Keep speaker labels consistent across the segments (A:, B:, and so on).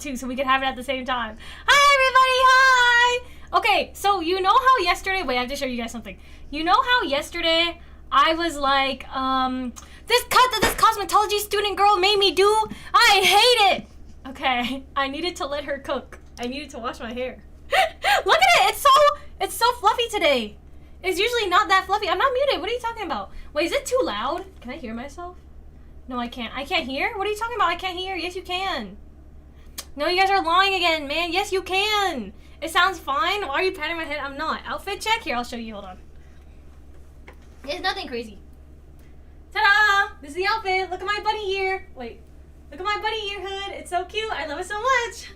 A: too, so we could have it at the same time. Hi everybody, hi! Okay, so you know how yesterday, wait, I have to show you guys something. You know how yesterday I was like, this cut that this cosmetology student girl made me do, I hate it! Okay, I needed to let her cook. I needed to wash my hair. Look at it, it's so fluffy today. It's usually not that fluffy. I'm not muted, what are you talking about? Wait, is it too loud? Can I hear myself? No, I can't. I can't hear? What are you talking about? I can't hear. Yes, you can. No, you guys are lying again, man. Yes, you can. It sounds fine. Why are you patting my head? I'm not. Outfit check? Here, I'll show you. Hold on. It's nothing crazy. Ta-da! This is the outfit. Look at my bunny ear. Wait. Look at my bunny ear hood. It's so cute. I love it so much.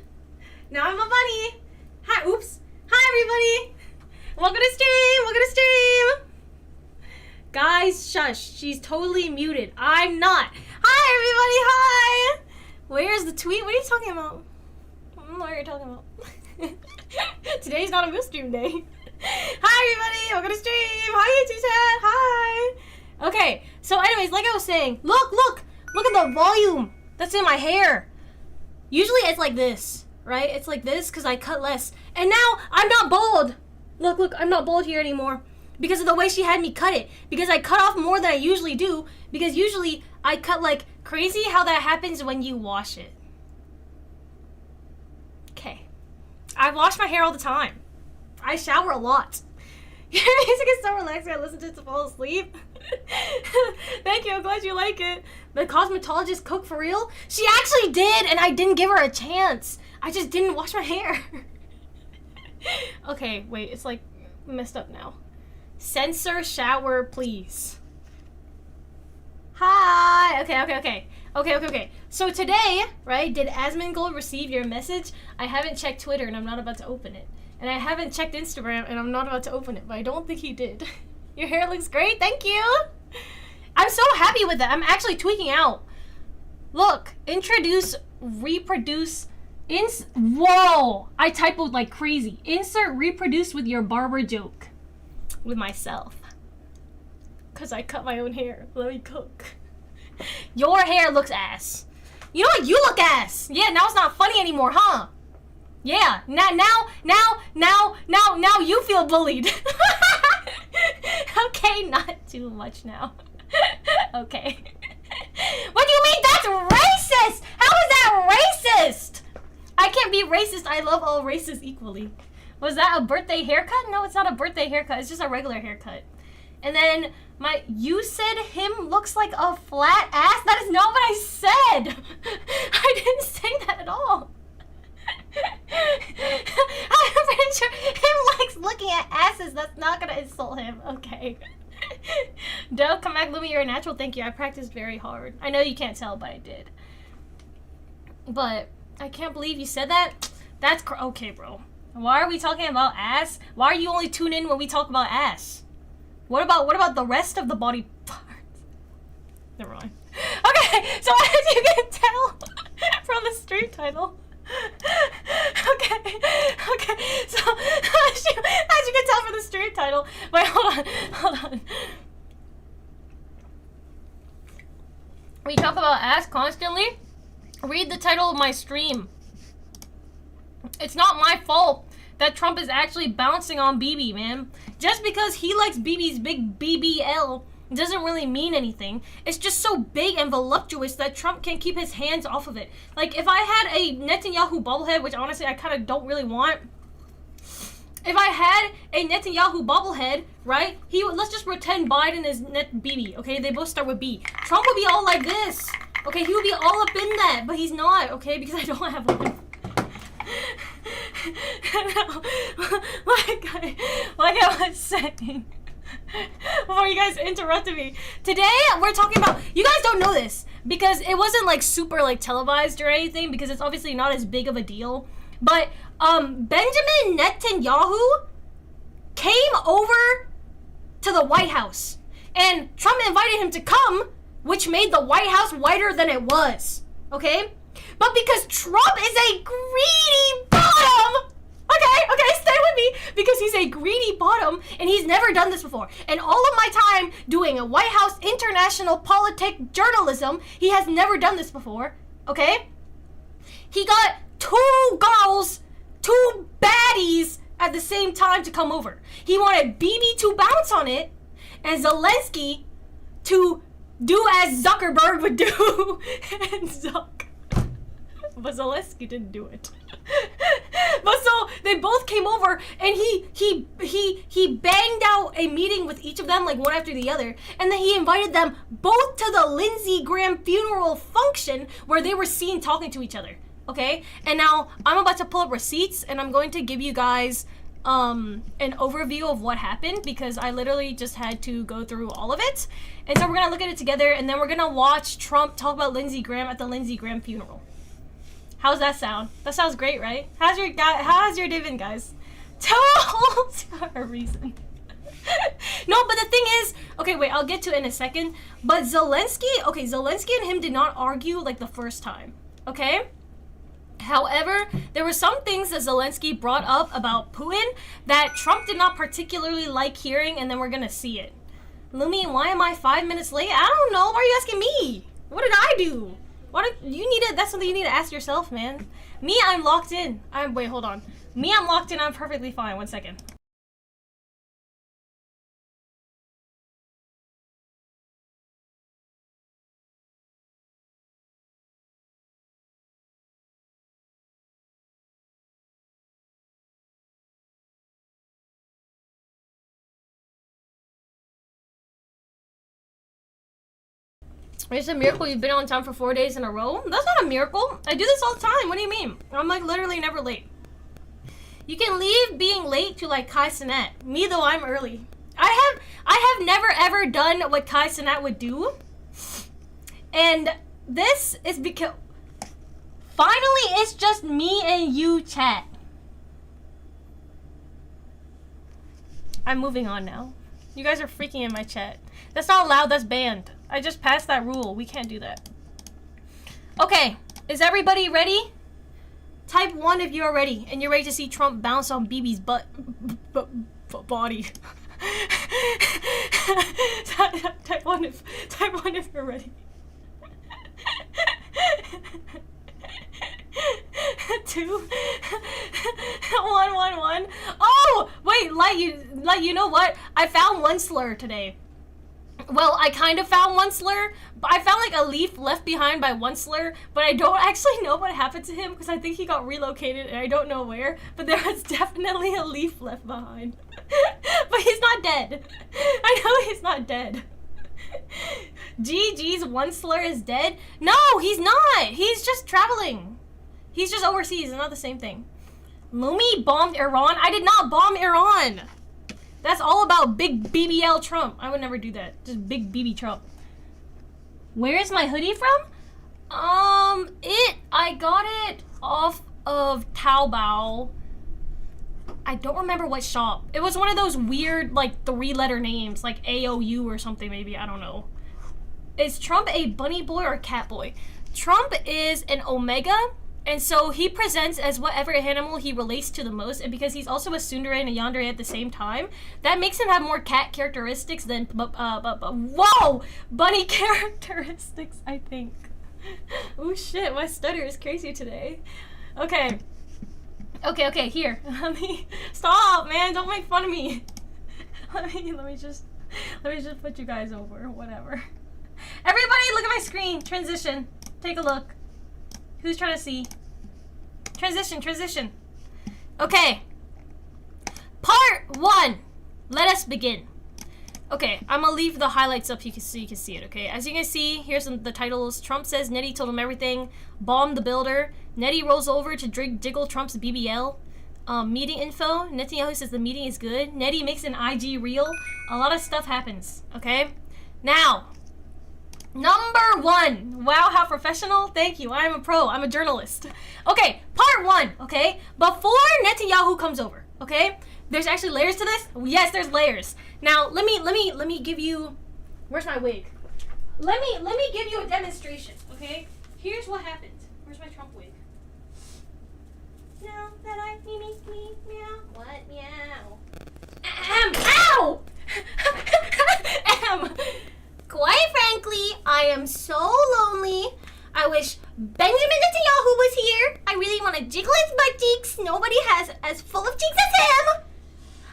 A: Now I'm a bunny. Hi. Oops. Hi, everybody. Welcome to stream. Welcome to stream. Guys, shush. She's totally muted. I'm not. Hi, everybody. Hi. Where's the tweet? What are you talking about? I don't know what you're talking about. Today's not a real stream day. Hi, everybody. Welcome to stream. Hi, YouTube chat. Hi. Okay. So, anyways, like I was saying, look at the volume that's in my hair. Usually it's like this, right? It's like this because I cut less. And now I'm not bald. Look, I'm not bald here anymore. Because of the way she had me cut it. Because I cut off more than I usually do. Because usually I cut like crazy. How that happens when you wash it. Okay. I wash my hair all the time. I shower a lot. Your music is so relaxing. I listen to it to fall asleep. Thank you. I'm glad you like it. The cosmetologist cooked for real? She actually did, and I didn't give her a chance. I just didn't wash my hair. Okay, wait. It's like messed up now. Censor shower, please. Hi. Okay. So today, right, did Asmongold receive your message? I haven't checked Twitter and I'm not about to open it. And I haven't checked Instagram and I'm not about to open it, but I don't think he did. Your hair looks great. Thank you. I'm so happy with that. I'm actually tweaking out. Look, introduce, reproduce, whoa! I typoed like crazy. Insert reproduce with your barber joke. With myself. Because I cut my own hair. Let me cook. Your hair looks ass. You know what? You look ass. Yeah, now it's not funny anymore, huh? Yeah. Now you feel bullied. Okay, not too much now. Okay. What do you mean that's racist? How is that racist? I can't be racist. I love all races equally. Was that a birthday haircut? No, it's not a birthday haircut. It's just a regular haircut. And then you said him looks like a flat ass? That is not what I said. I didn't say that at all. I'm pretty sure him likes looking at asses. That's not gonna insult him. Okay. Don't come back, Lumie. You're a natural. Thank you. I practiced very hard. I know you can't tell, but I did. But I can't believe you said that. That's okay, bro. Why are we talking about ass? Why are you only tune in when we talk about ass? What about the rest of the body parts? Never mind. Okay, so as you can tell from the stream title. Okay, so as you can tell from the stream title. Wait, hold on. We talk about ass constantly. Read the title of my stream. It's not my fault that Trump is actually bouncing on Bibi, man. Just because he likes Bibi's big BBL doesn't really mean anything. It's just so big and voluptuous that Trump can't keep his hands off of it. Like, if I had a Netanyahu bobblehead, which honestly I kind of don't really want. If I had a Netanyahu bobblehead, right? Let's just pretend Biden is Bibi, okay? They both start with B. Trump would be all like this. Okay, he would be all up in that, but he's not, okay? Because I don't have one. No, like I was saying before you guys interrupted me, today we're talking about, you guys don't know this because it wasn't like super like televised or anything because it's obviously not as big of a deal, but Benjamin Netanyahu came over to the White House and Trump invited him to come, which made the White House whiter than it was, okay? But because Trump is a greedy bottom, okay, stay with me, because he's a greedy bottom and he's never done this before. And all of my time doing a White House international politic journalism, he has never done this before, okay? He got two girls, two baddies at the same time to come over. He wanted Bibi to bounce on it and Zelenskyy to do as Zuckerberg would do. And but Zelenskyy didn't do it. But so they both came over and he banged out a meeting with each of them, like one after the other, and then he invited them both to the Lindsey Graham funeral function where they were seen talking to each other. Okay, and now I'm about to pull up receipts and I'm going to give you guys an overview of what happened because I literally just had to go through all of it. And so we're gonna look at it together and then we're gonna watch Trump talk about Lindsey Graham at the Lindsey Graham funeral. How's that sound? That sounds great, right? How's your day been, guys? Tell a reason. No, but the thing is, okay, wait, I'll get to it in a second. But Zelenskyy and him did not argue like the first time, okay? However, there were some things that Zelenskyy brought up about Putin that Trump did not particularly like hearing, and then we're gonna see it. Lumie, why am I 5 minutes late? I don't know. Why are you asking me? What did I do? That's something you need to ask yourself, man. Me, I'm locked in. Wait, hold on. Me, I'm locked in. I'm perfectly fine. 1 second. It's a miracle you've been on time for 4 days in a row? That's not a miracle. I do this all the time. What do you mean? I'm like literally never late. You can leave being late to like Kai Cenat. Me though, I'm early. I have never ever done what Kai Cenat would do. And this is because finally it's just me and you, chat. I'm moving on now. You guys are freaking in my chat. That's not allowed, that's banned. I just passed that rule. We can't do that. Okay, is everybody ready? Type 1 if you're ready and you're ready to see Trump bounce on Bibi's body. Type 1 if you're ready. 2 1 1 1. Oh wait, you know what? I found one slur today. Well, I kind of found one slur, but I found like a leaf left behind by one slur, but I don't actually know what happened to him because I think he got relocated and I don't know where, but there was definitely a leaf left behind. But he's not dead. I know he's not dead. GG's one slur is dead? No, he's not. He's just traveling. He's just overseas. It's not the same thing. Lumie bombed Iran? I did not bomb Iran. That's all about big BBL Trump. I would never do that. Just big BB Trump. Where is my hoodie from? I got it off of Taobao. I don't remember what shop. It was one of those weird, like, 3-letter names, like AOU or something maybe. I don't know. Is Trump a bunny boy or a cat boy? Trump is an omega. And so he presents as whatever animal he relates to the most, and because he's also a tsundere and a yandere at the same time, that makes him have more cat characteristics than whoa, bunny characteristics, I think. Oh shit, my stutter is crazy today. Okay, here. Let me stop, man. Don't make fun of me. Let me just put you guys over. Whatever. Everybody, look at my screen. Transition. Take a look. Who's trying to see? Transition. Okay. Part 1. Let us begin. Okay, I'm gonna leave the highlights up so you can see it, okay? As you can see, here's the titles. Trump says Nettie told him everything. Bomb the builder. Nettie rolls over to jiggle Trump's BBL. Meeting info. Netanyahu says the meeting is good. Nettie makes an IG reel. A lot of stuff happens, okay? Now, number 1. Wow, how professional. Thank you. I'm a pro. I'm a journalist. Okay, part 1, okay? Before Netanyahu comes over, okay? There's actually layers to this? Yes, there's layers. Now, let me give you, where's my wig? Let me give you a demonstration, okay? Here's what happened. Where's my Trump wig? Now that I me meow. What meow? Ow! Quite frankly, I am so lonely. I wish Benjamin Netanyahu was here. I really want to jiggle his butt cheeks. Nobody has as full of cheeks as him.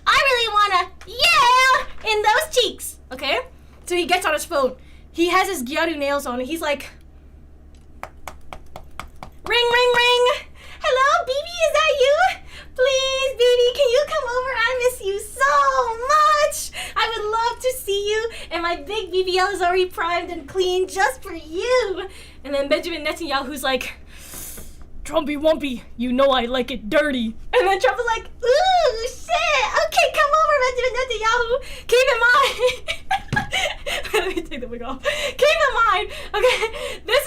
A: I really wanna, yeah, in those cheeks. Okay? So he gets on his phone. He has his Gyaru nails on and he's like, ring, ring, ring. Hello, Bibi, is that you? Please, Bibi, can you come over? I miss you so much. I would love to see you. And my big BBL is already primed and clean just for you. And then Benjamin Netanyahu's like, Trumpy Wumpy, you know I like it dirty. And then Trump was like, ooh, shit. Okay, come over, Benjamin Netanyahu. Keep in mind. Let me take the wig off. Keep in mind, okay, this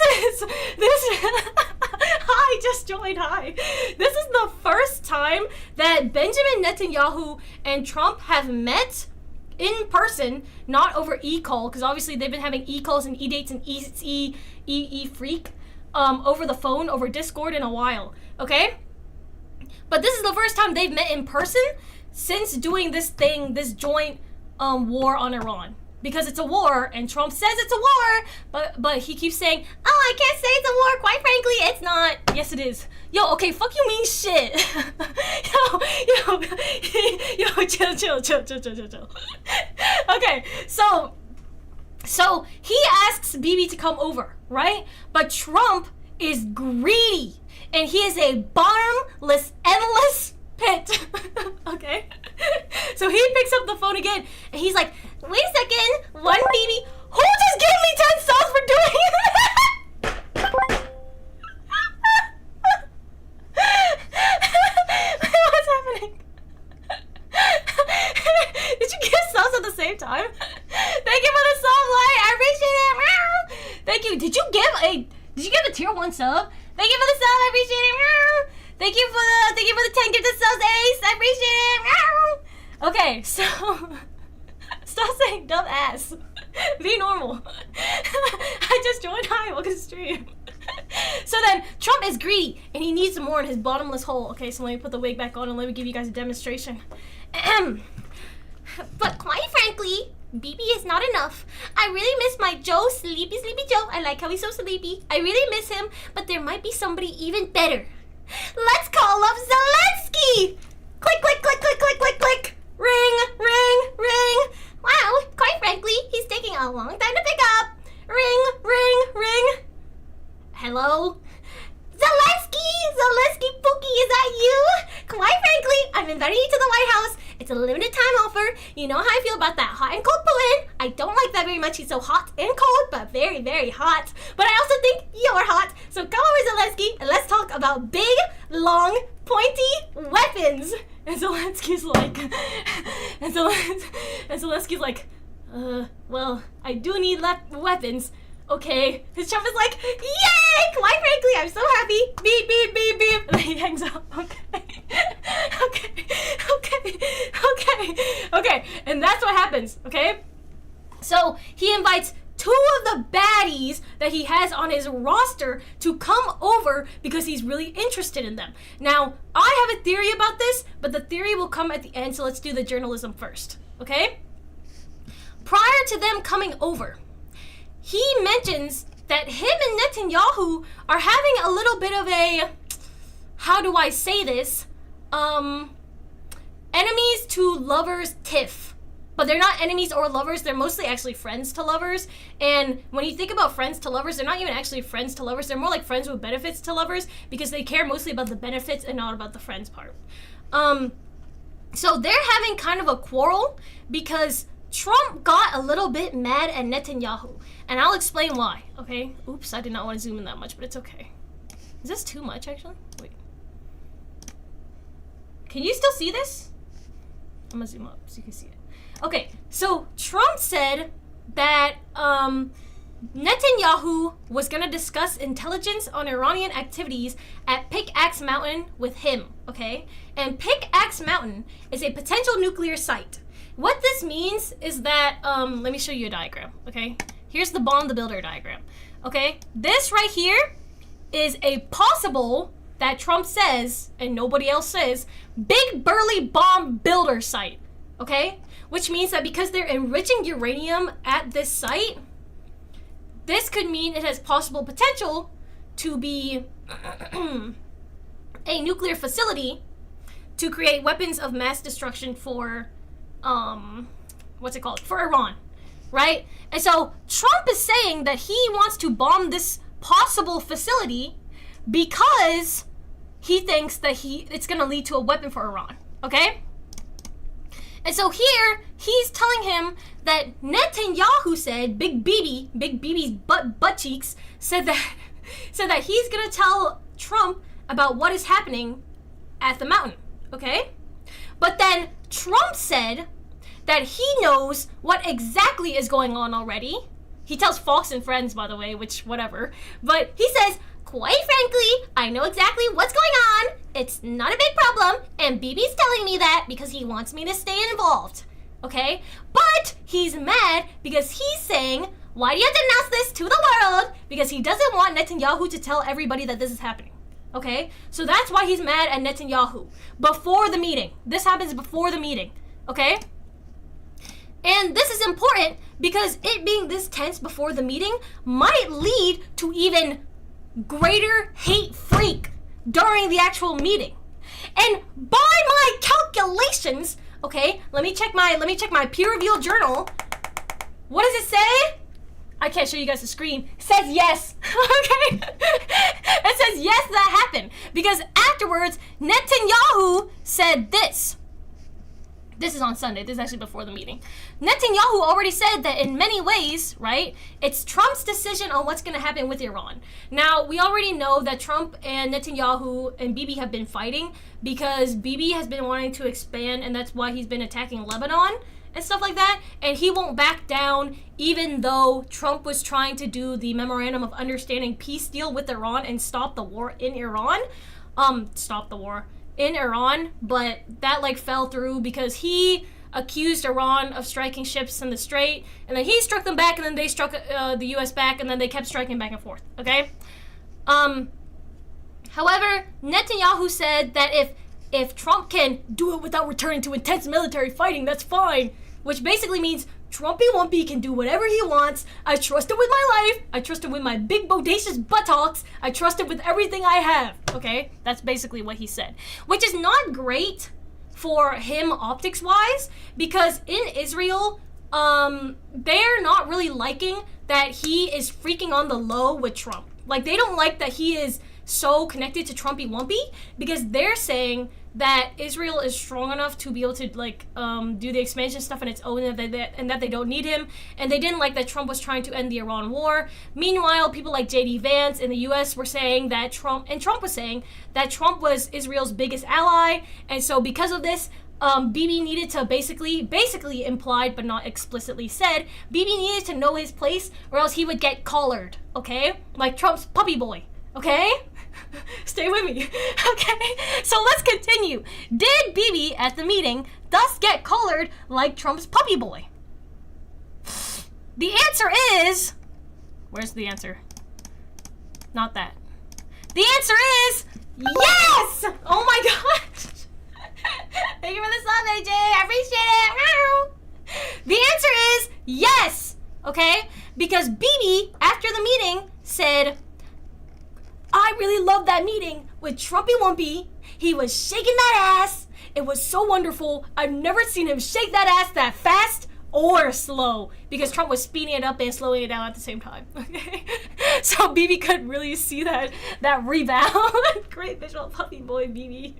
A: hi, just joined, hi. This is the first time that Benjamin Netanyahu and Trump have met in person, not over e-call, because obviously they've been having e-calls and e-dates and e-freak over the phone, over Discord in a while, okay? But this is the first time they've met in person since doing this thing, this joint war on Iran. Because it's a war, and Trump says it's a war, but he keeps saying, oh, I can't say it's a war, quite frankly, it's not. Yes, it is. Yo, okay, fuck you mean shit. yo, chill. Okay, so he asks Bibi to come over, right? But Trump is greedy, and he is a bottomless, endless pit. Okay? So he picks up the phone again, and he's like, wait a second, one Bibi, who just gave me 10 subs for doing that? What's happening? Did you give subs at the same time? Thank you for the sub, like, I appreciate it. Thank you. Did you give a tier 1 sub? Thank you for the sub, I appreciate it. Thank you for the 10 gifted subs, Ace. I appreciate it. Okay, so stop saying dumb ass. Be normal. I just joined. Hi, welcome to stream. So then Trump is greedy and he needs more in his bottomless hole. Okay, so let me put the wig back on and let me give you guys a demonstration. But quite frankly, Bibi is not enough. I really miss my Joe, sleepy Joe. I like how he's so sleepy. I really miss him, but there might be somebody even better. Let's call up Zelenskyy! Click, click, click, click, click, click, click. Ring, ring, ring. Wow, quite frankly, he's taking a long time to pick up. Ring, ring, ring. Hello? Zelenskyy Pookie, is that you? Quite frankly, I'm inviting you to the White House. It's a limited time offer. You know how I feel about that hot and cold Putin. I don't like that very much. He's so hot and cold, but very, very hot. But I also think you're hot. So come over, Zelenskyy, and let's talk about big, long, pointy weapons. And Zelensky's like, Zelensky's like, well, I do need weapons. Okay. His Trump is like, yay! Quite frankly, I'm so happy. Beep, beep, beep, beep. And then he hangs up. Okay. And that's what happens, okay? So he invites 2 of the baddies that he has on his roster to come over because he's really interested in them. Now, I have a theory about this, but the theory will come at the end, so let's do the journalism first, okay? Prior to them coming over, he mentions that him and Netanyahu are having a little bit of a, how do I say this, enemies to lovers tiff. But they're not enemies or lovers, they're mostly actually friends to lovers. And when you think about friends to lovers, they're not even actually friends to lovers, they're more like friends with benefits to lovers because they care mostly about the benefits and not about the friends part. So they're having kind of a quarrel because Trump got a little bit mad at Netanyahu. And I'll explain why, okay? Oops, I did not want to zoom in that much, but it's okay. Is this too much, actually? Wait. Can you still see this? I'm gonna zoom up so you can see it. Okay, so Trump said that Netanyahu was gonna discuss intelligence on Iranian activities at Pickaxe Mountain with him, okay? And Pickaxe Mountain is a potential nuclear site. What this means is that, let me show you a diagram, okay? Here's the bomb the builder diagram, okay? This right here is a possible, that Trump says, and nobody else says, big burly bomb builder site, okay? Which means that because they're enriching uranium at this site, this could mean it has possible potential to be a nuclear facility to create weapons of mass destruction for, for Iran, right? And so Trump is saying that he wants to bomb this possible facility because he thinks that it's going to lead to a weapon for Iran, okay? And so here, he's telling him that Netanyahu said, Big Bibi's butt cheeks, said that he's going to tell Trump about what is happening at the mountain, okay? But then Trump said that he knows what exactly is going on already. He tells Fox and Friends, by the way, which, whatever. But he says, quite frankly, I know exactly what's going on. It's not a big problem. And Bibi's telling me that because he wants me to stay involved. Okay? But he's mad because he's saying, why do you have to announce this to the world? Because he doesn't want Netanyahu to tell everybody that this is happening. Okay? So that's why he's mad at Netanyahu. Before the meeting. This happens before the meeting. Okay? And this is important because it being this tense before the meeting might lead to even greater hate freak during the actual meeting. And by my calculations, okay, let me check my peer-reviewed journal. What does it say? I can't show you guys the screen. It says yes. Okay? It says yes, that happened. Because afterwards, Netanyahu said this. This is on Sunday. This is actually before the meeting. Netanyahu already said that in many ways, right, it's Trump's decision on what's going to happen with Iran. Now, we already know that Trump and Netanyahu and Bibi have been fighting because Bibi has been wanting to expand, and that's why he's been attacking Lebanon and stuff like that. And he won't back down even though Trump was trying to do the Memorandum of Understanding peace deal with Iran and stop the war in Iran. In Iran, but that fell through because he accused Iran of striking ships in the Strait, and then he struck them back, and then they struck the U.S. back, and then they kept striking back and forth, okay? However, Netanyahu said that if Trump can do it without returning to intense military fighting, that's fine, which basically means Trumpy Wumpy can do whatever he wants. I trust him with my life. I trust him with my big bodacious buttocks. I trust him with everything I have. Okay? That's basically what he said. Which is not great for him optics-wise, because in Israel, they're not really liking that he is freaking on the low with Trump. They don't like that he is so connected to Trumpy Wumpy, because they're saying that Israel is strong enough to be able to do the expansion stuff on its own, and that they don't need him, and they didn't like that Trump was trying to end the Iran war. Meanwhile, people like J.D. Vance in the U.S. were saying that Trump was saying that Trump was Israel's biggest ally, and so because of this, Bibi needed to basically implied but not explicitly said, Bibi needed to know his place or else he would get collared, okay? Like Trump's puppy boy, okay? Stay with me. Okay, so let's continue. Did Bibi at the meeting thus get collared like Trump's puppy boy? The answer is... Where's the answer? Not that. The answer is... Yes! Oh my gosh! Thank you for the sub, AJ. I appreciate it. The answer is yes! Okay? Because Bibi, after the meeting, said... I really loved that meeting with Trumpy Wumpy. He was shaking that ass. It was so wonderful. I've never seen him shake that ass that fast or slow, because Trump was speeding it up and slowing it down at the same time. Okay, so Bibi could really see that rebound. Great visual, puppy boy Bibi.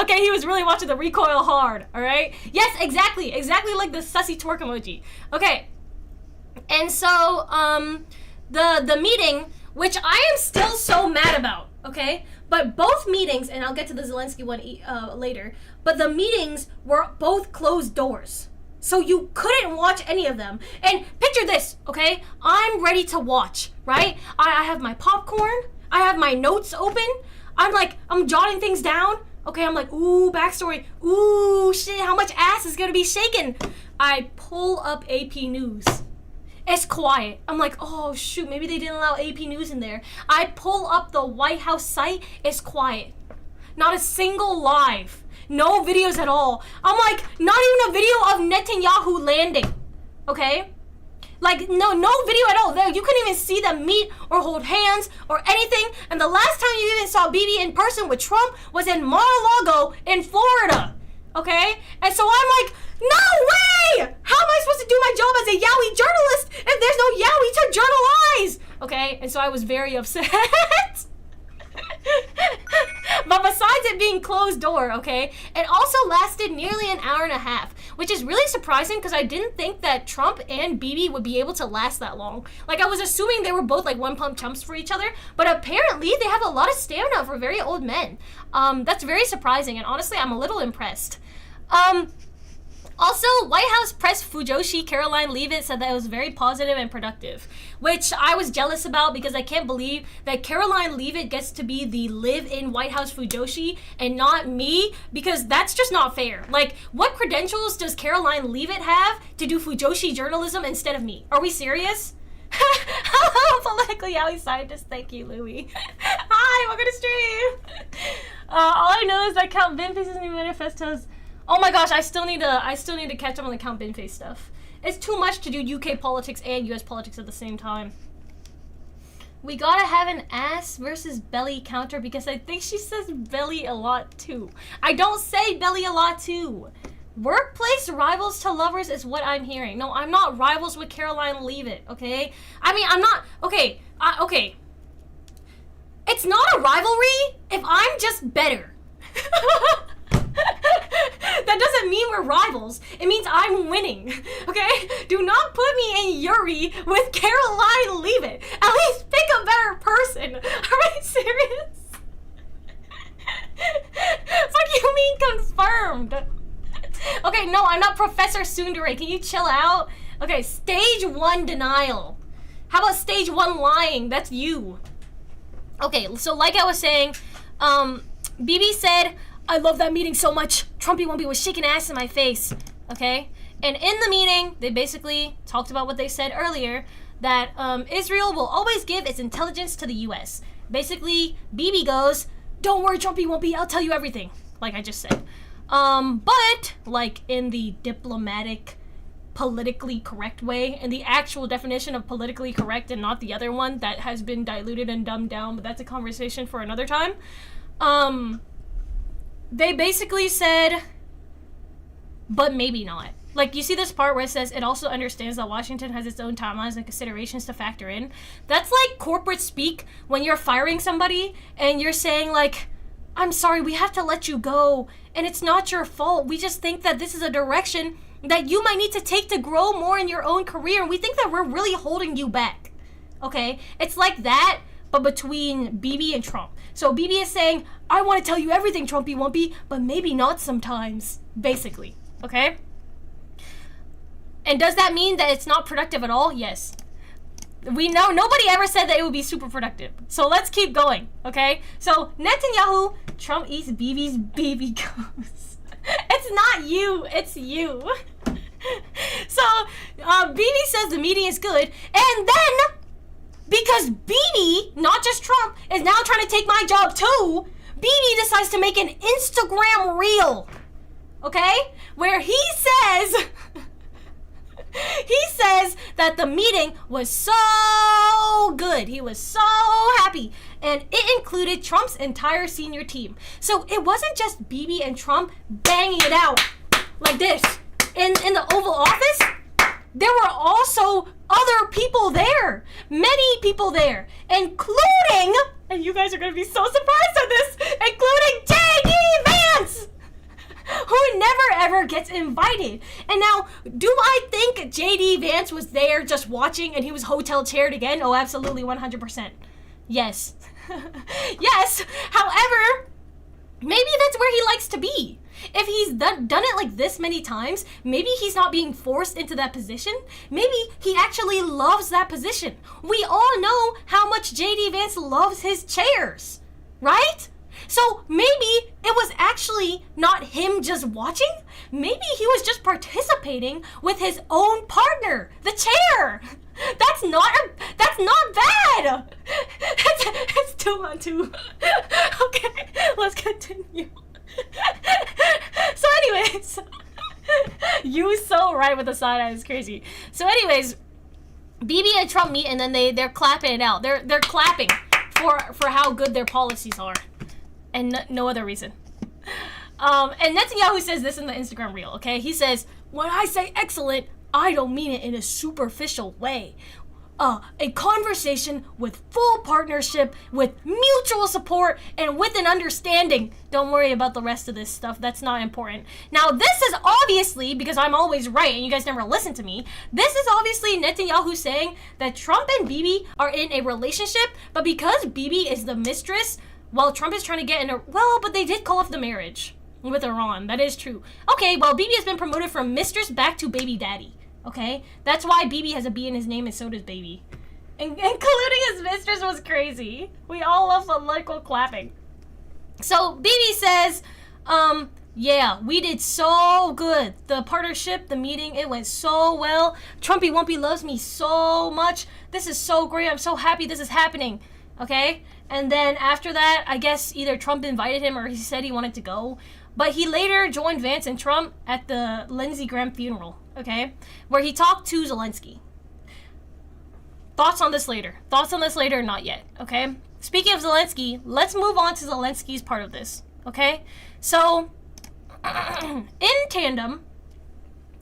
A: Okay, he was really watching the recoil hard. All right. Yes, exactly like the sussy twerk emoji. Okay, and so the meeting, which I am still so mad about, okay? But both meetings, and I'll get to the Zelenskyy one later, but the meetings were both closed doors. So you couldn't watch any of them. And picture this, okay? I'm ready to watch, right? I have my popcorn. I have my notes open. I'm jotting things down. Okay, I'm like, ooh, backstory. Ooh, shit, how much ass is gonna be shaken? I pull up AP News. It's quiet. I'm like, oh shoot, maybe they didn't allow AP News in there. I pull up the White House site. It's quiet. Not a single live. No videos at all. I'm like, not even a video of Netanyahu landing. Okay? Like, no video at all. You couldn't even see them meet or hold hands or anything. And the last time you even saw Bibi in person with Trump was in Mar-a-Lago in Florida. Okay? And so I'm like, no way! How am I supposed to do my job as a YAOI journalist if there's no YAOI to journalize? Okay? And so I was very upset. But besides it being closed door, okay, it also lasted nearly an hour and a half, which is really surprising because I didn't think that Trump and Bibi would be able to last that long. Like, I was assuming they were both like one pump chumps for each other, but apparently they have a lot of stamina for very old men. That's very surprising, and honestly, I'm a little impressed. Also, White House press Fujoshi Caroline Leavitt said that it was very positive and productive, which I was jealous about because I can't believe that Caroline Leavitt gets to be the live-in White House Fujoshi and not me, because that's just not fair. Like, what credentials does Caroline Leavitt have to do Fujoshi journalism instead of me? Are we serious? Hello, politically YAOI scientist. Thank you, Lumie. Hi, welcome to stream. All I know is that Count Binface's new manifestos. Oh my gosh, I still need to catch up on the Count Binface stuff. It's too much to do UK politics and US politics at the same time. We gotta have an ass versus belly counter because I think she says belly a lot too. I don't say belly a lot too. Workplace rivals to lovers is what I'm hearing. No, I'm not rivals with Caroline Leavitt, okay? I mean, I'm not, okay, okay. It's not a rivalry if I'm just better. That doesn't mean we're rivals. It means I'm winning, okay? Do not put me in Yuri with Caroline Leavitt. At least pick a better person. Are we serious? Fuck you mean confirmed? Okay, no, I'm not Professor Tsundere. Can you chill out? Okay, stage 1 denial. How about stage 1 lying? That's you. Okay, so like I was saying, Bibi said, I love that meeting so much. Trumpy Wumpy was shaking ass in my face, okay? And in the meeting, they basically talked about what they said earlier, that Israel will always give its intelligence to the US. Basically, Bibi goes, don't worry, Trumpy Wumpy, I'll tell you everything, like I just said. But, like, in the diplomatic, politically correct way, in the actual definition of politically correct and not the other one that has been diluted and dumbed down, but that's a conversation for another time. They basically said, but maybe not. Like, you see this part where it says it also understands that Washington has its own timelines and considerations to factor in. That's like corporate speak when you're firing somebody and you're saying like, I'm sorry, we have to let you go and it's not your fault. We just think that this is a direction that you might need to take to grow more in your own career, and we think that we're really holding you back. Okay? It's like that, but between Bibi and Trump. So Bibi is saying, I want to tell you everything, Trumpy Wumpy, but maybe not sometimes, basically, okay? And does that mean that it's not productive at all? Yes. We know nobody ever said that it would be super productive. So let's keep going, okay? So Netanyahu, Trump eats Bibi's baby goes. It's not you, it's you. So Bibi says the meeting is good, and then because Bibi, not just Trump, is now trying to take my job too, Bibi decides to make an Instagram reel, okay? Where he says that the meeting was so good. He was so happy. And it included Trump's entire senior team. So it wasn't just Bibi and Trump banging it out like this in the Oval Office. There were also other people there. Many people there. Including, and you guys are going to be so surprised at this, including J.D. Vance, who never ever gets invited. And now, do I think J.D. Vance was there just watching and he was hotel chaired again? Oh, absolutely, 100%. Yes. Yes. However, maybe that's where he likes to be. If he's done it like this many times, maybe he's not being forced into that position. Maybe he actually loves that position. We all know how much J.D. Vance loves his chairs, right? So maybe it was actually not him just watching. Maybe he was just participating with his own partner, the chair. That's not bad. It's 2 on 2. Okay, let's continue. So anyways, you so right with the side eye, it's crazy. So anyways, Bibi and Trump meet, and then they're clapping it out. They're clapping for how good their policies are, and no other reason. And Netanyahu says this in the Instagram reel. Okay, he says, "When I say excellent, I don't mean it in a superficial way. A conversation with full partnership, with mutual support, and with an understanding. Don't worry about the rest of this stuff. That's not important." Now, this is obviously, because I'm always right and you guys never listen to me, this is obviously Netanyahu saying that Trump and Bibi are in a relationship, but because Bibi is the mistress, while Trump is trying to get in a... Well, but they did call off the marriage with Iran. That is true. Okay, well, Bibi has been promoted from mistress back to baby daddy. Okay? That's why Bibi has a B in his name, and so does Baby. Including his mistress was crazy. We all love political clapping. So Bibi says, yeah, we did so good. The partnership, the meeting, it went so well. Trumpy Wumpy loves me so much. This is so great. I'm so happy this is happening. Okay? And then after that, I guess either Trump invited him or he said he wanted to go. But he later joined Vance and Trump at the Lindsey Graham funeral. Okay? Where he talked to Zelenskyy. Thoughts on this later. Thoughts on this later, not yet. Okay? Speaking of Zelenskyy, let's move on to Zelensky's part of this. Okay? So, in tandem,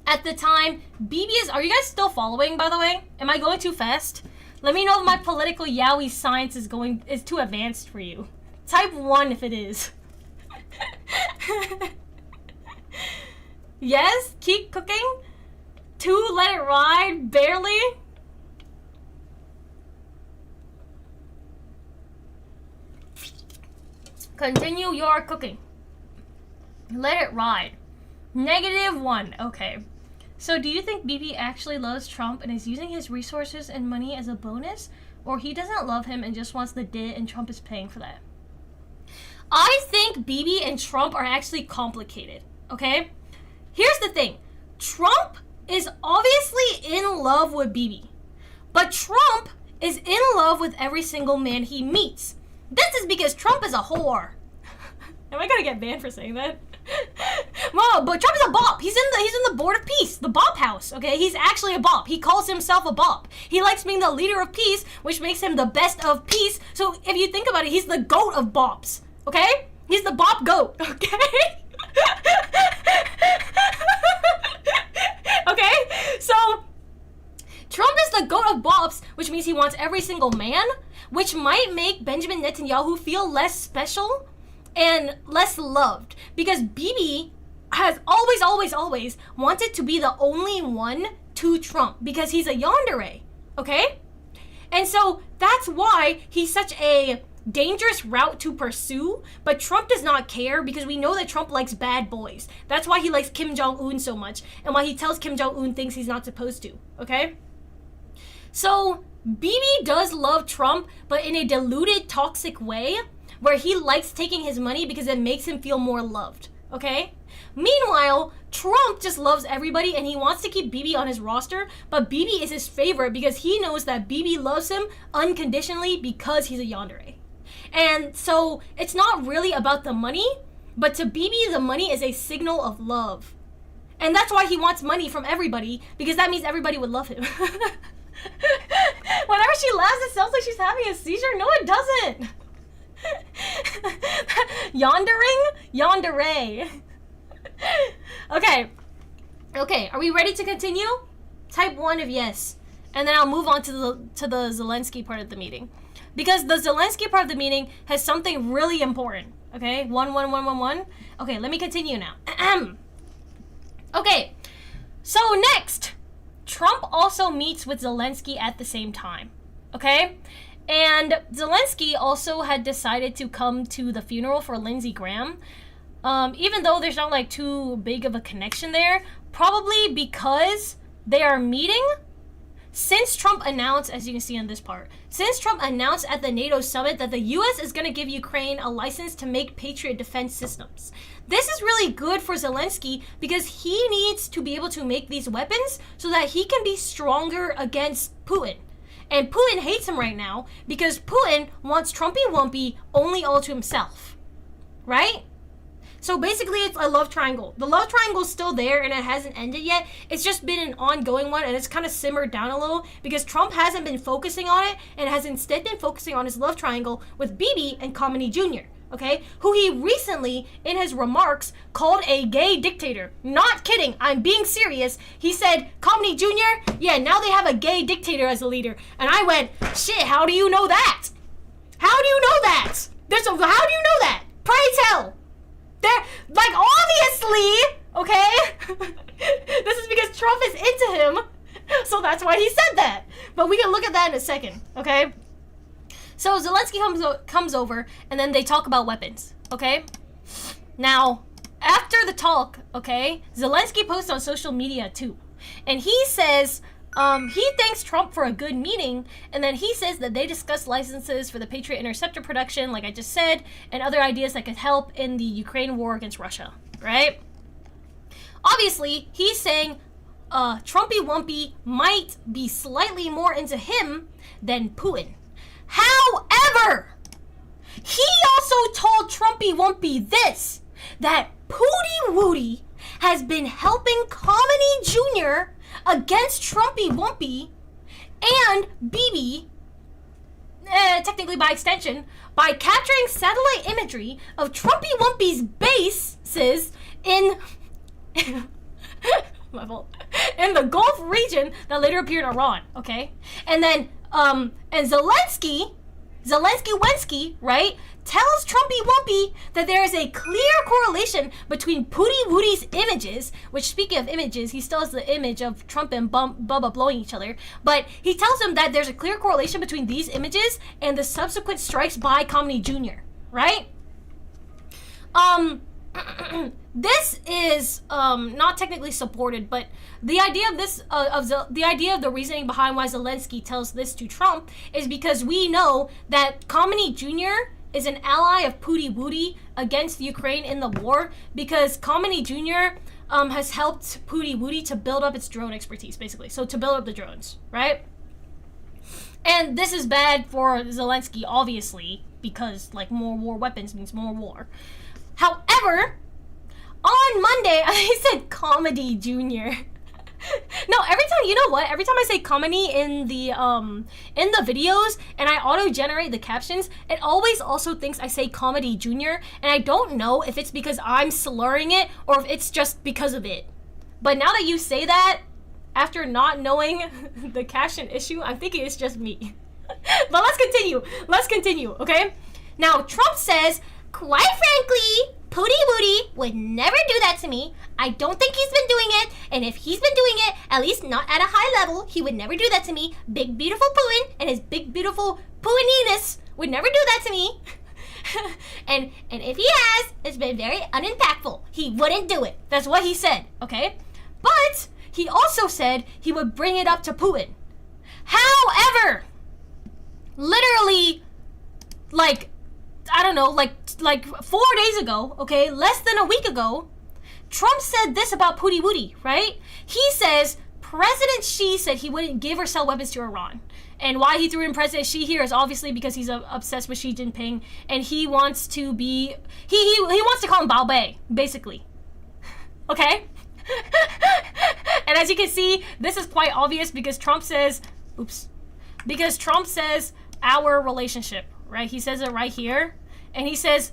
A: at the time, Bibi is... Are you guys still following, by the way? Am I going too fast? Let me know if my political YAOI science is too advanced for you. Type 1 if it is. Yes? Keep cooking? 2, let it ride? Barely? Continue your cooking. Let it ride. -1. Okay. So do you think Bibi actually loves Trump and is using his resources and money as a bonus? Or he doesn't love him and just wants the dit and Trump is paying for that? I think Bibi and Trump are actually complicated. Okay? Here's the thing. Trump is obviously in love with Bibi. But Trump is in love with every single man he meets. This is because Trump is a whore. Am I gonna get banned for saying that? Well, but Trump is a bop. He's in the Board of Peace, the Bop House. Okay, he's actually a bop. He calls himself a bop. He likes being the leader of peace, which makes him the best of peace. So if you think about it, he's the goat of bops. Okay, he's the bop goat. Okay. Okay, so Trump is the goat of bops, which means he wants every single man, which might make Benjamin Netanyahu feel less special and less loved, because Bibi has always wanted to be the only one to Trump because he's a yandere, okay? And so that's why he's such a dangerous route to pursue, but Trump does not care because we know that Trump likes bad boys. That's why he likes Kim Jong-un so much and why he tells Kim Jong-un things he's not supposed to, okay? So Bibi does love Trump, but in a diluted, toxic way where he likes taking his money because it makes him feel more loved, okay? Meanwhile, Trump just loves everybody and he wants to keep Bibi on his roster, but Bibi is his favorite because he knows that Bibi loves him unconditionally because he's a yandere. And so it's not really about the money, but to Bibi, the money is a signal of love. And that's why he wants money from everybody, because that means everybody would love him. Whenever she laughs, it sounds like she's having a seizure. No, it doesn't. Yondering? Yandere. Okay, are we ready to continue? Type 1 if yes. And then I'll move on to the Zelenskyy part of the meeting. Because the Zelenskyy part of the meeting has something really important. Okay? 1. Okay, let me continue now. Okay, so next, Trump also meets with Zelenskyy at the same time. Okay? And Zelenskyy also had decided to come to the funeral for Lindsey Graham. Even though there's not like too big of a connection there, probably because they are meeting since Trump announced, as you can see on this part, since Trump announced at the NATO summit that the US is going to give Ukraine a license to make Patriot defense systems. This is really good for Zelenskyy because he needs to be able to make these weapons so that he can be stronger against Putin. And Putin hates him right now because Putin wants Trumpy Wumpy only all to himself. Right? So basically, it's a love triangle. The love triangle is still there and it hasn't ended yet. It's just been an ongoing one and it's kind of simmered down a little because Trump hasn't been focusing on it and has instead been focusing on his love triangle with Bibi and Khamenei Jr., okay? Who he recently, in his remarks, called a gay dictator. Not kidding. I'm being serious. He said, Khamenei Jr., yeah, now they have a gay dictator as a leader. And I went, shit, how do you know that? How do you know that? How do you know that? Pray tell. They're, like, obviously, okay? This is because Trump is into him, so that's why he said that. But we can look at that in a second, okay? So Zelenskyy comes over, and then they talk about weapons, okay? Now, after the talk, okay, Zelenskyy posts on social media, too. And he says... he thanks Trump for a good meeting, and then he says that they discussed licenses for the Patriot interceptor production, like I just said, and other ideas that could help in the Ukraine war against Russia, right? Obviously, he's saying Trumpy Wumpy might be slightly more into him than Putin. However, he also told Trumpy Wumpy this, that Pooty Woody has been helping Khamenei Jr. against Trumpy Wumpy and Bibi, technically by extension, by capturing satellite imagery of Trumpy Wumpy's bases in my fault, in the Gulf region that later appeared in Iran, okay? And then, and Zelensky, right, tells Trumpy Wumpy that there is a clear correlation between Pooty Woody's images, which, speaking of images, he still has the image of Trump and Bubba blowing each other, but he tells him that there's a clear correlation between these images and the subsequent strikes by Khamenei Jr., right? This is not technically supported, but the idea of this the idea of the reasoning behind why Zelenskyy tells this to Trump is because we know that Khamenei Jr. is an ally of Pooty Woody against Ukraine in the war, because Khamenei Jr. Has helped Pooty Woody to build up its drone expertise, basically. So to build up the drones, right? And this is bad for Zelenskyy, obviously, because like more war weapons means more war. However, on Monday, I said Comedy Jr. No, every time, you know what? Every time I say comedy in the videos and I auto-generate the captions, it always also thinks I say Comedy Jr. And I don't know if it's because I'm slurring it or if it's just because of it. But now that you say that, after not knowing the caption issue, I'm thinking it's just me. But let's continue, okay? Now, Trump says, quite frankly, Pooty Woody would never do that to me. I don't think he's been doing it, and if he's been doing it, at least not at a high level, he would never do that to me. Big beautiful Putin and his big beautiful Puininess would never do that to me. and if he has, it's been very unimpactful. He wouldn't do it. That's what he said, okay? But he also said he would bring it up to Putin. However, literally, like, I don't know, like 4 days ago, okay, less than a week ago, Trump said this about Pooty Woody, right? He says President Xi said he wouldn't give or sell weapons to Iran. And why he threw in President Xi here is obviously because he's obsessed with Xi Jinping and he wants to be, he wants to call him Bao Bei, basically. Okay? And as you can see, this is quite obvious because Trump says, because Trump says our relationship, right? He says it right here. And he says,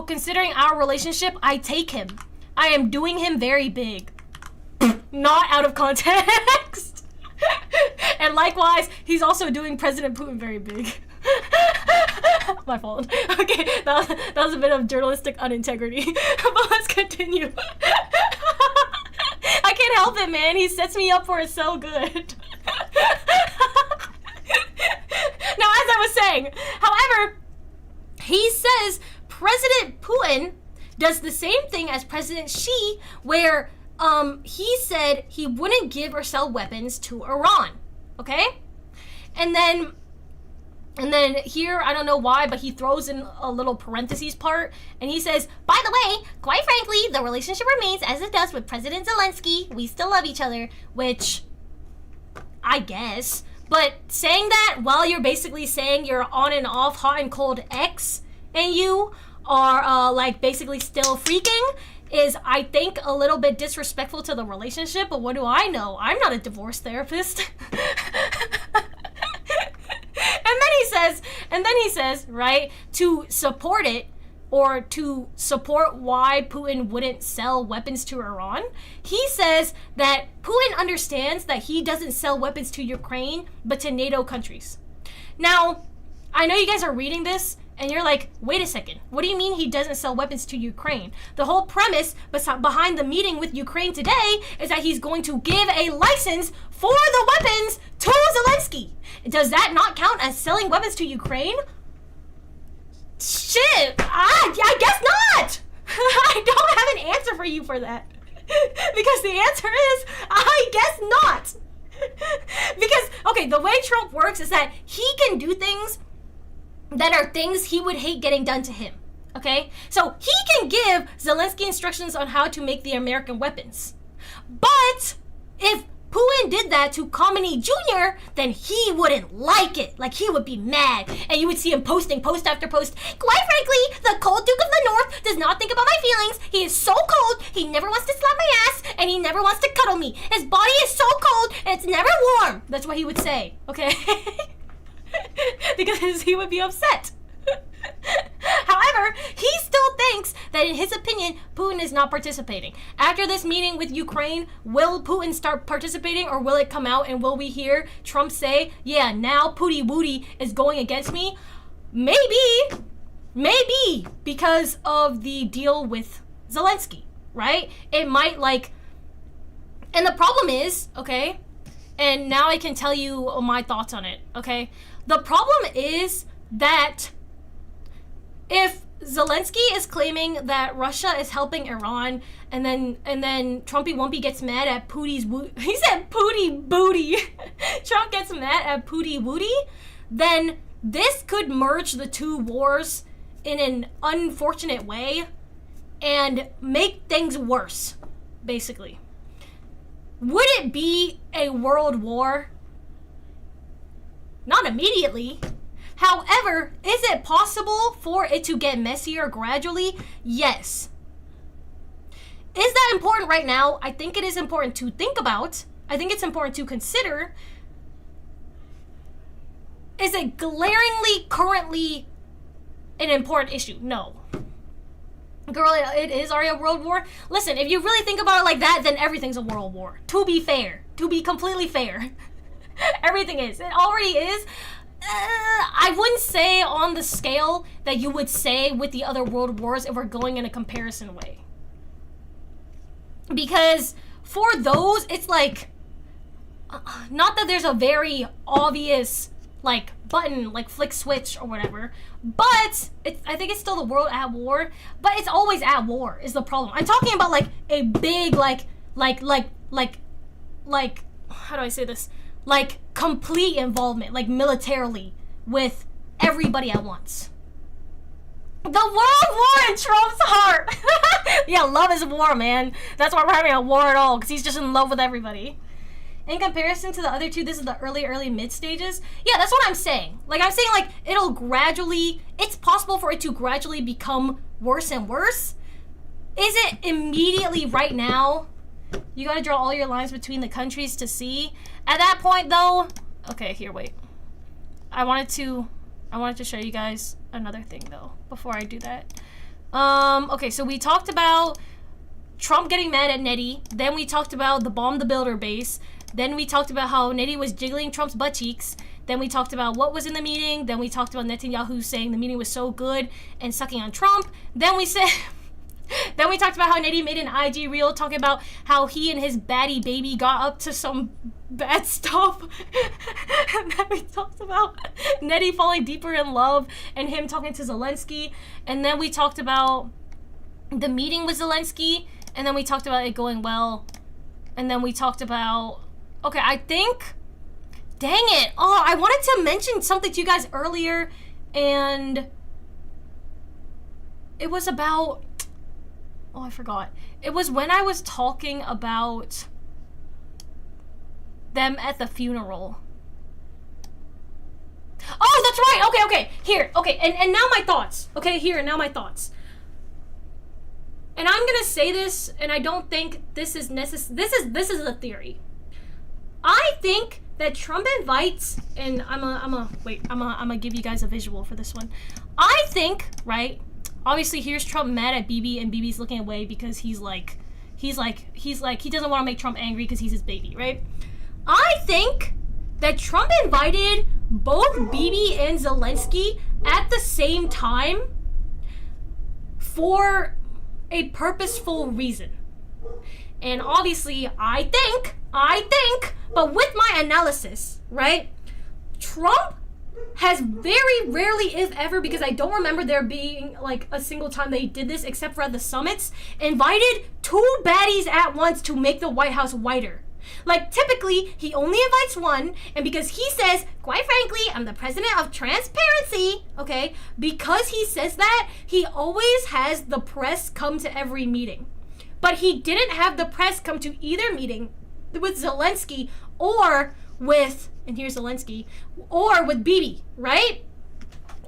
A: considering our relationship, I take him. I am doing him very big. Not out of context. And likewise, he's also doing President Putin very big. My fault. Okay, that was a bit of journalistic unintegrity. But let's continue. I can't help it, man. He sets me up for it so good. Now, as I was saying, however, he says President Putin does the same thing as President Xi, where he said he wouldn't give or sell weapons to Iran, okay? And then here, I don't know why, but he throws in a little parentheses part, and he says, by the way, quite frankly, the relationship remains as it does with President Zelenskyy. We still love each other, which I guess. But saying that while you're basically saying you're on and off, hot and cold ex, and you are like basically still freaking is, I think, a little bit disrespectful to the relationship, but what do I know? I'm not a divorce therapist. And then he says, right, to support it, or to support why Putin wouldn't sell weapons to Iran, he says that Putin understands that he doesn't sell weapons to Ukraine, but to NATO countries. Now, I know you guys are reading this, and you're like, wait a second, what do you mean he doesn't sell weapons to Ukraine? The whole premise behind the meeting with Ukraine today is that he's going to give a license for the weapons to Zelenskyy. Does that not count as selling weapons to Ukraine? Shit, I guess not. I don't have an answer for you for that. Because the answer is, I guess not. Because, okay, the way Trump works is that he can do things that are things he would hate getting done to him. Okay? So he can give Zelenskyy instructions on how to make the American weapons. But if Putin did that to Khomeini Jr., then he wouldn't like it. Like, he would be mad. And you would see him posting post after post. Quite frankly, the cold Duke of the North does not think about my feelings. He is so cold, he never wants to slap my ass, and he never wants to cuddle me. His body is so cold, and it's never warm. That's what he would say, okay? Because he would be upset. However, he still thinks that in his opinion, Putin is not participating. After this meeting with Ukraine, will Putin start participating, or will it come out and will we hear Trump say, yeah, now Pooty Woody is going against me? Maybe, because of the deal with Zelenskyy, right? It might and the problem is, okay, and now I can tell you my thoughts on it, okay? The problem is that if Zelenskyy is claiming that Russia is helping Iran, and then Trumpy Wumpy gets mad at Pooty's he said Pooty Booty. Trump gets mad at Pooty Woody, then this could merge the two wars in an unfortunate way and make things worse, basically. Would it be a world war? Not immediately. However, is it possible for it to get messier gradually? Yes. Is that important right now? I think it is important to think about. I think it's important to consider. Is it glaringly, currently an important issue? No. Girl, it is already a world war. Listen, if you really think about it like that, then everything's a world war. To be fair. To be completely fair. Everything is. It already is. I wouldn't say on the scale that you would say with the other world wars if we're going in a comparison way. Because for those, it's like, not that there's a very obvious button, flick switch or whatever, but I think it's still the world at war, but it's always at war is the problem. I'm talking about a big how do I say this? Complete involvement, militarily, with everybody at once. The world war in Trump's heart. Yeah, love is war, man. That's why we're having a war at all, because he's just in love with everybody. In comparison to the other two, this is the early mid stages. Yeah, that's what I'm saying. I'm saying, it'll gradually, it's possible for it to gradually become worse and worse. Is it immediately right now? You gotta draw all your lines between the countries to see. At that point, though, okay, here, wait. I wanted to show you guys another thing, though, before I do that. Okay, so we talked about Trump getting mad at Nettie. Then we talked about the Bomb the Builder base. Then we talked about how Nettie was jiggling Trump's butt cheeks. Then we talked about what was in the meeting. Then we talked about Netanyahu saying the meeting was so good and sucking on Trump. Then we said... Then we talked about how Nettie made an IG reel talking about how he and his baddie baby got up to some bad stuff. And then we talked about Nettie falling deeper in love and him talking to Zelenskyy. And then we talked about the meeting with Zelenskyy. And then we talked about it going well. And then we talked about... Okay, I think... Dang it. Oh, I wanted to mention something to you guys earlier. And... It was about... Oh, I forgot. It was when I was talking about them at the funeral. Oh, that's right. Okay. Here. Okay. And now my thoughts. Okay, here. Now my thoughts. and I'm gonna say this, and I don't think this is necessary. This is a theory. I think that Trump invites, and I'm gonna give you guys a visual for this one. I think, right? Obviously, here's Trump mad at Bibi, and Bibi's looking away because he doesn't want to make Trump angry because he's his baby, right? I think that Trump invited both Bibi and Zelenskyy at the same time for a purposeful reason. And obviously, I think, but with my analysis, right? Trump has very rarely, if ever, because I don't remember there being like a single time they did this except for at the summits, invited two baddies at once to make the White House whiter. Like, typically, he only invites one, and because he says, quite frankly, I'm the president of transparency, okay? Because he says that, he always has the press come to every meeting. But he didn't have the press come to either meeting with Zelenskyy or with, and here's Zelenskyy, or with Bibi, right?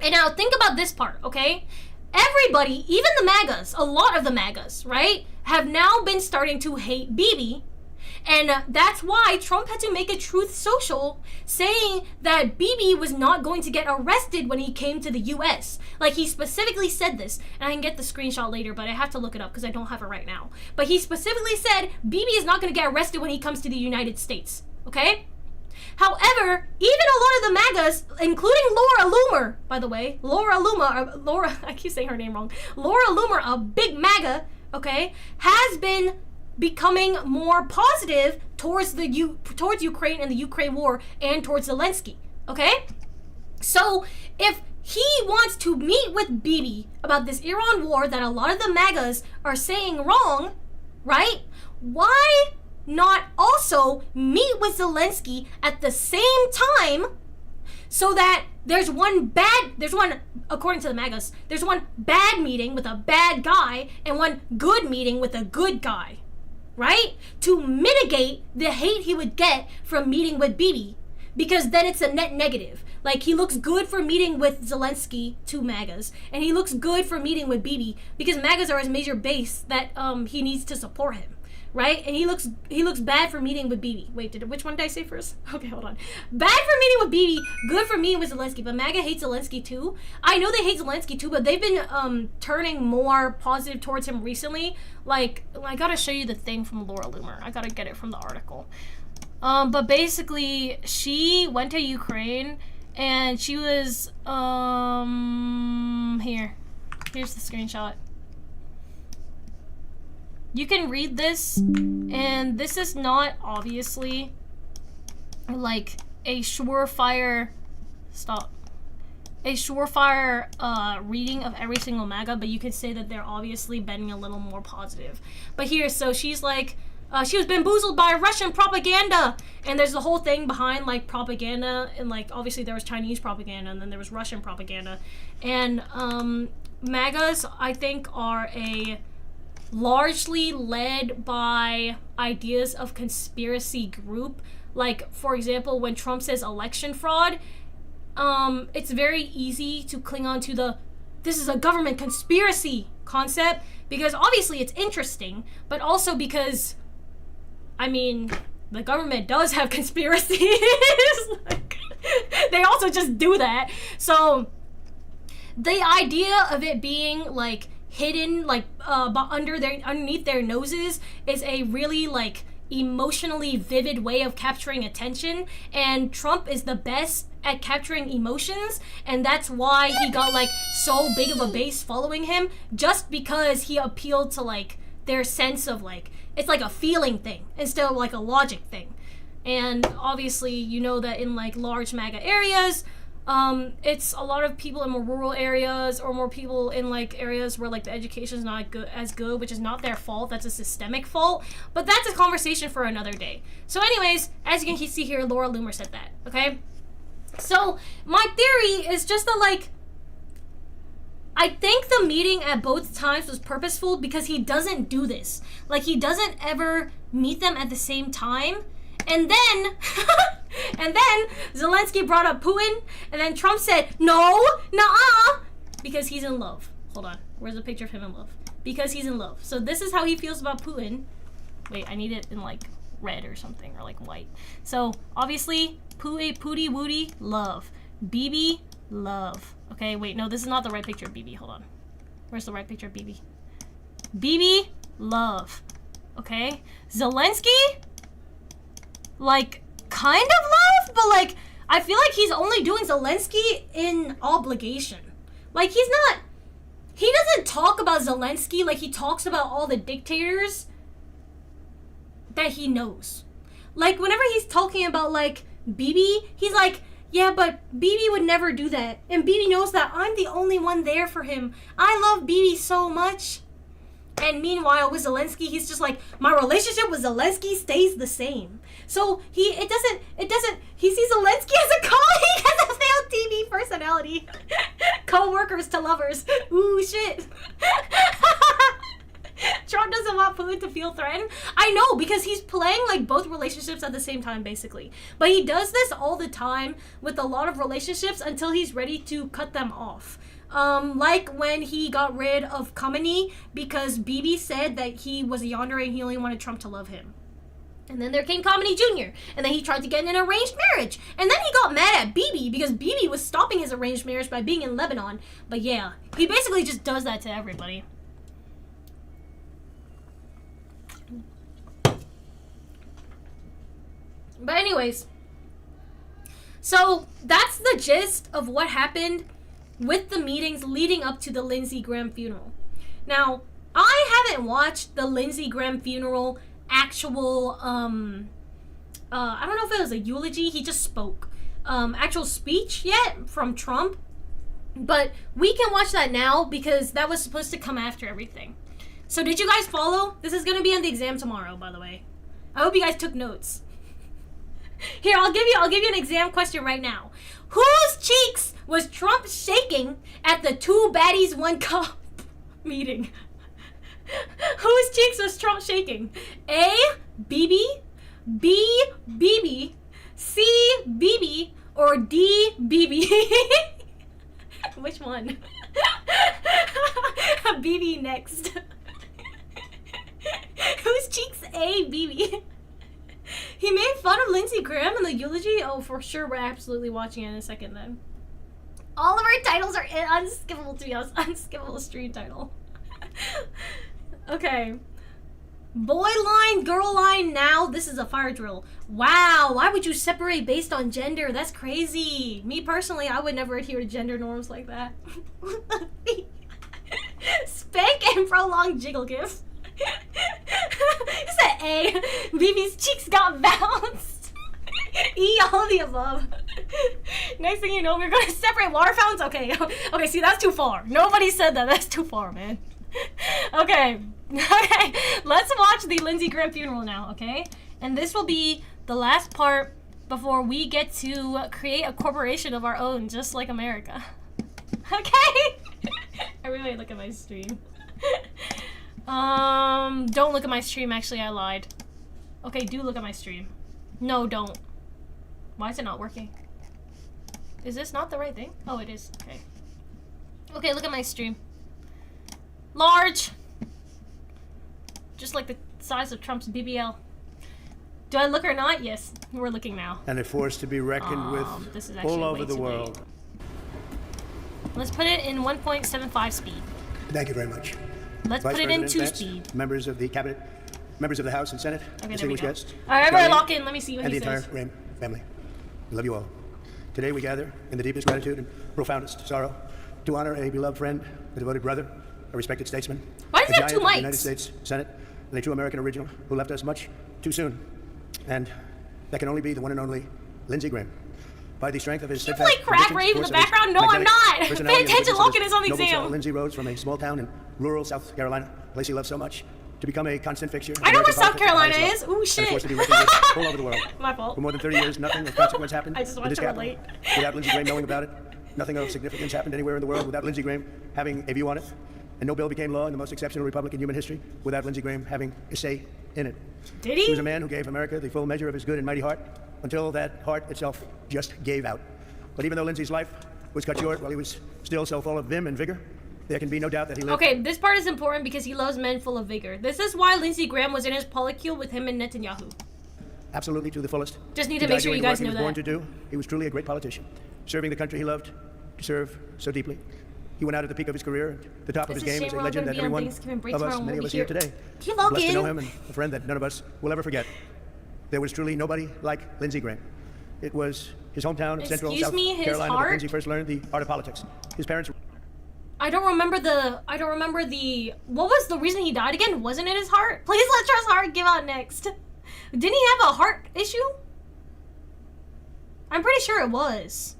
A: And now think about this part, okay? Everybody, even the MAGAs, a lot of the MAGAs, right, have now been starting to hate Bibi. And that's why Trump had to make a truth social saying that Bibi was not going to get arrested when he came to the US. Like, he specifically said this, and I can get the screenshot later, but I have to look it up because I don't have it right now. But he specifically said Bibi is not going to get arrested when he comes to the United States, okay? However, even a lot of the MAGAs, including Laura Loomer, by the way, I keep saying her name wrong, Laura Loomer, a big MAGA, okay, has been becoming more positive towards Ukraine and the Ukraine war and towards Zelenskyy, okay? So if he wants to meet with Bibi about this Iran war that a lot of the MAGAs are saying wrong, right? Why not also meet with Zelenskyy at the same time so that according to the MAGAs, there's one bad meeting with a bad guy and one good meeting with a good guy, right? To mitigate the hate he would get from meeting with Bibi, because then it's a net negative. Like, he looks good for meeting with Zelenskyy, two MAGAs, and he looks good for meeting with Bibi because MAGAs are his major base that he needs to support him, right? And he looks bad for meeting with Bibi. Wait, which one did I say first? Okay, hold on. Bad for meeting with Bibi, good for meeting with Zelenskyy, but MAGA hates Zelenskyy too. I know they hate Zelenskyy too, but they've been turning more positive towards him recently. Like, I gotta show you the thing from Laura Loomer. I gotta get it from the article. But basically, she went to Ukraine, and she was, here's the screenshot. You can read this, and this is not obviously like a surefire reading of every single MAGA, but you could say that they're obviously betting a little more positive. But here, so she's like, she was bamboozled by Russian propaganda, and there's the whole thing behind like propaganda, and like obviously there was Chinese propaganda, and then there was Russian propaganda, and MAGAs, I think, are largely led by ideas of conspiracy group. Like, for example, when Trump says election fraud, it's very easy to cling on to this is a government conspiracy concept, because obviously it's interesting, but also because, I mean, the government does have conspiracies. Like, they also just do that. So the idea of it being like hidden, like underneath their noses, is a really like emotionally vivid way of capturing attention, and Trump is the best at capturing emotions, and that's why he got like so big of a base following him, just because he appealed to like their sense of like, it's like a feeling thing instead of like a logic thing. And obviously, you know that in like large MAGA areas, it's a lot of people in more rural areas, or more people in like areas where like the education is not as good, which is not their fault. That's a systemic fault, but that's a conversation for another day. So anyways, as you can see here, Laura Loomer said that, okay? So my theory is just that, like, I think the meeting at both times was purposeful, because he doesn't do this. Like, he doesn't ever meet them at the same time. And then, Zelenskyy brought up Putin, and then Trump said, no, nuh-uh, because he's in love. Hold on, where's the picture of him in love? because he's in love. So this is how he feels about Putin. Wait, I need it in like red or something, or like white. So obviously, Pooty Woody, love. Bibi, love. Okay, wait, no, this is not the right picture of Bibi. Hold on. Where's the right picture of Bibi? Bibi, love. Okay, Zelenskyy, like, kind of love, but like, I feel like he's only doing Zelenskyy in obligation. Like, he doesn't talk about Zelenskyy like he talks about all the dictators that he knows. Like, whenever he's talking about, like, Bibi, he's like, yeah, but Bibi would never do that. And Bibi knows that I'm the only one there for him. I love Bibi so much. And meanwhile, with Zelenskyy, he's just like, my relationship with Zelenskyy stays the same. So he sees Zelenskyy as a colleague, as a failed TV personality. Co-workers to lovers. Ooh, shit. Trump doesn't want Putin to feel threatened. I know, because he's playing like both relationships at the same time, basically. But he does this all the time with a lot of relationships until he's ready to cut them off. Like when he got rid of Khamenei because Bibi said that he was a yandere and he only wanted Trump to love him. And then there came Khamenei Jr. And then he tried to get an arranged marriage. And then he got mad at Bibi because Bibi was stopping his arranged marriage by being in Lebanon. But yeah, he basically just does that to everybody. But anyways, so that's the gist of what happened with the meetings leading up to the Lindsey Graham funeral. Now, I haven't watched the Lindsey Graham funeral actual, I don't know if it was a eulogy, he just spoke, actual speech yet from Trump, but we can watch that now because that was supposed to come after everything. So did you guys follow? This is going to be on the exam tomorrow, by the way. I hope you guys took notes. Here, I'll give you an exam question right now. Whose cheeks was Trump shaking at the Two Baddies One Cup meeting? Whose cheeks was Trump shaking? A, Bibi, B, Bibi, C, Bibi, or D, Bibi? Which one? Bibi next. Whose cheeks A, Bibi? He made fun of Lindsey Graham in the eulogy? Oh, for sure, we're absolutely watching it in a second then. All of our titles are unskippable, to be honest. Unskippable stream title. Okay. Boy line, girl line now. This is a fire drill. Wow, why would you separate based on gender? That's crazy. Me personally, I would never adhere to gender norms like that. Spank and prolonged jiggle gifts. Is that A? Bibi's cheeks got bounced. E, all of the above. Next thing you know, we're going to separate water fountains? Okay. Okay, see, that's too far. Nobody said that. That's too far, man. Okay. Okay. Let's watch the Lindsey Graham funeral now, okay? And this will be the last part before we get to create a corporation of our own, just like America. Okay? Everybody look at my stream. Don't look at my stream. Actually, I lied. Okay, do look at my stream. No, don't. Why is it not working? Is this not the right thing? Oh, it is. Okay. Okay, look at my stream. Large. Just like the size of Trump's BBL. Do I look or not? Yes, we're looking now.
B: And a force to be reckoned with all over the world.
A: Let's put it in 1.75 speed.
B: Thank you very much.
A: Let's put it in 2 speed.
B: Members of the cabinet, members of the House and Senate, distinguished guests.
A: All right, everybody lock in. Let me see what he says.
B: And the entire Graham family. We love you all. Today we gather in the deepest gratitude and profoundest sorrow to honor a beloved friend, a devoted brother, a respected statesman,
A: why does
B: a
A: he have
B: giant
A: 2
B: of the
A: mics?
B: United States Senate, and a true American original who left us much too soon. And that can only be the one and only Lindsey Graham. By the strength of his
A: you play crap rave in the background? No, I'm not. Pay attention, look at this on the exam.
B: Lindsey rose from a small town in rural South Carolina, a place he loved so much, to become a constant fixture.
A: I know where South Carolina is. Ooh, shit.
B: And of course, to be reckoned with all over the world.
A: My fault.
B: For more than 30 years, nothing of consequence happened.
A: I just want to relate.
B: Without Lindsey Graham knowing about it, nothing of significance happened anywhere in the world without Lindsey Graham having a view on it. And no bill became law in the most exceptional republic in human history without Lindsey Graham having a say in it.
A: Did he?
B: He was a man who gave America the full measure of his good and mighty heart until that heart itself just gave out. But even though Lindsey's life was cut short while he was still so full of vim and vigor, There can be no doubt that he lived.
A: Okay, this part is important because he loves men full of vigor. This is why Lindsey Graham was in his polycule with him and Netanyahu.
B: Absolutely to the fullest.
A: Just need
B: He
A: to make
B: died
A: sure
B: doing
A: you
B: the
A: guys
B: work
A: know
B: he was born
A: that.
B: to do. He was truly a great politician, serving the country he loved to serve so deeply. He went out at the peak of his career, at the top of
A: It's
B: his
A: a
B: game
A: shame
B: as a
A: we're all
B: legend
A: gonna
B: that
A: be on
B: everyone
A: Thanksgiving break
B: of us,
A: tomorrow.
B: many
A: We'll
B: of us
A: be
B: here
A: here.
B: today,
A: Can you
B: are
A: log
B: blessed to know
A: in?
B: him and a friend that none of us will ever forget. There was truly nobody like Lindsey Graham. It was his hometown of Central
A: Excuse
B: South
A: me, his
B: Carolina
A: heart?
B: that Lindsey first learned the art of politics. His parents.
A: I don't remember the. What was the reason he died again? Wasn't it his heart? Please let Charles' heart give out next. Didn't he have a heart issue? I'm pretty sure it was.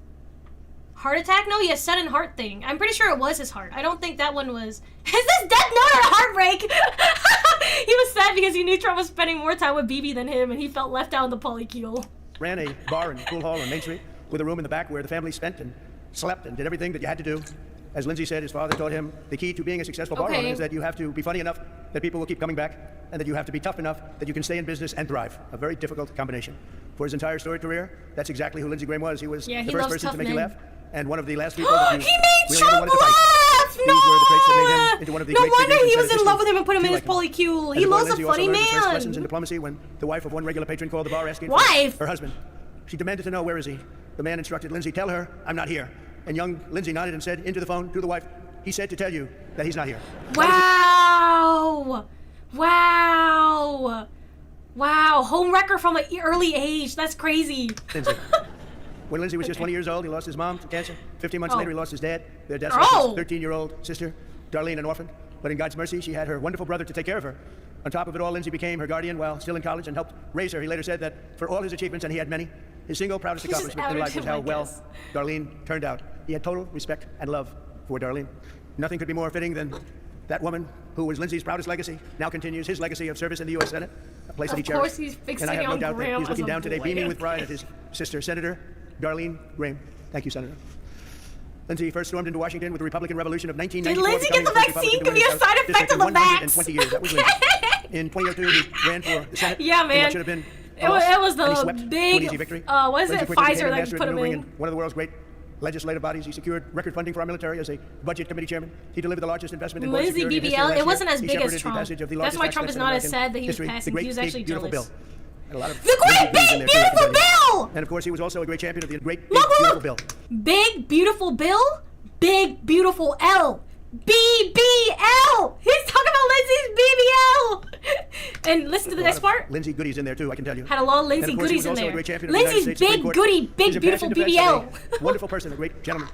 A: Heart attack? No, he has sudden heart thing. I'm pretty sure it was his heart. I don't think that one was. Is this death note or heartbreak? He was sad because he knew Trump was spending more time with Bibi than him, and he felt left out in the polycule.
B: Ran a bar and pool hall on Main Street with a room in the back where the family spent and slept and did everything that you had to do. As Lindsey said, his father taught him the key to being a successful bar owner is that you have to be funny enough that people will keep coming back, and that you have to be tough enough that you can stay in business and thrive. A very difficult combination. For his entire storied career, that's exactly who Lindsey Graham was. He was the first person to make you laugh, and one of the last people that you
A: He made
B: really
A: Trump
B: ever wanted to fight.
A: laugh!
B: These were the traits that made him into one of the
A: No
B: great
A: wonder
B: figures
A: he
B: in
A: was in
B: Senate
A: love with
B: history.
A: him and put him in
B: He
A: his
B: liked him.
A: polycule.
B: And
A: He
B: the boy
A: loves a
B: Lindsey also
A: funny
B: learned his first lessons in
A: man.
B: diplomacy when the wife of one regular patron called the bar asking
A: Wife?
B: for her husband. She demanded to know, where is he? The man instructed Lindsey, tell her I'm not here. And young Lindsey nodded and said into the phone to the wife, he said to tell you that he's not here.
A: Wow! Wow! Wow! Home wrecker from an early age. That's crazy.
B: Lindsey. When Lindsey was just 20 years old, he lost his mom to cancer. 15 months
A: Oh.
B: later, he lost his dad. Their deaths
A: Oh.
B: left his 13-year-old sister, Darlene, an orphan. But in God's mercy, she had her wonderful brother to take care of her. On top of it all, Lindsey became her guardian while still in college and helped raise her. He later said that for all his achievements, and he had many, his single proudest
A: He just
B: accomplishment in
A: outed
B: life was
A: him,
B: how
A: I
B: well
A: guess.
B: Darlene turned out. He had total respect and love for Darlene. Nothing could be more fitting than that woman who was Lindsey's proudest legacy now continues his legacy of service in the U.S. Senate, a place that he
A: Of course
B: cherished.
A: he's
B: And I have
A: fixating
B: no
A: on
B: doubt that
A: Graham
B: he's looking
A: as a
B: down today,
A: boy.
B: beaming with pride at his sister, Senator Darlene Graham. Thank you, Senator. Lindsey first stormed into Washington with the Republican Revolution of 1994.
A: Did Lindsey get the
B: becoming
A: vaccine?
B: first
A: Could be a
B: Republican
A: side
B: to win
A: effect
B: the
A: of the
B: House
A: vax.
B: 120 years. That was Lindsey. In 2002, he ran for the Senate.
A: Yeah,
B: in
A: man.
B: what should have been
A: It was
B: and he
A: the
B: swept to an
A: big,
B: easy victory.
A: what is
B: Lindsey
A: it,
B: quickly became
A: Pfizer
B: a
A: that
B: master
A: put
B: at
A: him
B: maneuvering
A: in.
B: one of the world's great legislative bodies. He secured record funding for our military as a budget committee chairman. He delivered the largest investment in border
A: Lindsey
B: security in history
A: BBL,
B: last
A: it wasn't
B: year.
A: as
B: He
A: big as
B: shepherded the
A: Trump.
B: passage of the
A: That's
B: largest
A: why
B: tax
A: Trump is
B: cut in
A: not as
B: American
A: sad that he was
B: history,
A: passing.
B: the
A: He was
B: great,
A: actually
B: big, beautiful
A: jealous.
B: bill. And a lot of
A: The great,
B: Lindsey B's in
A: big,
B: there, too, I can
A: beautiful
B: tell you.
A: bill!
B: And of course, he was also a great champion of the great, big,
A: Look,
B: beautiful
A: look!
B: bill.
A: Big, beautiful Bill? Big, beautiful L. BBL! He's talking about Lindsey's BBL! And listen to the next part.
B: Lindsey goodies in there too, I can tell you.
A: Had a lot of Lindsey
B: And of course, he
A: goodies
B: was
A: in
B: also a
A: there.
B: great champion of the United
A: Lindsey's
B: States Supreme
A: big
B: Court.
A: goody,
B: His
A: big, beautiful
B: impassioned defense
A: BBL.
B: of a wonderful person, a great gentleman,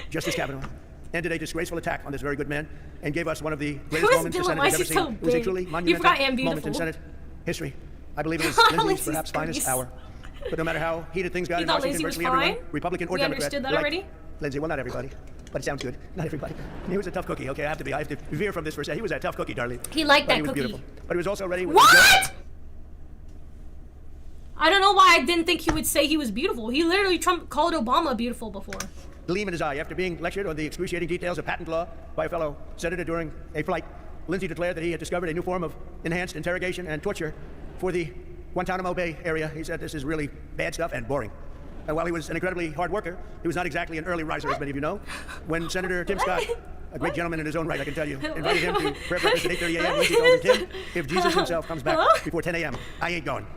B: Justice Kavanaugh, ended a disgraceful attack on this very good man and gave us one of the greatest
A: Who's
B: moments the
A: Dylan?
B: Senate
A: Why
B: has
A: is
B: ever
A: he so
B: seen. It was a
A: big?
B: truly
A: You
B: monumental
A: forgot and
B: moment in
A: beautiful.
B: Senate history. I believe it was
A: Lindsey's
B: Lindsey's perhaps finest
A: cookies.
B: hour. But no matter how heated things got
A: You
B: in
A: thought
B: Washington,
A: Lindsey was
B: virtually everyone,
A: fine?
B: Republican or
A: We
B: Democrat,
A: understood that
B: liked
A: already?
B: Lindsey. Well, not everybody, but it sounds good. Not everybody. He was a tough cookie. Okay, I have to veer from this for a second. He was a tough cookie, Darlene.
A: He liked
B: But
A: that
B: he was
A: cookie.
B: beautiful. But he was also ready.
A: What? I don't know why I didn't think he would say he was beautiful. He literally Trump called Obama beautiful before.
B: Gleam in his eye. After being lectured on the excruciating details of patent law by a fellow senator during a flight, Lindsey declared that he had discovered a new form of enhanced interrogation and torture for the Guantanamo Bay area. He said this is really bad stuff and boring. And while he was an incredibly hard worker, he was not exactly an early riser, as many of you know. When Senator Tim Scott, a great gentleman in his own right, I can tell you, invited him to prayer breakfast at 8:30 a.m., Lindsey told him, Tim, if Jesus himself comes back before 10 a.m., I ain't going.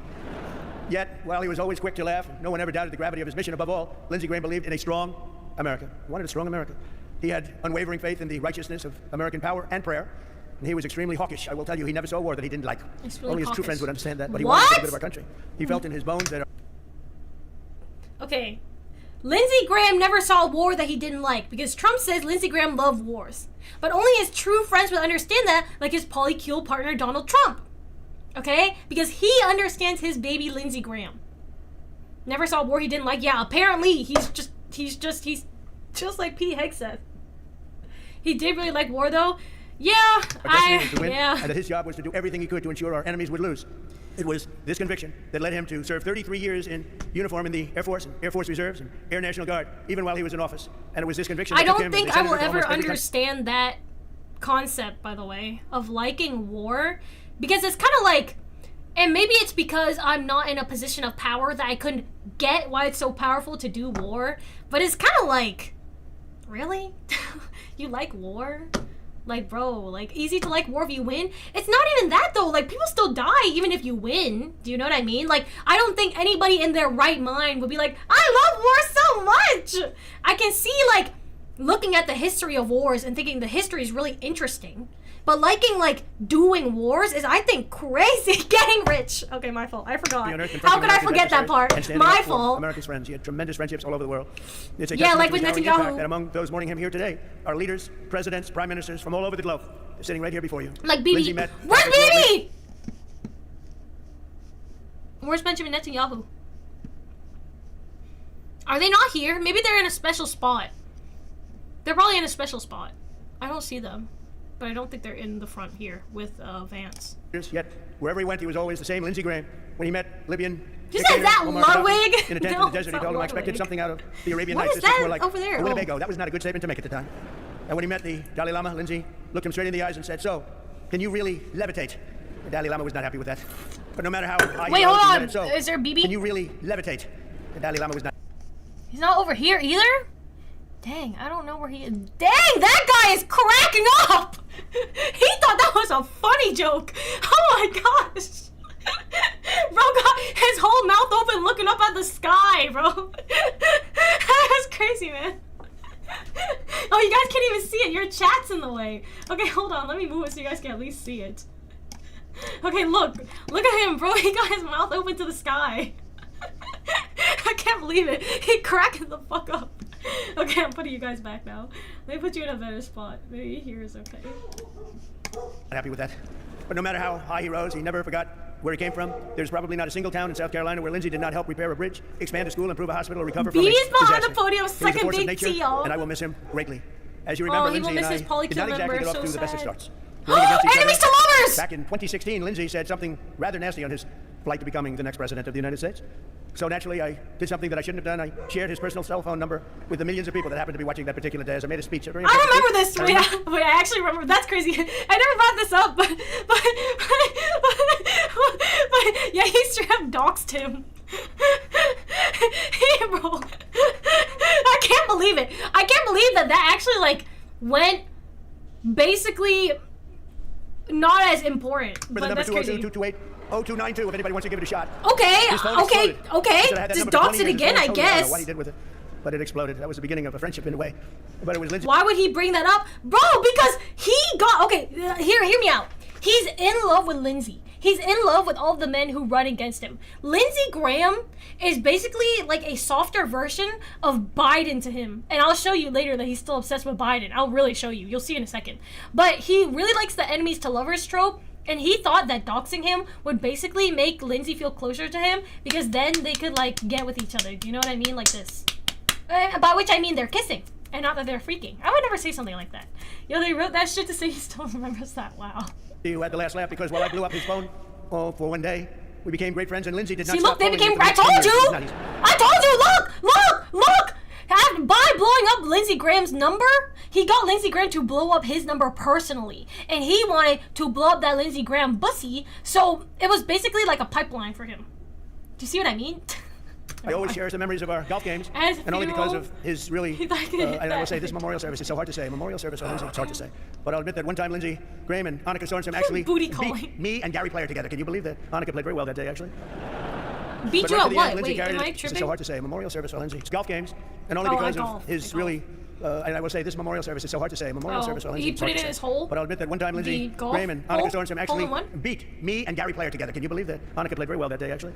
B: Yet, while he was always quick to laugh, no one ever doubted the gravity of his mission. Above all, Lindsey Graham believed in a strong America. He wanted a strong America. He had unwavering faith in the righteousness of American power and prayer. And he was extremely hawkish. I will tell you, he never saw a war that he didn't like.
A: Extremely
B: Only his true
A: hawkish.
B: friends would understand that, but he
A: What?
B: wanted for the good of our country. He felt in his bones that
A: Okay. Lindsey Graham never saw a war that he didn't like because Trump says Lindsey Graham loved wars. But only his true friends would understand that, like his polycule partner Donald Trump. Okay? Because he understands his baby Lindsey Graham. Never saw a war he didn't like. Yeah, apparently he's just like Pete Hegseth. He did really like war though. Yeah,
B: our destiny was to win,
A: yeah.
B: and that his job was to do everything he could to ensure our enemies would lose. It was this conviction that led him to serve 33 years in uniform in the Air Force, and Air Force Reserves, and Air National Guard, even while he was in office. And it was this conviction that
A: I
B: took
A: don't
B: him
A: think
B: as a
A: I will
B: senator to
A: ever
B: almost every country.
A: understand that concept, by the way, of liking war. Because it's kind of like, and maybe it's because I'm not in a position of power that I couldn't get why it's so powerful to do war. But it's kind of like, Really? You like war? Like, bro, like, easy to like war if you win? It's not even that, though. Like, people still die even if you win. Do you know what I mean? Like, I don't think anybody in their right mind would be like, I love war so much! I can see, like, looking at the history of wars and thinking the history is really interesting. But liking, like, doing wars is, I think, crazy. Getting rich. Okay, my fault. I forgot. How could I forget that part? My fault.
B: America's friends. He had tremendous friendships all over the world. It's a
A: yeah, like with
B: Netanyahu. And among those mourning him here today are leaders, presidents, prime ministers from all over the globe. They're sitting right here before you.
A: Like Bibi. Where's Bibi? Where's Benjamin Netanyahu? Are they not here? Maybe they're in a special spot. They're probably in a special spot. I don't see them. But I don't think they're in the front here with Vance.
B: Yet, wherever he went, he was always the same Lindsey Graham. When he met Libyan...
A: You said that, Ludwig?
B: In a tent in the desert, he told him, I expected something out of the Arabian Nights.
A: What is that more like over there?
B: A Winnebago. That was not a good statement to make at the time. And when he met the Dalai Lama, Lindsey looked him straight in the eyes and said, so, can you really levitate? The Dalai Lama was not happy with that. But no matter how high
A: Wait, hold on. So, is there Bibi?
B: Can you really levitate? The Dalai Lama was not...
A: He's not over here either? Dang, I don't know where he is. Dang, that guy is cracking up! He thought that was a funny joke. Oh my gosh. Bro got his whole mouth open looking up at the sky, bro. That's crazy, man. Oh, you guys can't even see it. Your chat's in the way. Okay, hold on. Let me move it so you guys can at least see it. Okay, look. Look at him, bro. He got his mouth open to the sky. I can't believe it. He cracked the fuck up. Okay, I'm putting you guys back now. Let me put you in a better spot. Maybe here is okay.
B: Not happy with that. But no matter how high he rose, he never forgot where he came from. There's probably not a single town in South Carolina where Lindsey did not help repair a bridge, expand a school, improve a hospital, recover from a disaster.
A: Behind the podium, second big T, y'all.
B: And I will miss him greatly. As you remember, Lindsey and I did not exactly get off to the best of starts.
A: Enemies to lovers!
B: Back in 2016, Lindsey said something rather nasty on his flight to becoming the next president of the United States. So naturally, I did something that I shouldn't have done. I shared his personal cell phone number with the millions of people that happened to be watching that particular day as I made a speech.
A: I remember this. Wait, I actually remember. That's crazy. I never brought this up, but yeah, he straight up doxed him. Hey, bro. I can't believe it. I can't believe that actually, like, went basically not as important. But that's crazy.
B: 0292 if anybody wants to give it a shot.
A: Okay, okay. Just dox it again, I guess.
B: What he did with it, but it exploded. That was the beginning of a friendship in a way. But it was Lindsey.
A: Why would he bring that up? Bro, because he got... Okay, hear me out. He's in love with Lindsey. He's in love with all the men who run against him. Lindsey Graham is basically like a softer version of Biden to him. And I'll show you later that he's still obsessed with Biden. I'll really show you. You'll see in a second. But he really likes the enemies to lovers trope. And he thought that doxing him would basically make Lindsey feel closer to him because then they could, like, get with each other. Do you know what I mean? Like this. By which I mean they're kissing and not that they're freaking. I would never say something like that. Yo, they wrote that shit to say he still remembers that. Wow.
B: You had the last laugh because while I blew up his phone for one day, we became great friends and Lindsey did not
A: See,
B: stop
A: look, they became...
B: I
A: told you! I told you! Look! By blowing up Lindsey Graham's number, he got Lindsey Graham to blow up his number personally. And he wanted to blow up that Lindsey Graham bussy, so it was basically like a pipeline for him. Do you see what I mean?
B: I always cherish the memories of our golf games, and only because of his really, and I will say this memorial service is so hard to say. Memorial service for Lindsey, it's hard to say. But I'll admit that one time Lindsey Graham and Annika Sorensen actually beat me and Gary Player together. Can you believe that? Annika played very well that day, actually.
A: Beat you at what? Wait, am I tripping?
B: It's so hard to say. Memorial service for Lindsey. It's golf games, and only because of his really, and I will say this memorial service is so hard to say. Memorial service for Lindsey.
A: He put it in his hole?
B: But I'll admit that one time Lindsey Graham and Annika Sorensen actually beat me and Gary Player together. Can you believe that? Annika played very well that day, actually.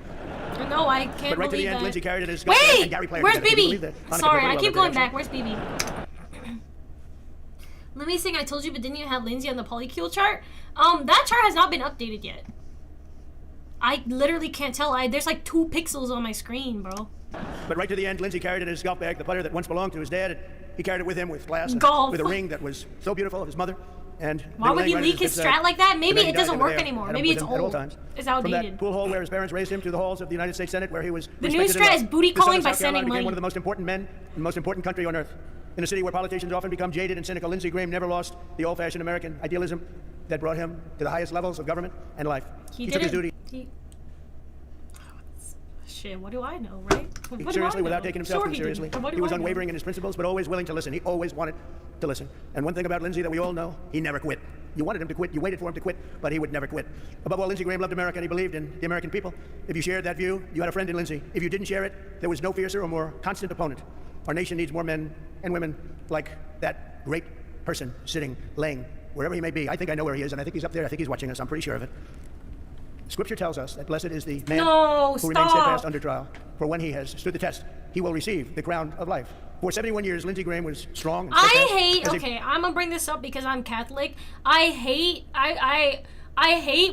A: No, I can't believe that.
B: But right to the end, Lindsey carried it as golf and Gary Player
A: where's
B: together.
A: Bibi? Sorry, I keep going back. Where's Bibi? Let me sing I Told You, but didn't you have Lindsey on the polycule chart? That chart has not been updated yet. I literally can't tell. There's like 2 pixels on my screen, bro.
B: But right to the end, Lindsey carried it in his golf bag, the putter that once belonged to his dad. He carried it with him with glass and with a ring that was so beautiful of his mother. And
A: why would he leak his strat like that? Maybe it doesn't work anymore. Maybe it's old. It's outdated.
B: From that pool hall where his parents raised him to the halls of the United States Senate, where he was
A: the new strat is booty calling by sending money.
B: One of the most important men, the most important country on earth. In a city where politicians often become jaded and cynical, Lindsey Graham never lost the old-fashioned American idealism that brought him to the highest levels of government and life. He took his duty.
A: shit, what do I know, right? What do I
B: Seriously, without
A: know?
B: taking himself
A: Sure
B: too
A: he
B: seriously.
A: didn't. What do
B: He was
A: I know?
B: unwavering in his principles, but always willing to listen. He always wanted to listen. And one thing about Lindsay that we all know, he never quit. You wanted him to quit, you waited for him to quit, but he would never quit. Above all, Lindsey Graham loved America and he believed in the American people. If you shared that view, you had a friend in Lindsay. If you didn't share it, there was no fiercer or more constant opponent. Our nation needs more men and women like that great person sitting, laying, wherever he may be. I think I know where he is, and I think he's up there. I think he's watching us. I'm pretty sure of it. Scripture tells us that blessed is the man who remains steadfast under trial. For when he has stood the test, he will receive the crown of life. For 71 years, Lindsey Graham was strong. And
A: Okay, I'm gonna bring this up because I'm Catholic. I hate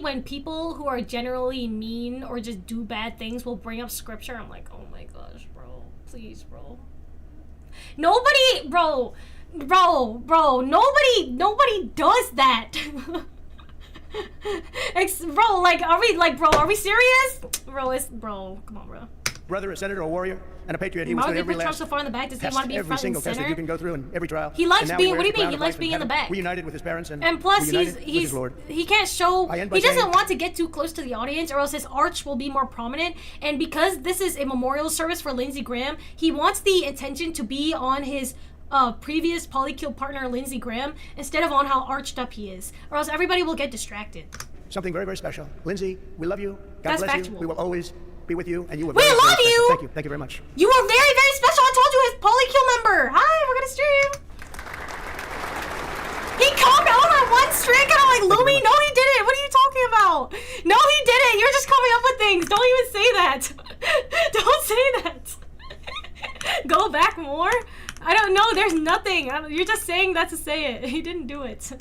A: when people who are generally mean or just do bad things will bring up scripture. I'm like, oh my gosh, bro, please, bro. Nobody does that. Are we serious? Bro, come on, bro.
B: Brother, a senator, a warrior, and a patriot. He
A: Why
B: was
A: would they
B: every
A: put Trump
B: last
A: so far in the back? Does he want to be
B: every
A: front and
B: single test that you
A: center?
B: can go through in every trial.
A: He likes
B: And now
A: being.
B: he
A: What do you
B: wears the
A: mean? He
B: crown of
A: likes
B: life
A: being in the back.
B: Reunited with his parents and
A: plus
B: reunited with
A: he
B: his Lord.
A: can't show.
B: I end by
A: He doesn't
B: saying-
A: want to get too close to the audience, or else his arch will be more prominent. And because this is a memorial service for Lindsey Graham, he wants the attention to be on his previous polycule partner Lindsey Graham instead of on how arched up he is, or else everybody will get distracted.
B: Something very, very special. Lindsay, we love you. God
A: That's
B: bless
A: factual.
B: you. We will always be with you, and you were
A: We
B: very,
A: love
B: very special.
A: you!
B: Thank you. Thank you very much.
A: You are very, very special. I told you, his polycule member. Hi, we're gonna stream. He called me on that one streak, and I'm like, Lumie, no, he didn't. What are you talking about? No, he didn't. You're just coming up with things. Don't even say that. Don't say that. Go back more. I don't know. There's nothing. You're just saying that to say it. He didn't do it.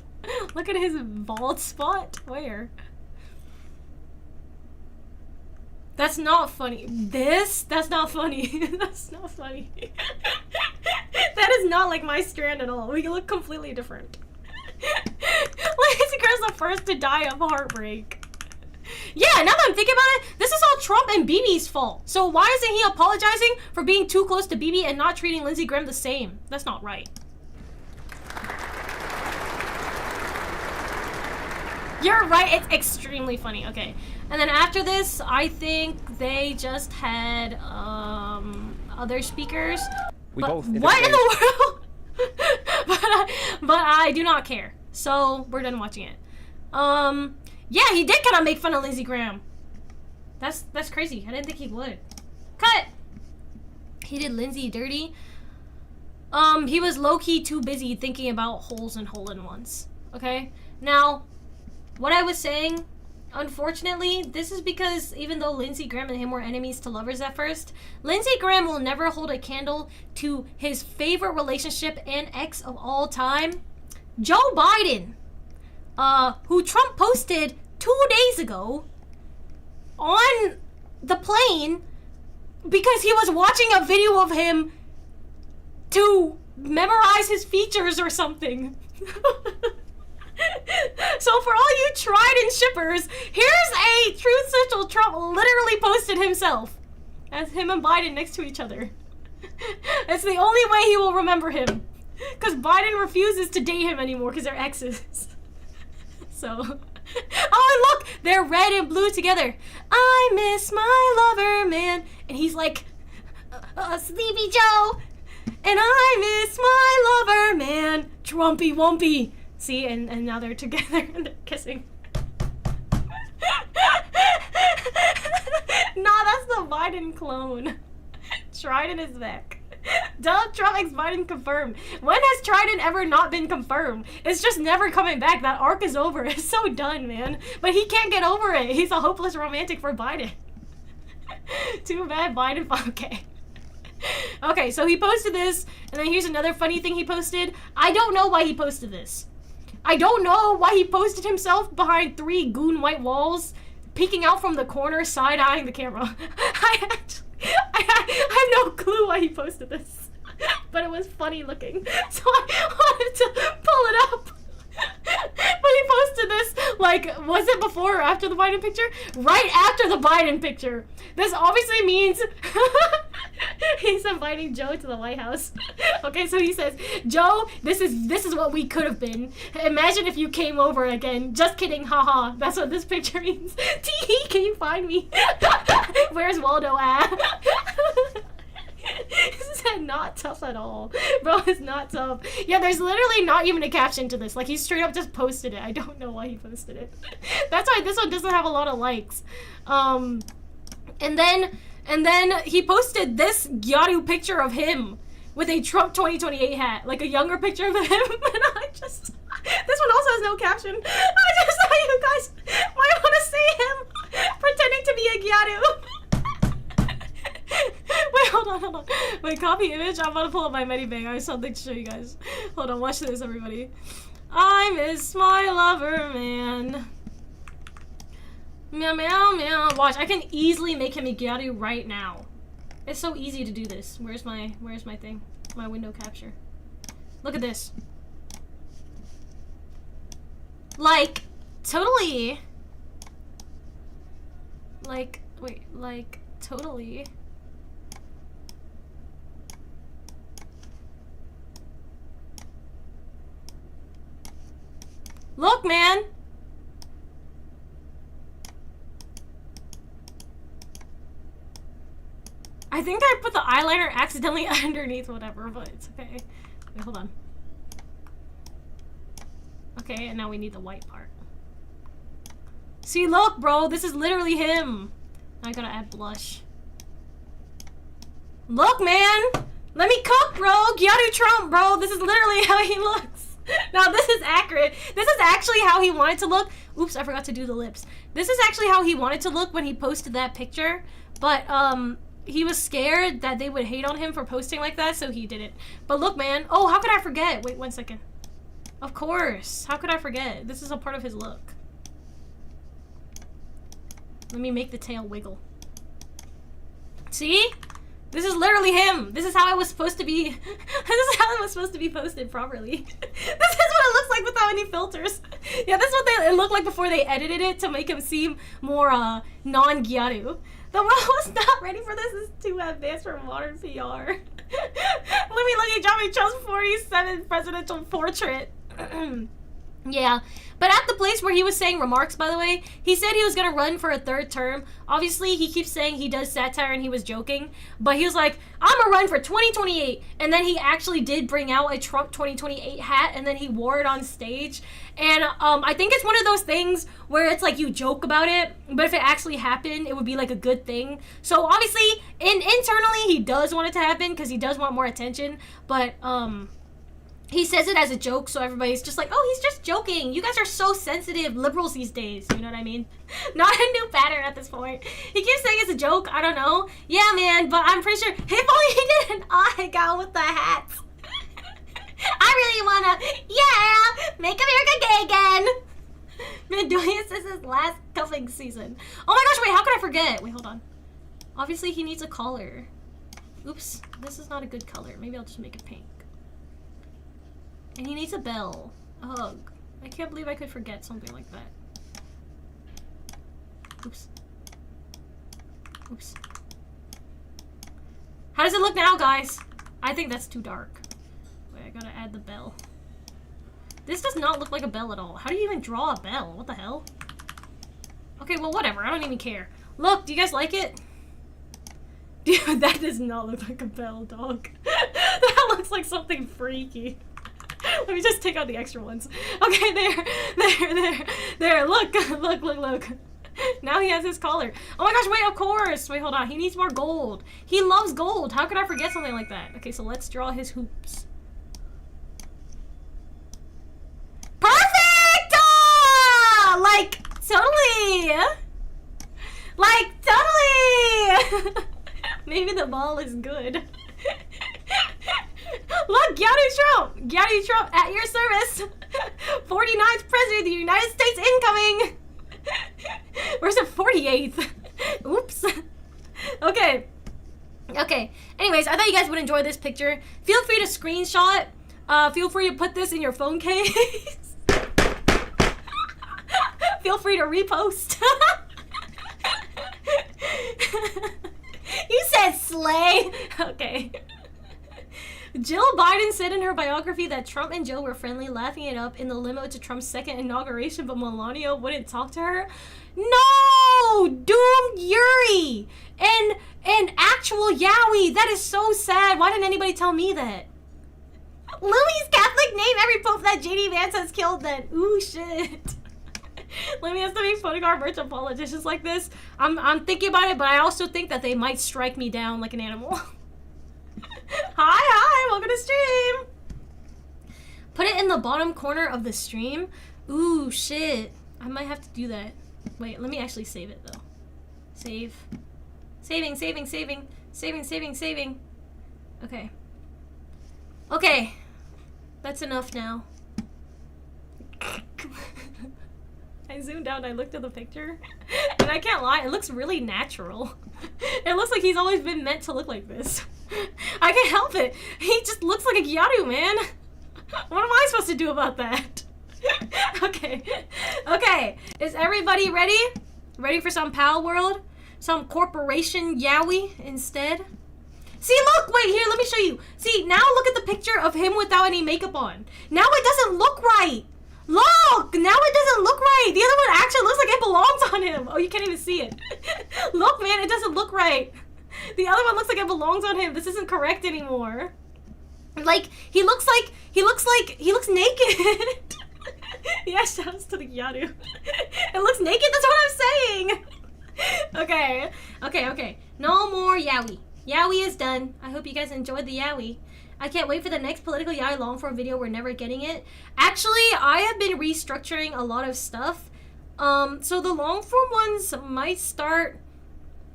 A: Look at his bald spot. Where? That's not funny. That's not funny. That's not funny. That is not like my strand at all. We look completely different. Lindsey Graham's the first to die of heartbreak. Yeah, now that I'm thinking about it, this is all Trump and Bibi's fault. So why isn't he apologizing for being too close to Bibi and not treating Lindsey Graham the same? That's not right. You're right, it's extremely funny. Okay. And then after this, I think they just had other speakers.
C: We
A: but
C: both
A: what in the world? but I do not care. So we're done watching it. Yeah, he did kind of make fun of Lindsey Graham. That's crazy. I didn't think he would. Cut. He did Lindsey dirty. He was low-key too busy thinking about holes and hole-in-ones. Okay? Now, what I was saying, unfortunately, this is because even though Lindsey Graham and him were enemies to lovers at first, Lindsey Graham will never hold a candle to his favorite relationship and ex of all time, Joe Biden, who Trump posted 2 days ago on the plane because he was watching a video of him to memorize his features or something. So for all you Trident shippers, here's a Truth Social Trump literally posted himself as him and Biden next to each other. It's the only way he will remember him, because Biden refuses to date him anymore because they're exes. So, oh look, they're red and blue together. I miss my lover, man. And he's like, Sleepy Joe. And I miss my lover, man. Trumpy Wumpy. See, and now they're together and they're kissing. Nah, that's the Biden clone. Trident is back. Donald Trump x Biden confirmed. When has Trident ever not been confirmed? It's just never coming back. That arc is over. It's so done, man. But he can't get over it. He's a hopeless romantic for Biden. Too bad Biden. Okay. Okay, so he posted this, and then here's another funny thing he posted. I don't know why he posted this. I don't know why he posted himself behind 3 goon white walls, peeking out from the corner, side-eyeing the camera. I have no clue why he posted this, but it was funny looking, so I wanted to pull it up. But he posted this, like, was it before or after the Biden picture? Right after the Biden picture. This obviously means he's inviting Joe to the White House. Okay, so he says, Joe, this is what we could have been. Imagine if you came over again. Just kidding, haha. That's what this picture means. Tee, can you find me? Where's Waldo at? He said not tough at all. Bro, it's not tough. Yeah, there's literally not even a caption to this. Like, he straight up just posted it. I don't know why he posted it. That's why this one doesn't have a lot of likes. And then he posted this Gyaru picture of him with a Trump 2028 hat. Like, a younger picture of him. And I just... This one also has no caption. I just thought you guys might want to see him pretending to be a Gyaru. Wait, hold on. Wait, copy image. I'm about to pull up my Medibang. I have something to show you guys. Hold on, watch this, everybody. I miss my lover, man. Meow, meow, meow. Watch, I can easily make him a Gyaru right now. It's so easy to do this. Where's my thing? My window capture. Look at this. Like, totally. Like, wait, like, totally. Look, man! I think I put the eyeliner accidentally underneath whatever, but it's okay. Wait, hold on. Okay, and now we need the white part. See, look, bro, this is literally him. I gotta add blush. Look, man! Let me cook, bro! Gyaru Trump, bro! This is literally how he looks. Now, this is accurate. This is actually how he wanted to look. Oops, I forgot to do the lips. This is actually how he wanted to look when he posted that picture. But, he was scared that they would hate on him for posting like that, so he didn't. But look, man. Oh, how could I forget? Wait, 1 second. Of course. How could I forget? This is a part of his look. Let me make the tail wiggle. See? This is literally him. This is how it was supposed to be. This is how it was supposed to be posted properly. This is what it looks like without any filters. Yeah, this is what it looked like before they edited it to make him seem more non-Gyaru. The world was not ready for this. It's too advanced for modern PR. Lumie Lumie dropping Trump's 47th presidential portrait. Yeah, but at the place where he was saying remarks, by the way, he said he was gonna run for a 3rd term. Obviously, he keeps saying he does satire and he was joking, but he was like, I'm gonna run for 2028, and then he actually did bring out a Trump 2028 hat, and then he wore it on stage, and I think it's one of those things where it's like you joke about it, but if it actually happened, it would be like a good thing. So obviously, internally, he does want it to happen, because he does want more attention, but, he says it as a joke, so everybody's just like, oh, he's just joking. You guys are so sensitive liberals these days. You know what I mean? Not a new pattern at this point. He keeps saying it's a joke. I don't know. Yeah, man, but I'm pretty sure if only he did an eye gal with the hats. I really wanna, yeah, make America gay again. Been doing this since his last cuffing season. Oh my gosh, wait, how could I forget? Wait, hold on. Obviously, he needs a collar. Oops, this is not a good color. Maybe I'll just make it pink. And he needs a bell. A hug. I can't believe I could forget something like that. Oops. Oops. How does it look now, guys? I think that's too dark. Wait, I gotta add the bell. This does not look like a bell at all. How do you even draw a bell? What the hell? Okay, well, whatever. I don't even care. Look, do you guys like it? Dude, that does not look like a bell, dog. That looks like something freaky. Let me just take out the extra ones. Okay, there. Look. Now he has his collar. Oh my gosh, wait, of course. Wait, hold on. He needs more gold. He loves gold. How could I forget something like that? Okay, so let's draw his hoops. Perfect! Ah! Like, totally! Maybe the ball is good. Look, Gyaru Trump at your service. 49th President of the United States incoming. Where's the 48th? Oops. Okay. Anyways, I thought you guys would enjoy this picture. Feel free to screenshot. Feel free to put this in your phone case. Feel free to repost. You said slay. Okay. Jill Biden said in her biography that Trump and Jill were friendly, laughing it up in the limo to Trump's second inauguration, but Melania wouldn't talk to her. No! Doomed Yuri! And actual YAOI! That is so sad. Why didn't anybody tell me that? Lumie's Catholic name every pope that JD Vance has killed then. Ooh, shit. Lumie has to make photocard merch of politicians like this. I'm thinking about it, but I also think that they might strike me down like an animal. Hi, welcome to stream. Put it in the bottom corner of the stream. Ooh, shit. I might have to do that. Wait, let me actually save it though. Save. Saving. Okay. Okay. That's enough now. I zoomed out and I looked at the picture. And I can't lie, it looks really natural. It looks like he's always been meant to look like this. I can't help it. He just looks like a Gyaru, man. What am I supposed to do about that? Okay. Okay. Is everybody ready? Ready for some Palworld? Some corporation YAOI instead? See, look! Wait, here, let me show you. See, now look at the picture of him without any makeup on. Now it doesn't look right. Look! Now it doesn't look right. The other one actually looks like it belongs on him. Oh, you can't even see it. Look, man, it doesn't look right. The other one looks like it belongs on him. This isn't correct anymore. Like, he looks naked. Yeah, shoutouts to the Gyaru. It looks naked, that's what I'm saying. Okay. No more YAOI. YAOI is done. I hope you guys enjoyed the YAOI. I can't wait for the next political YAOI long form video. We're never getting it. Actually, I have been restructuring a lot of stuff. So the long form ones might start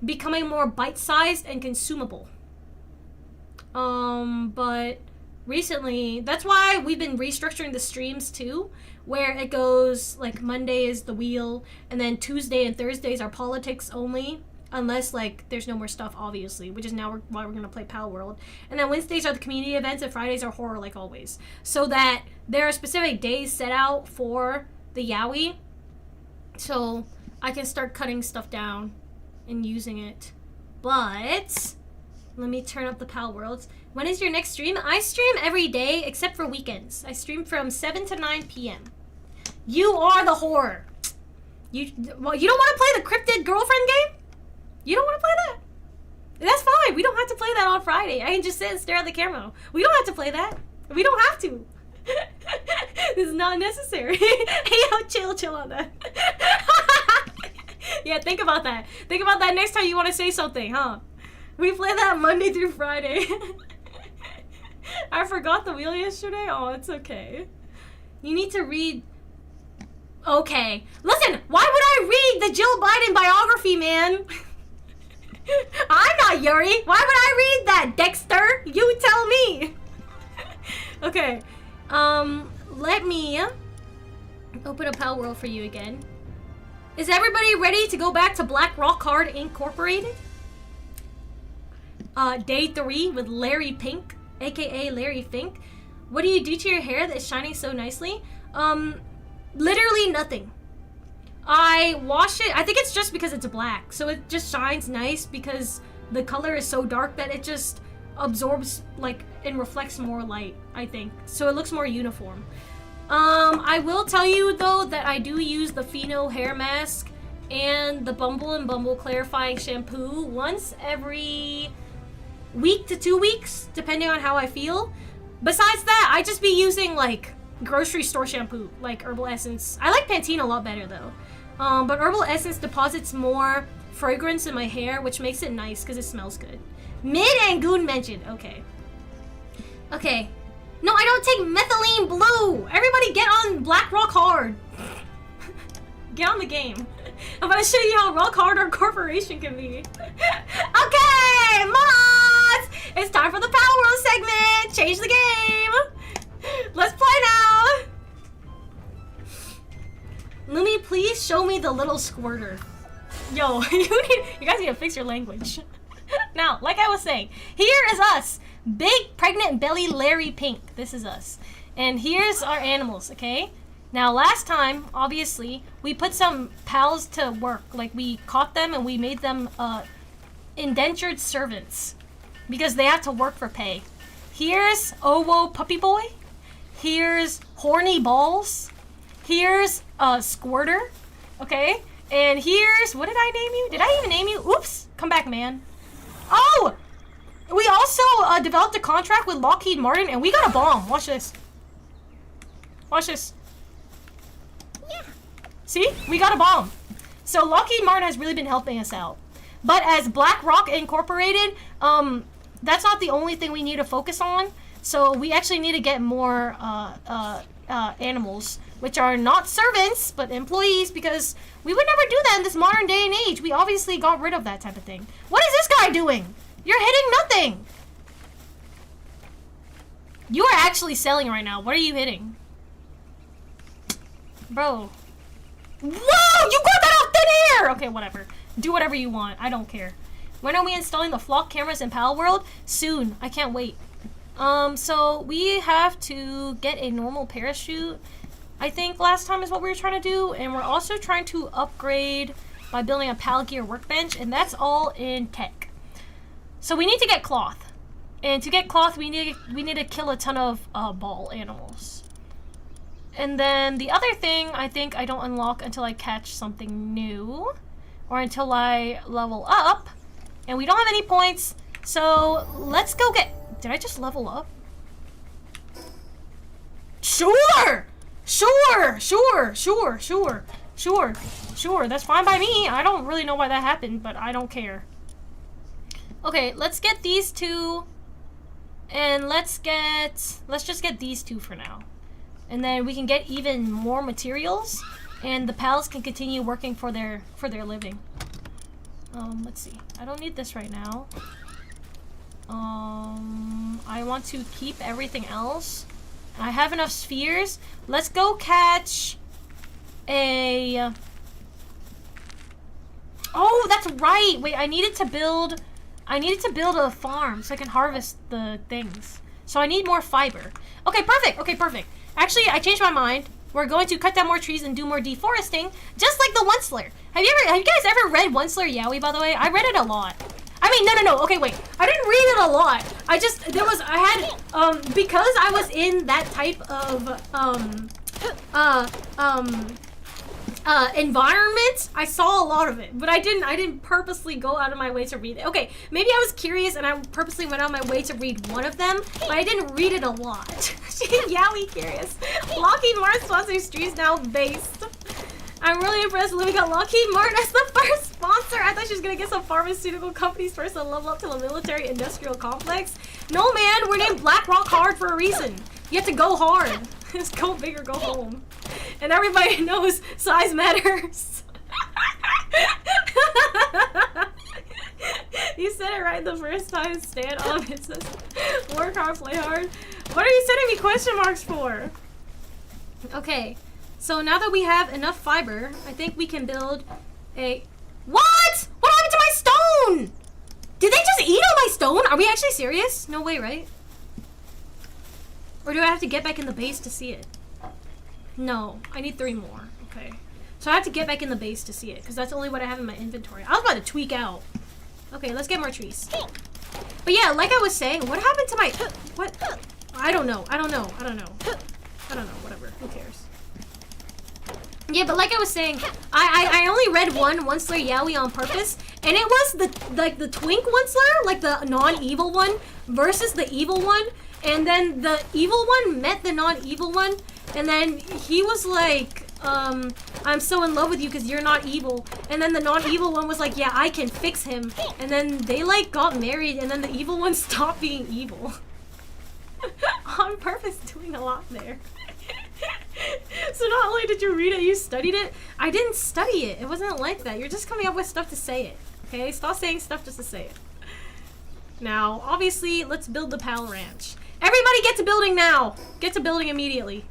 A: becoming more bite-sized and consumable. But recently, that's why we've been restructuring the streams too, where it goes like Monday is the wheel, and then Tuesday and Thursdays are politics only, unless like there's no more stuff, obviously, which is now why we're gonna play Palworld. And then Wednesdays are the community events, and Fridays are horror like always, so that there are specific days set out for the YAOI, so I can start cutting stuff down and using it. But let me turn up the Palworlds. When is your next stream? I stream every day except for weekends. I stream from 7 to 9 p.m. You are the whore. You don't want to play the cryptid girlfriend game? You don't want to play that? That's fine. We don't have to play that on Friday. I can just sit and stare at the camera. We don't have to play that. We don't have to. This is not necessary. Hey, yo, chill on that. Yeah, think about that. Think about that next time you want to say something, huh? We play that Monday through Friday. I forgot the wheel yesterday. Oh, it's okay. You need to read. Okay. Listen, why would I read the Jill Biden biography, man? I'm not Yuri. Why would I read that, Dexter? You tell me. Okay. Let me open a Palworld for you again. Is everybody ready to go back to Blackrock Card Incorporated? Day 3 with Larry Pink, aka Larry Fink. What do you do to your hair that is shining so nicely? Literally nothing. I wash it. I think it's just because it's black, so it just shines nice because the color is so dark that it just absorbs like and reflects more light, I think. So it looks more uniform. I will tell you though that I do use the Pheno hair mask and the Bumble and Bumble clarifying shampoo once every week to 2 weeks, depending on how I feel. Besides that, I just be using like grocery store shampoo, like Herbal Essence. I like Pantene a lot better though. But Herbal Essence deposits more fragrance in my hair, which makes it nice because it smells good. Mid and Goon mentioned. Okay. Okay. No, I don't take methylene blue. Everybody get on Blackrock hard. Get on the game. I'm gonna show you how rock hard our corporation can be. Okay, mods! It's time for the Palworld segment. Change the game. Let's play now. Lumie, please show me the little squirter. Yo, you guys need to fix your language. Now, like I was saying, here is us. Big pregnant belly Larry Pink. This is us. And here's our animals, okay? Now, last time, obviously, we put some pals to work. Like, we caught them and we made them indentured servants. Because they have to work for pay. Here's Owo Puppy Boy. Here's Horny Balls. Here's Squirter. Okay? And here's, what did I name you? Did I even name you? Oops. Come back, man. Oh! We also developed a contract with Lockheed Martin and we got a bomb. Watch this. Watch this. Yeah. See? We got a bomb. So Lockheed Martin has really been helping us out. But as Blackrock Incorporated, that's not the only thing we need to focus on. So we actually need to get more animals, which are not servants, but employees, because we would never do that in this modern day and age. We obviously got rid of that type of thing. What is this guy doing? You're hitting nothing. You are actually selling right now. What are you hitting? Bro. Whoa! You got that off thin air! Okay, whatever. Do whatever you want. I don't care. When are we installing the flock cameras in Palworld? Soon. I can't wait. So we have to get a normal parachute. I think last time is what we were trying to do. And we're also trying to upgrade by building a Pal Gear workbench. And that's all in tech. So we need to get cloth. And to get cloth, we need to kill a ton of ball animals. And then the other thing, I think I don't unlock until I catch something new. Or until I level up. And we don't have any points. So let's go get... Did I just level up? Sure! Sure! Sure! Sure! Sure! Sure! Sure! That's fine by me. I don't really know why that happened, but I don't care. Okay, let's get these two. And let's just get these two for now. And then we can get even more materials. And the pals can continue working for their living. Let's see. I don't need this right now. I want to keep everything else. I have enough spheres. Let's go catch a... Oh, that's right. Wait, I needed to build a farm so I can harvest the things. So I need more fiber. Okay, perfect. Okay, perfect. Actually, I changed my mind. We're going to cut down more trees and do more deforesting, just like the Onceler. Have you guys ever read Onceler YAOI, by the way? I read it a lot. I mean, no, okay, wait. I didn't read it a lot. Because I was in that type of, environment, I saw a lot of it, but I didn't purposely go out of my way to read it. Okay, maybe I was curious and I purposely went out of my way to read one of them, but I didn't read it a lot. YAOI curious. Lockheed Martin sponsors streams now based. I'm really impressed Lumie got Lockheed Martin as the first sponsor. I thought she was gonna get some pharmaceutical companies first and level up to the military industrial complex. No man, we're named Blackrock hard for a reason. You have to go hard. Just go big or go home. And everybody knows size matters. You said it right the first time. Stand up. It says work hard, play hard. What are you sending me question marks for? Okay. So now that we have enough fiber, I think we can build a... What? What happened to my stone? Did they just eat all my stone? Are we actually serious? No way, right? Or do I have to get back in the base to see it? No, I need 3 more. Okay. So I have to get back in the base to see it, because that's only what I have in my inventory. I was about to tweak out. Okay, let's get more trees. But yeah, like I was saying, what happened to my... What? I don't know. Whatever. Who cares? Yeah, but like I was saying, I only read one Onceler YAOI on purpose, and it was the twink Onceler, like the non-evil one, versus the evil one, and then the evil one met the non-evil one, and then he was like, I'm so in love with you because you're not evil, and then the non-evil one was like, yeah, I can fix him, and then they like got married, and then the evil one stopped being evil. On purpose, doing a lot there. So not only did you read it, you studied it. I didn't study it. It wasn't like that. You're just coming up with stuff to say it. Okay? Stop saying stuff just to say it. Now, obviously, let's build the Pal Ranch. Everybody get to building now! Get to building immediately.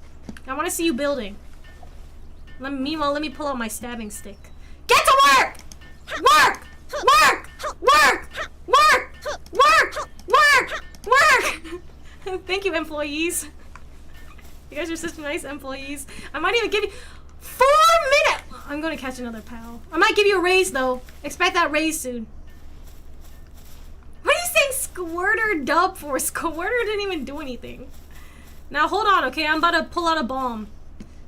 A: I want to see you building. Meanwhile, let me pull out my stabbing stick. Get to work! Work! Work! Work! Work! Work! Work! Work! Thank you, employees. You guys are such nice employees. I might even give you 4 minutes. I'm gonna catch another pal. I might give you a raise though. Expect that raise soon. What are you saying? Squirter dub for Squirter didn't even do anything. Now hold on, okay? I'm about to pull out a bomb.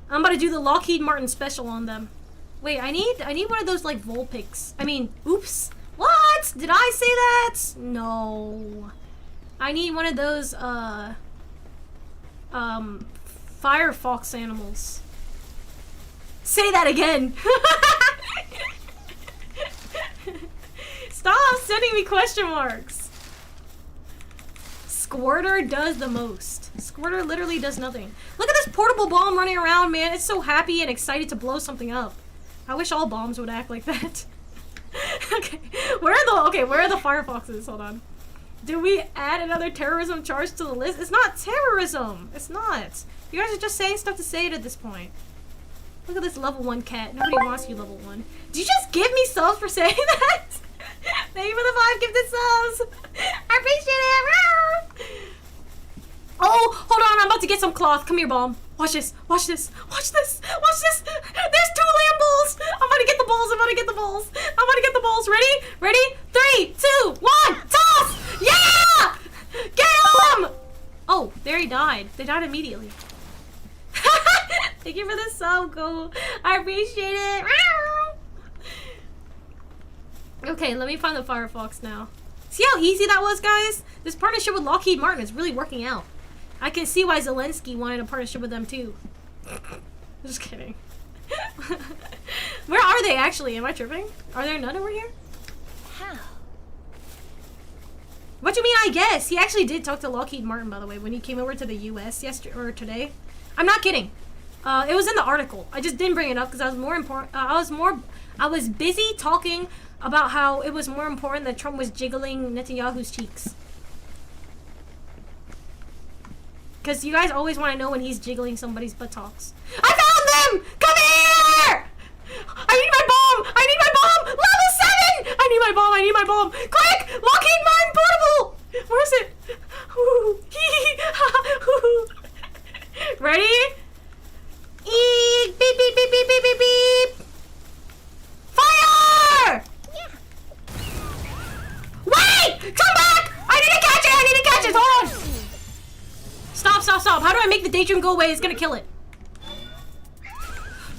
A: I'm about to do the Lockheed Martin special on them. Wait, I need one of those like Vulpix. I mean, oops. What? Did I say that? No. I need one of those Firefox animals. Say that again. Stop sending me question marks. Squirter does the most. Squirter literally does nothing. Look at this portable bomb running around, man. It's so happy and excited to blow something up. I wish all bombs would act like that. Okay, where are the Firefoxes? Hold on. Do we add another terrorism charge to the list? It's not terrorism. It's not. You guys are just saying stuff to say it at this point. Look at this level 1 cat. Nobody wants you level 1. Did you just give me subs for saying that? Thank you for the 5 gifted subs. I appreciate it. Oh, hold on. I'm about to get some cloth. Come here, bomb. Watch this. Watch this. Watch this. Watch this. There's 2 lamb balls. I'm about to get the balls. I'm about to get the balls. I'm about to get the balls. Ready? Ready? 3, 2, 1. Toss! Yeah! Get him! Oh, there he died. They died immediately. Thank you for the sub, go. I appreciate it. Okay, let me find the Firefox now. See how easy that was, guys? This partnership with Lockheed Martin is really working out. I can see why Zelenskyy wanted a partnership with them too. Just kidding. Where are they actually? Am I tripping? Are there none over here?
C: How?
A: What do you mean, I guess? He actually did talk to Lockheed Martin, by the way, when he came over to the US yesterday or today. I'm not kidding. It was in the article. I just didn't bring it up because I was more important. I was busy talking about how it was more important that Trump was jiggling Netanyahu's cheeks. Because you guys always want to know when he's jiggling somebody's buttocks. I found them! Come here! I need my bomb! I need my bomb! Level 7! I need my bomb! I need my bomb! Quick! Lockheed Martin portable! Where is it? Ooh. Ready? Eek! Beep, beep, beep, beep, beep, beep, beep! Fire!
C: Yeah.
A: Wait! Come back! I need to catch it! I need to catch it! Hold on! Stop, stop, stop. How do I make the daydream go away? It's gonna kill it.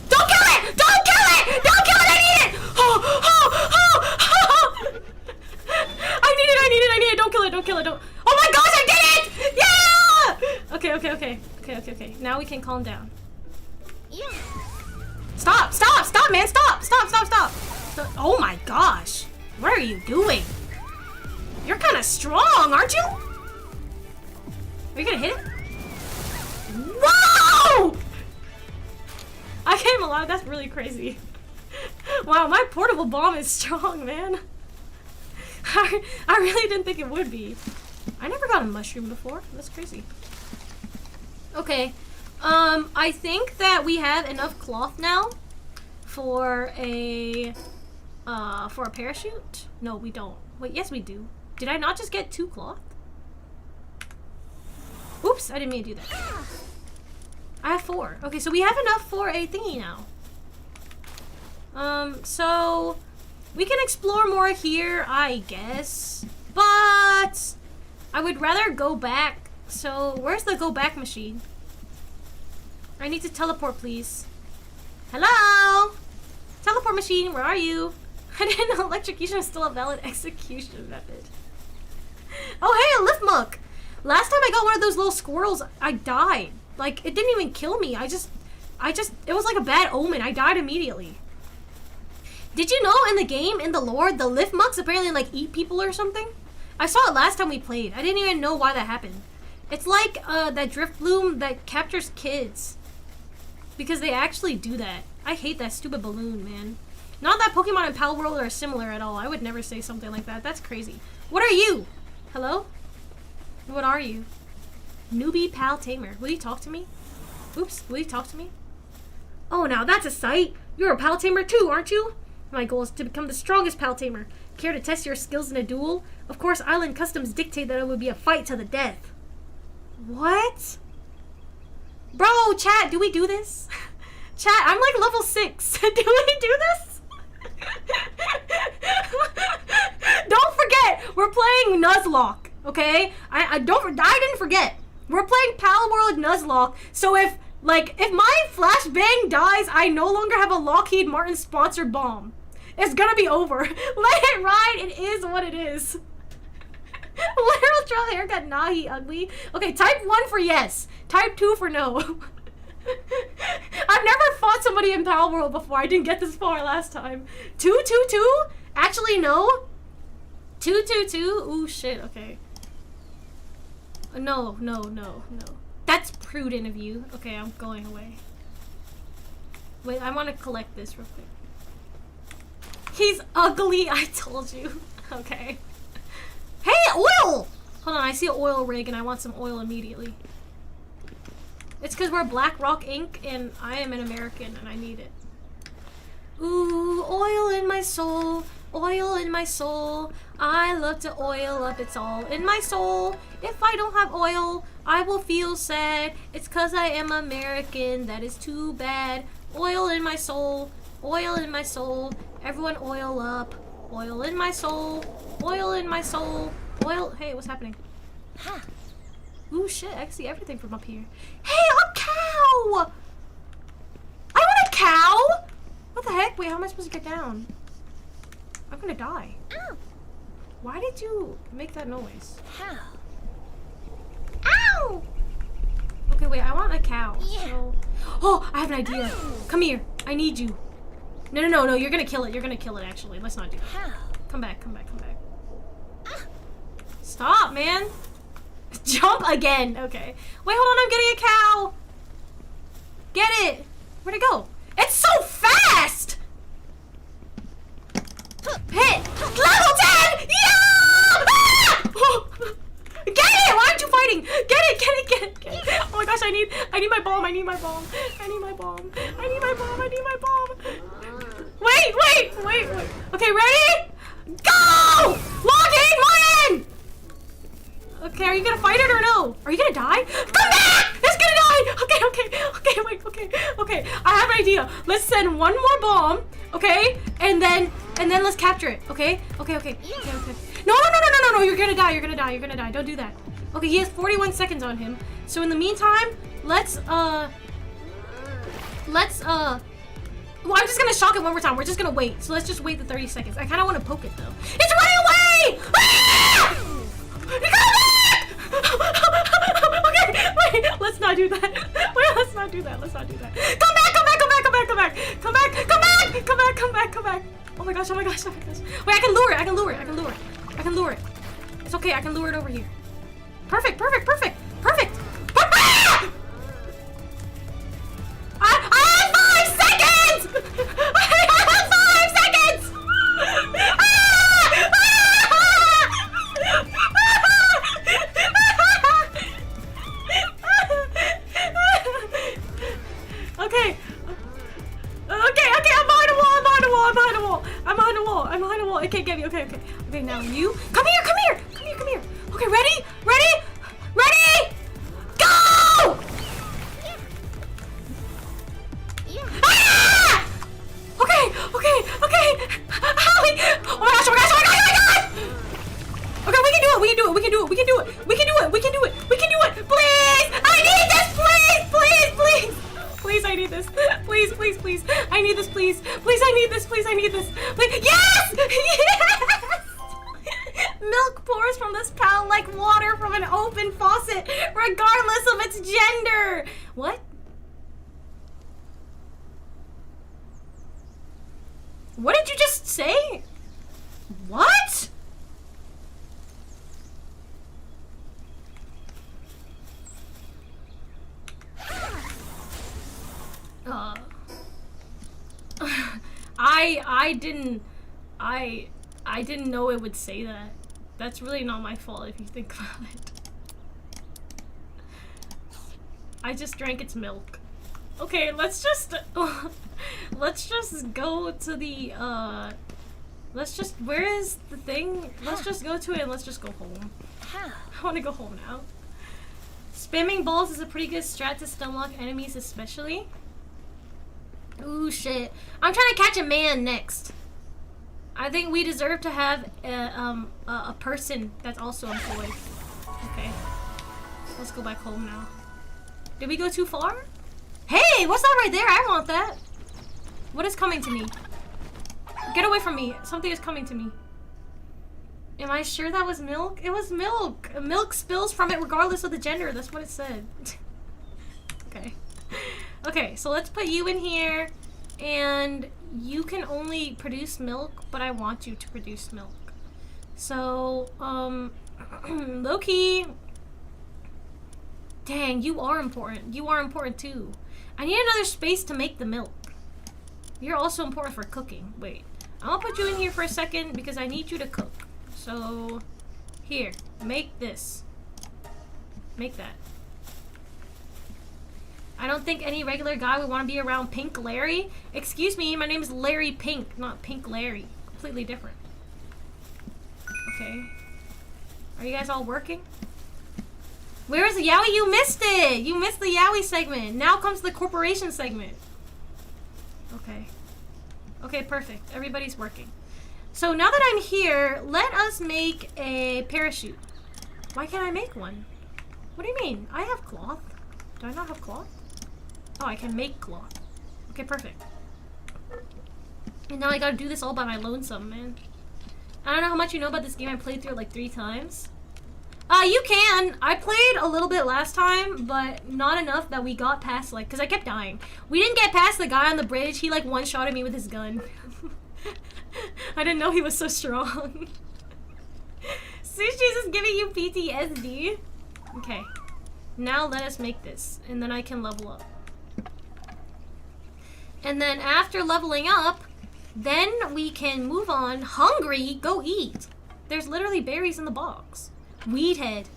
A: Don't kill it! Don't kill it! Don't kill it! I need it! Oh, oh, oh, oh. I need it, I need it, I need it. Don't kill it, don't kill it, don't. Oh my gosh, I did it! Yeah! Okay, okay, okay. Okay, okay, okay. Now we can calm down.
C: Yeah.
A: Stop, stop, stop, man. Stop, stop, stop, stop. Oh my gosh. What are you doing? You're kind of strong, aren't you? Are you gonna hit it? Whoa! I came alive. That's really crazy. Wow, my portable bomb is strong, man. I really didn't think it would be. I never got a mushroom before. That's crazy. Okay. I think that we have enough cloth now for a parachute. No, we don't. Wait, yes, we do. Did I not just get 2 cloth? Oops, I didn't mean to do that. I have 4. Okay, so we have enough for a thingy now. So we can explore more here, I guess. But I would rather go back. So where's the go back machine? I need to teleport, please. Hello? Teleport machine, where are you? I didn't know electrocution was still a valid execution method. Oh, hey, a lift muck. Last time I got one of those little squirrels, I died. Like, it didn't even kill me. It was like a bad omen. I died immediately. Did you know in the game, in the lore, the lift mucks apparently like eat people or something? I saw it last time we played. I didn't even know why that happened. It's like that drift bloom that captures kids. Because they actually do that. I hate that stupid balloon, man. Not that Pokemon and Palworld are similar at all. I would never say something like that. That's crazy. What are you? Hello? What are you? Newbie Pal Tamer. Will you talk to me? Oops, will you talk to me? Oh, now that's a sight. You're a Pal Tamer too, aren't you? My goal is to become the strongest Pal Tamer. Care to test your skills in a duel? Of course, Island Customs dictate that it would be a fight to the death. What? Bro, chat, do we do this? Chat, I'm like level 6. Do we do this? Don't forget, we're playing Nuzlocke. Okay? I didn't forget. We're playing Palworld Nuzlocke, so if my flashbang dies, I no longer have a Lockheed Martin sponsored bomb. It's gonna be over. Let it ride. It is what it is. Literal trail haircut. Nah, he ugly. Okay, type 1 for yes. Type 2 for no. I've never fought somebody in Palworld before. I didn't get this far last time. 222? Actually, no. 222? Ooh, shit. Okay. No. That's prudent of you. Okay, I'm going away. Wait, I want to collect this real quick. He's ugly, I told you. Okay. Hey, oil! Hold on, I see an oil rig and I want some oil immediately. It's because we're Blackrock Inc. and I am an American and I need it. Ooh, oil in my soul. Oil in my soul. I love to oil up, it's all in my soul. If I don't have oil, I will feel sad. It's cause I am American, that is too bad. Oil in my soul. Oil in my soul. Everyone oil up. Oil in my soul. Oil in my soul. Oil. Hey, what's happening?
C: Huh.
A: Ooh, shit. I can see everything from up here. Hey, a cow! I want a cow! What the heck? Wait, how am I supposed to get down? I'm gonna die.
C: Ow.
A: Why did you make that noise?
C: How?
A: Ow! Okay, wait. I want a cow.
C: Yeah.
A: So... Oh, I have an idea. Come here. I need you. No. You're gonna kill it. You're gonna kill it, actually. Let's not do that.
C: How?
A: Come back. Stop, man. Jump again. Okay. Wait, hold on. I'm getting a cow. Get it. Where'd it go? It's so fast. Hit. Level 10. Yeah! Ah! Get it. Why aren't you fighting? Get it. Oh my gosh, I need my bomb. I need my bomb. Wait. Okay, ready? Go! Logging, Martin! Okay, are you gonna fight it or no? Are you gonna die? Come back! It's gonna die! Okay. I have an idea. Let's send one more bomb, okay? And then let's capture it, okay? Okay. No, you're gonna die. Don't do that. Okay, he has 41 seconds on him. So in the meantime, well, I'm just gonna shock it one more time. We're just gonna wait. So let's just wait the 30 seconds. I kind of want to poke it though. It's running away! Ah! Come back! Okay, wait. Let's not do that. Let's not do that. Come back! Oh my gosh! Wait, I can lure it. It's okay. I can lure it over here. Perfect. I have 5 seconds! Okay, I'm behind the wall. It can't get me. Okay, now you. Come here. Okay, ready? Go!
C: Yeah.
A: Ah! Okay. Howie! Oh my gosh! Okay, we can do it. Please! I need this, please! Please, I need this. Please. I need this, please. I need this. Yes! Milk pours from this pal like water from an open faucet, regardless of its gender. What? What did you just say? What? I didn't know it would say that. That's really not my fault if you think about it. I just drank its milk. Okay, let's just go to the where is the thing? Let's just go to it and let's just go home. I want to go home now. Spamming balls is a pretty good strat to stunlock enemies especially. Ooh, shit. I'm trying to catch a man next. I think we deserve to have a person that's also employed. Okay. Let's go back home now. Did we go too far? Hey, what's that right there? I want that. What is coming to me? Get away from me. Something is coming to me. Am I sure that was milk? It was milk. Milk spills from it regardless of the gender. That's what it said. Okay. Okay, so let's put you in here. And you can only produce milk, but I want you to produce milk. So, low-key. Dang, you are important. You are important too. I need another space to make the milk. You're also important for cooking. Wait. I'll put you in here for a second because I need you to cook. So, here. Make this. Make that. I don't think any regular guy would want to be around Pink Larry. Excuse me, my name is Larry Pink, not Pink Larry. Completely different. Okay. Are you guys all working? Where is the YAOI? You missed it! You missed the YAOI segment. Now comes the corporation segment. Okay. Okay, perfect. Everybody's working. So now that I'm here, let us make a parachute. Why can't I make one? What do you mean? I have cloth. Do I not have cloth? Oh, I can make cloth. Okay, perfect. And now I gotta do this all by my lonesome, man. I don't know how much you know about this game. I played through it like 3 times. You can. I played a little bit last time, but not enough that we got past, like, because I kept dying. We didn't get past the guy on the bridge. He, like, one-shotted me with his gun. I didn't know he was so strong. Sushi's is giving you PTSD. Okay. Now let us make this, and then I can level up. And then after leveling up, then we can move on. Hungry? Go eat. There's literally berries in the box. Weed head.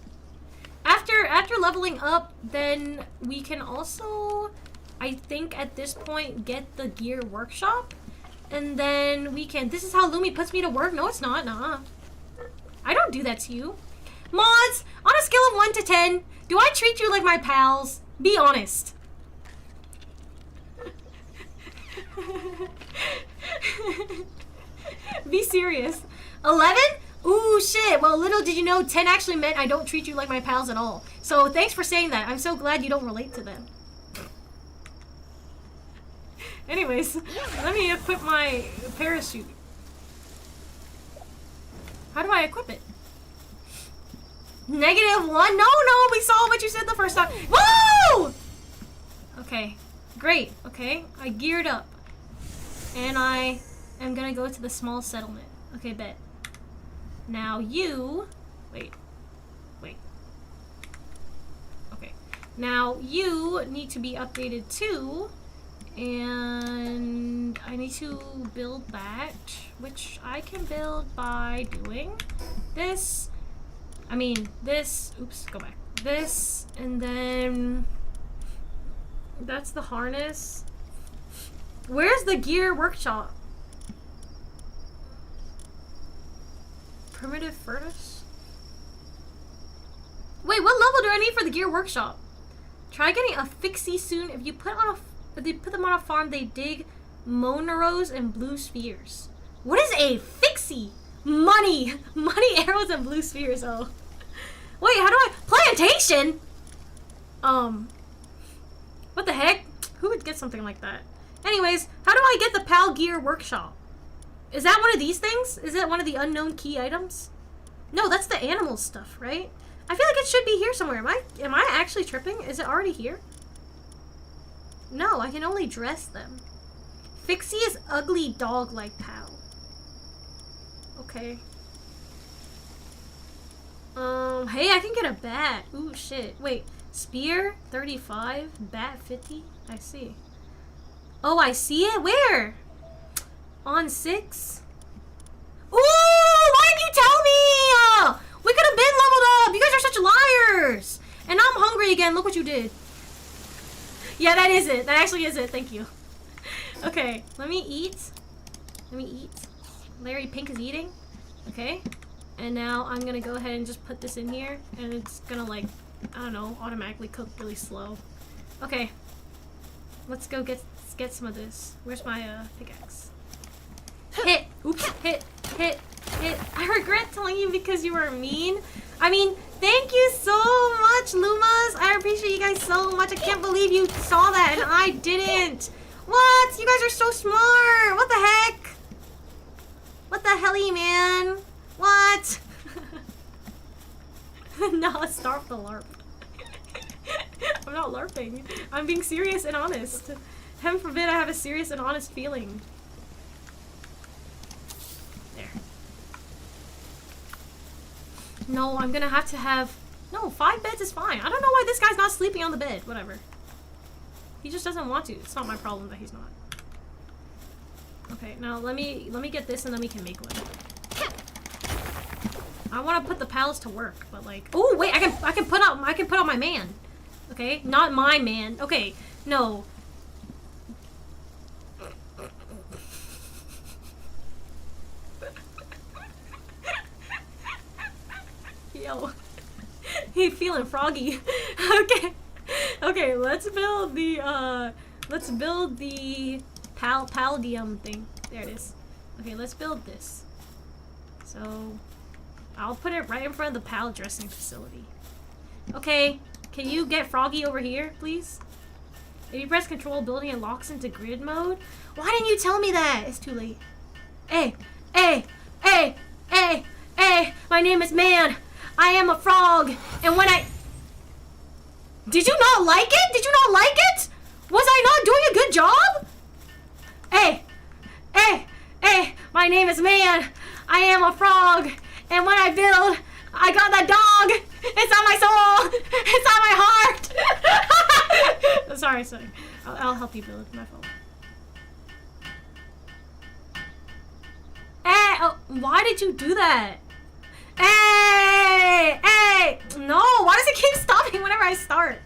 A: After leveling up, then we can also, I think at this point, get the gear workshop. And then we can, this is how Lumie puts me to work. No, it's not. Nah. I don't do that to you. Mods, on a scale of 1 to 10, do I treat you like my pals? Be honest. Be serious. 11? Ooh, shit. Well, little did you know, 10 actually meant I don't treat you like my pals at all. So thanks for saying that. I'm so glad you don't relate to them. Anyways, let me equip my parachute. How do I equip it? -1? No, we saw what you said the first time. Woo! Okay, great. Okay, I geared up. And I am gonna go to the small settlement. Okay, bet. Now you... Wait. Okay. Now you need to be updated too. And I need to build that, which I can build by doing this. I mean, this. Oops, go back. This, and then that's the harness. Where's the gear workshop? Primitive furnace? Wait, what level do I need for the gear workshop? Try getting a fixie soon. If you put them on a farm, they dig monoros and blue spheres. What is a fixie? Money arrows and blue spheres. Oh, wait, how do I plantation? What the heck? Who would get something like that? Anyways, how do I get the PAL gear workshop? Is that one of these things? Is it one of the unknown key items? No, that's the animal stuff, right? I feel like it should be here somewhere. Am I actually tripping? Is it already here? No, I can only dress them. Fixie is ugly dog-like PAL. Okay. Hey, I can get a bat. Ooh, shit. Wait, spear 35, bat 50. I see. Oh, I see it. Where? On 6. Ooh, why didn't you tell me? We could have been leveled up. You guys are such liars. And now I'm hungry again. Look what you did. Yeah, that is it. That actually is it. Thank you. Okay, let me eat. Larry Pink is eating. Okay. And now I'm gonna go ahead and just put this in here. And it's gonna, like, I don't know, automatically cook really slow. Okay. Let's go get some of this. Where's my pickaxe? Hit! Oops. Hit. I regret telling you because you were mean. I mean, thank you so much, Lumas. I appreciate you guys so much. I can't believe you saw that and I didn't. What? You guys are so smart. What the heck? What the helly, man? What? No, start the LARP. I'm not LARPing. I'm being serious and honest. Heaven forbid I have a serious and honest feeling. There. No, I'm gonna have to have... No, 5 beds is fine. I don't know why this guy's not sleeping on the bed. Whatever. He just doesn't want to. It's not my problem that he's not. Okay, now let me get this and then we can make one. I want to put the palace to work, but like... Oh, wait, I can put out my man. Okay, not my man. Okay, no. Yo. He feeling froggy. Okay. Okay, let's build the Paldium thing. There it is. Okay, let's build this. So I'll put it right in front of the pal dressing facility. Okay, can you get Froggy over here, please? If you press control, building it locks into grid mode. Why didn't you tell me that? It's too late. Hey, hey, hey, hey, hey, my name is Man. I am a frog. And when I... Did you not like it? Did you not like it? Was I not doing a good job? Hey, hey, hey, my name is Man. I am a frog. And when I build, I got that dog. It's on my soul. It's on my heart. Sorry. I'll help you build. My fault. Hey, oh, why did you do that? Hey, hey, no, why does it keep stopping whenever I start?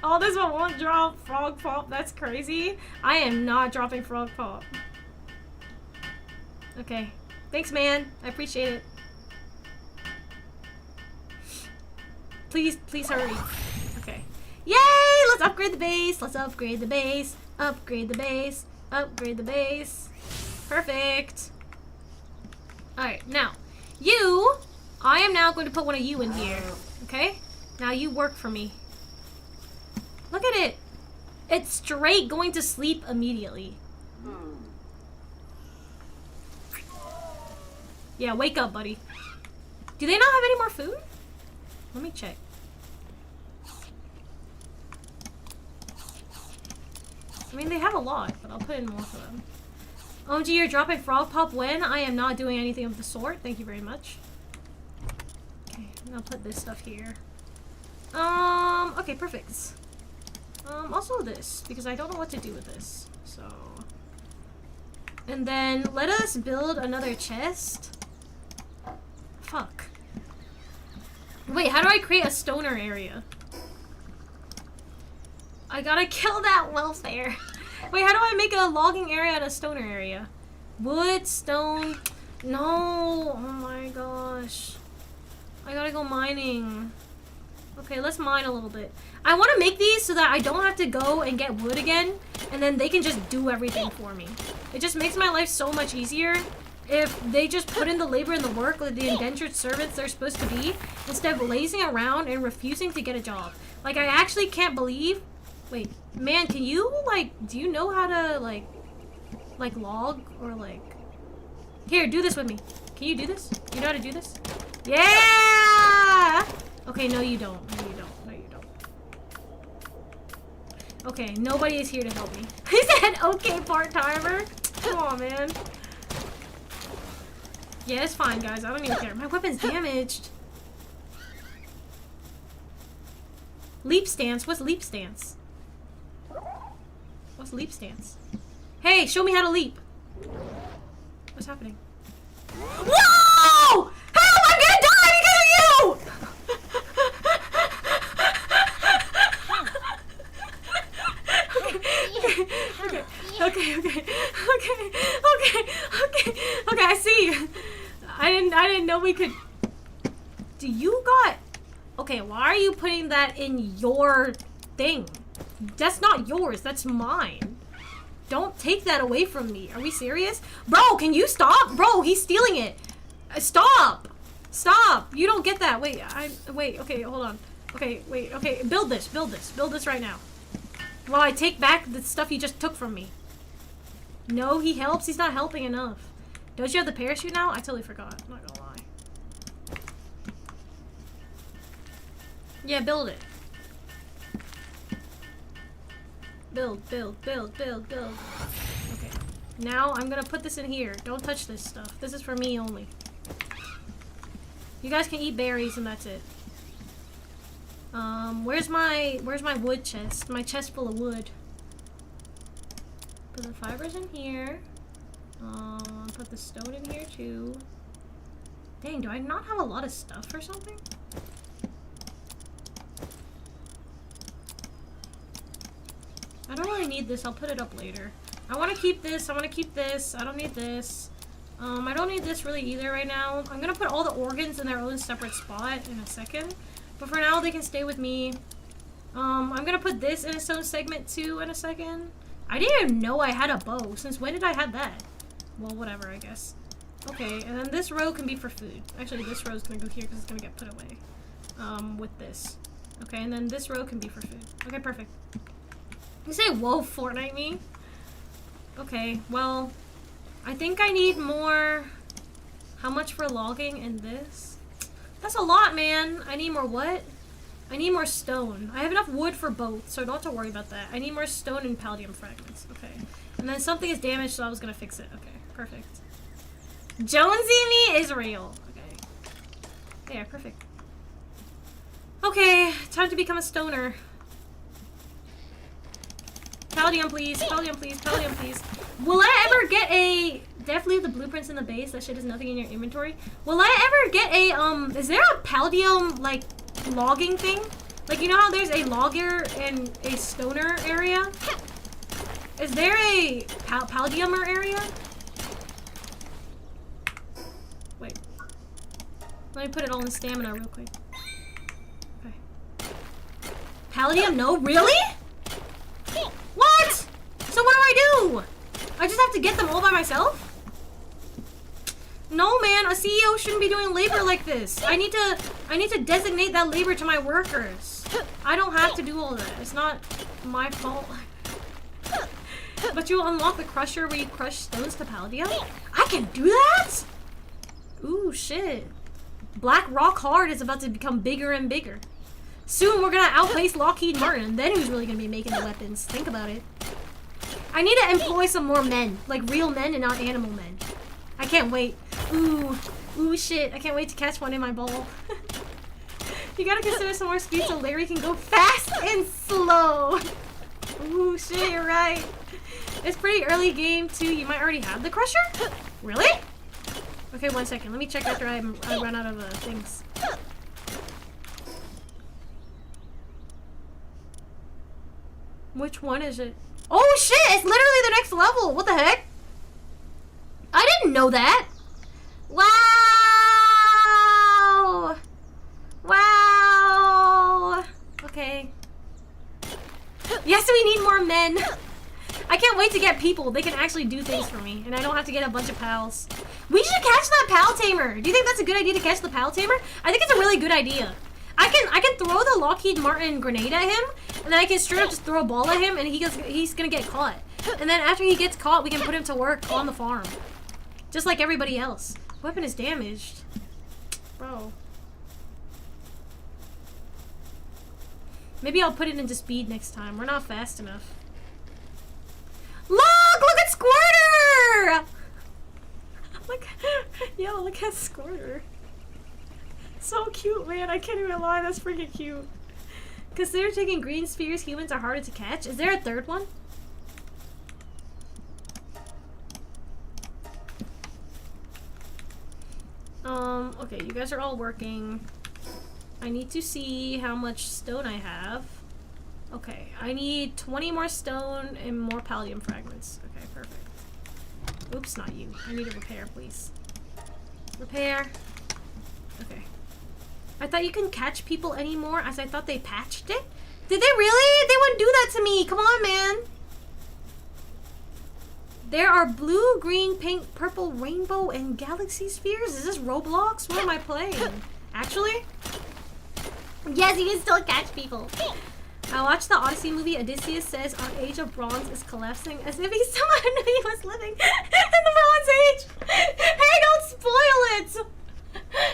A: All this one won't drop frog pop. That's crazy. I am not dropping frog pop. Okay. Thanks, Man. I appreciate it. Please hurry. Okay. Yay! Let's upgrade the base. Let's upgrade the base. Upgrade the base. Upgrade the base. Perfect. Alright, now. I am now going to put one of you in here. Okay? Now you work for me. Look at it. It's straight going to sleep immediately. Yeah, wake up, buddy. Do they not have any more food? Let me check. I mean, they have a lot, but I'll put in more for them. OMG, you're dropping frog pop when? I am not doing anything of the sort. Thank you very much. Okay, I'll put this stuff here. Okay, perfect. Also this, because I don't know what to do with this. So... And then, let us build another chest. Fuck. Wait, how do I create a stoner area? I gotta kill that welfare. Wait, how do I make a logging area and a stoner area? Wood, stone... No! Oh my gosh. I gotta go mining. Okay, let's mine a little bit. I want to make these so that I don't have to go and get wood again, and then they can just do everything for me. It just makes my life so much easier if they just put in the labor and the work like the indentured servants they're supposed to be, instead of lazing around and refusing to get a job. Like, I actually can't believe... Wait, Man, can you, like, do you know how to, like log or, like... Here, do this with me. Can you do this? Do you know how to do this? Yeah! Okay, no you don't. No you don't. No you don't. Okay, nobody is here to help me. He said, okay, part-timer. Come on, man. Yeah, it's fine, guys. I don't even care. My weapon's damaged. Leap stance? What's leap stance? What's leap stance? Hey, show me how to leap. What's happening? Whoa! Help! I'm gonna die because of you! Okay, I see. I didn't know we could... Do you got... Okay, why are you putting that in your thing? That's not yours, that's mine. Don't take that away from me. Are we serious? Bro, can you stop? Bro, he's stealing it. Stop! Stop! You don't get that. Wait, wait, okay, hold on. Okay, wait, okay, build this right now. While I take back the stuff you just took from me. No, he helps. He's not helping enough. Don't you have the parachute now? I totally forgot. I'm not gonna lie. Yeah, build it. Build. Okay. Now I'm gonna put this in here. Don't touch this stuff. This is for me only. You guys can eat berries and that's it. Where's my wood chest? My chest full of wood. Put the fibers in here. Put the stone in here too. Dang, do I not have a lot of stuff or something? I don't really need this. I'll put it up later. I want to keep this. I want to keep this. I don't need this. I don't need this really either right now. I'm gonna put all the organs in their own separate spot in a second. But for now, they can stay with me. I'm gonna put this in its own segment too in a second. I didn't even know I had a bow. Since when did I have that? Well, whatever, I guess. Okay, and then this row can be for food. Actually, this row is gonna go here because it's gonna get put away. With this. Okay, and then this row can be for food. Okay, perfect. You say, whoa, Fortnite me? Okay, well, I think I need more. How much for logging and this? That's a lot, man. I need more what? I need more stone. I have enough wood for both, so I don't have to worry about that. I need more stone and palladium fragments. Okay. And then something is damaged, so I was gonna fix it. Okay, perfect. Jonesy me is real. Okay. Yeah, perfect. Okay, time to become a stoner. Palladium, please. Palladium, please. Palladium, please. Will I ever get a... Definitely leave the blueprints in the base. That shit is nothing in your inventory. Will I ever get a, is there a palladium, like, logging thing? Like, you know how there's a logger and a stoner area? Is there a palladiumer area? Wait. Let me put it all in stamina real quick. Okay. Palladium? No? Really? What? So what do I do? I just have to get them all by myself? No, man, a CEO shouldn't be doing labor like this. I need to designate that labor to my workers. I don't have to do all that. It's not my fault. But you'll unlock the crusher where you crush stones to palladium? I can do that? Ooh, shit. Blackrock Hard is about to become bigger and bigger. Soon we're gonna outpace Lockheed Martin, and then who's really gonna be making the weapons? Think about it. I need to employ some more men, like real men and not animal men. I can't wait. Ooh, shit. I can't wait to catch one in my bowl. You gotta consider some more speed so Larry can go fast and slow. Ooh, shit, you're right. It's pretty early game, too. You might already have the crusher? Really? Okay, 1 second. Let me check after I run out of things. Which one is it? Oh, shit! It's literally the next level! What the heck? I didn't know that! Wow! Wow! Okay. Yes, we need more men! I can't wait to get people. They can actually do things for me, and I don't have to get a bunch of pals. We should catch that pal tamer! Do you think that's a good idea to catch the pal tamer? I think it's a really good idea. I can throw the Lockheed Martin grenade at him, and then I can straight up just throw a ball at him, and he's gonna get caught. And then after he gets caught, we can put him to work on the farm. Just like everybody else. Weapon is damaged. Bro. Maybe I'll put it into speed next time. We're not fast enough. Look at Squirter! Look, yo, look at Squirter. So cute, man. I can't even lie. That's freaking cute. Consider taking green spheres. Humans are harder to catch. Is there a third one? Okay, you guys are all working. I need to see how much stone I have. Okay, I need 20 more stone and more palladium fragments. Okay, perfect. Oops, not you. I need to repair, please. Repair. Okay. I thought you couldn't catch people anymore, as I thought they patched it. Did they really? They wouldn't do that to me. Come on, man. There are blue, green, pink, purple, rainbow, and galaxy spheres. Is this Roblox? What am I playing? Actually? Yes, you can still catch people. I watched the Odyssey movie. Odysseus says our age of bronze is collapsing as if he somehow knew he was living in the Bronze Age. Hey, don't spoil it!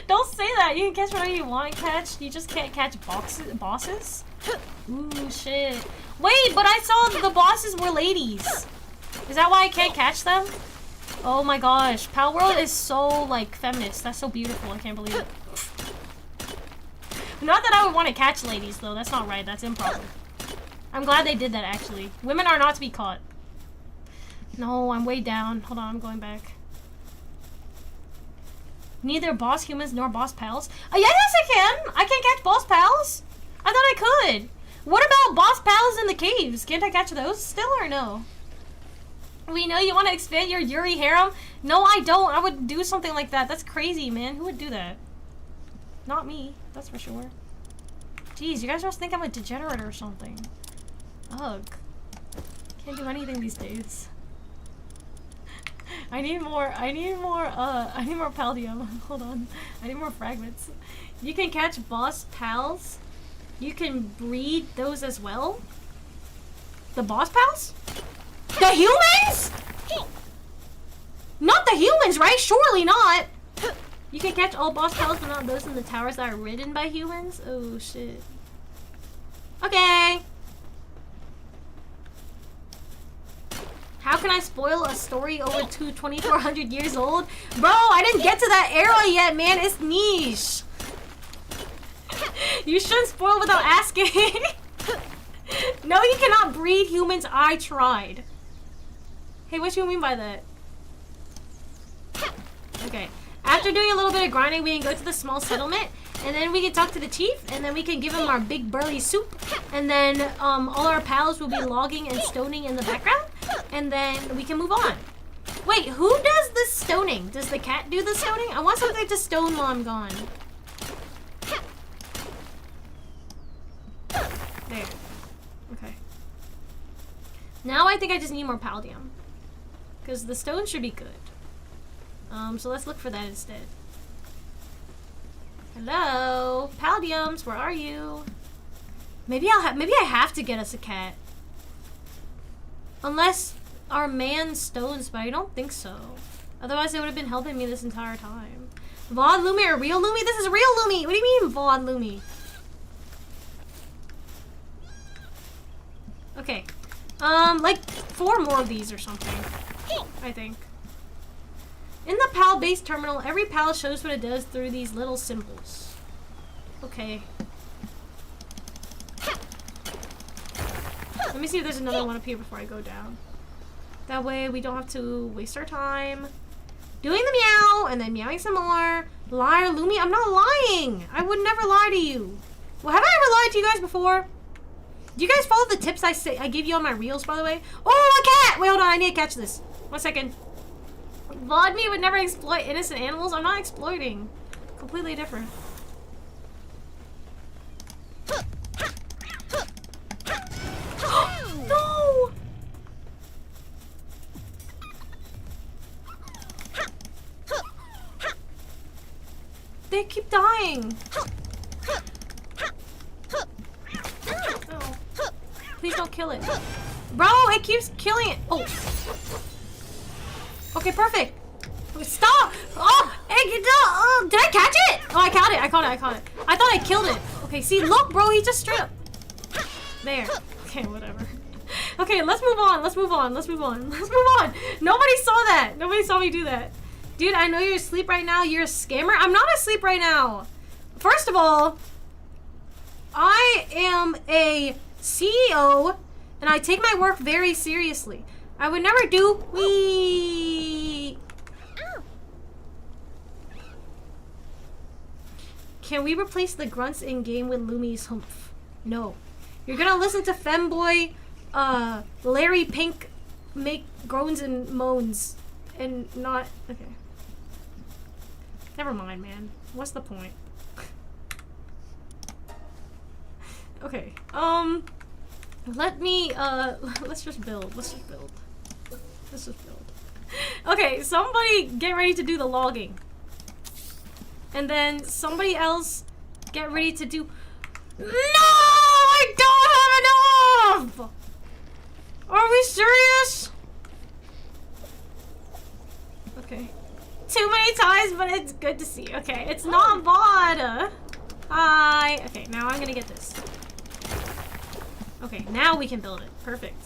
A: Don't say that. You can catch whatever you want to catch. You just can't catch bosses? Ooh, shit. Wait, but I saw the bosses were ladies. Is that why I can't catch them? Oh my gosh. Palworld is so, like, feminist. That's so beautiful. I can't believe it. Not that I would want to catch ladies, though. That's not right. That's improper. I'm glad they did that, actually. Women are not to be caught. No, I'm way down. Hold on, I'm going back. Neither boss humans nor boss pals. Yeah, yes, I can! I can catch boss pals! I thought I could! What about boss pals in the caves? Can't I catch those still, or no? We know you want to expand your Yuri harem? No, I don't. I would do something like that. That's crazy, man. Who would do that? Not me. That's for sure. Jeez, you guys must think I'm a degenerate or something. Ugh. Can't do anything these days. I need more paldium. Hold on. I need more fragments. You can catch boss pals. You can breed those as well. The boss pals? The humans? Not the humans, right? Surely not. You can catch all boss pals, but not those in the towers that are ridden by humans? Oh, shit. Okay. How can I spoil a story over 2,400 years old? Bro, I didn't get to that era yet, man. It's niche. You shouldn't spoil without asking. No, you cannot breed humans. I tried. Hey, what do you mean by that? Okay. After doing a little bit of grinding, we can go to the small settlement, and then we can talk to the chief, and then we can give him our big burly soup, and then all our pals will be logging and stoning in the background, and then we can move on. Wait, who does the stoning? Does the cat do the stoning? I want something to stone while I'm gone. There. Okay. Now I think I just need more paldium, because the stone should be good. So let's look for that instead. Hello, paldiums, where are you? Maybe I have to get us a cat. Unless our man stones, but I don't think so. Otherwise, they would have been helping me this entire time. VOD Lumie or real Lumie? This is real Lumie. What do you mean VOD Lumie? Okay. Like 4 more of these or something. I think. In the PAL base terminal, every PAL shows what it does through these little symbols. Okay. Let me see if there's another one up here before I go down. That way we don't have to waste our time doing the meow and then meowing some more. Liar, Lumie, I'm not lying. I would never lie to you. Well, have I ever lied to you guys before? Do you guys follow the tips I give you on my reels, by the way? Oh, a cat! Wait, hold on. I need to catch this. 1 second. VODme would never exploit innocent animals. I'm not exploiting. Completely different. No! They keep dying. Oh. Please don't kill it. Bro, it keeps killing it. Oh. Okay, perfect. Stop! Oh, hey, did I catch it? Oh, I caught it. I caught it. I thought I killed it. Okay, see, look, bro, he just stripped. There. Okay, whatever. Okay, let's move on. Nobody saw that. Nobody saw me do that. Dude, I know you're asleep right now. You're a scammer. I'm not asleep right now. First of all, I am a CEO, and I take my work very seriously. I would never do wee. Can we replace the grunts in game with Lumie's humph? No. You're gonna listen to femboy, Larry Pink make groans and moans, and not okay. Never mind, man. What's the point? Okay. Let me let's just build. Let's This is build. Okay, somebody get ready to do the logging. And then somebody else get ready to do... No! I don't have enough! Are we serious? Okay. Too many times, but it's good to see. Okay, it's not bad. Hi. Okay, now I'm gonna get this. Okay, now we can build it. Perfect.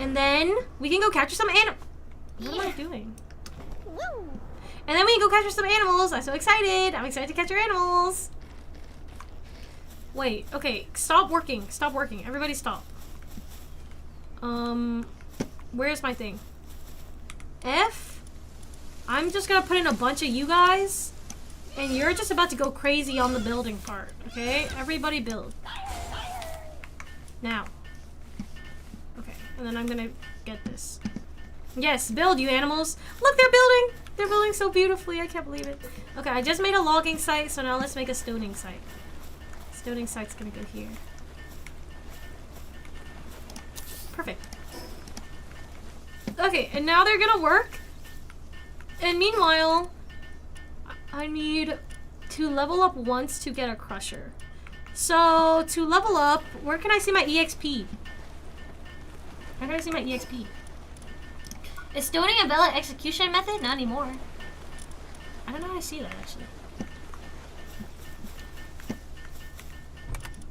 A: And then we can go capture some animals. What am I doing?
C: Woo.
A: And then we can go capture some animals. I'm so excited. I'm excited to capture animals. Wait, okay. Stop working. Stop working. Everybody stop. Where's my thing? F? I'm just gonna put in a bunch of you guys. And you're just about to go crazy on the building part. Okay? Everybody build. Now. Okay. And then I'm gonna get this. Yes, build, you animals. Look, they're building. They're building so beautifully. I can't believe it. Okay, I just made a logging site, so now let's make a stoning site. Stoning site's gonna go here. Perfect. Okay, and now they're gonna work. And meanwhile, I need to level up once to get a crusher. So, to level up, where can I see my EXP? Where can I see my EXP? Is stoning a valid execution method? Not anymore. I don't know how to see that, actually.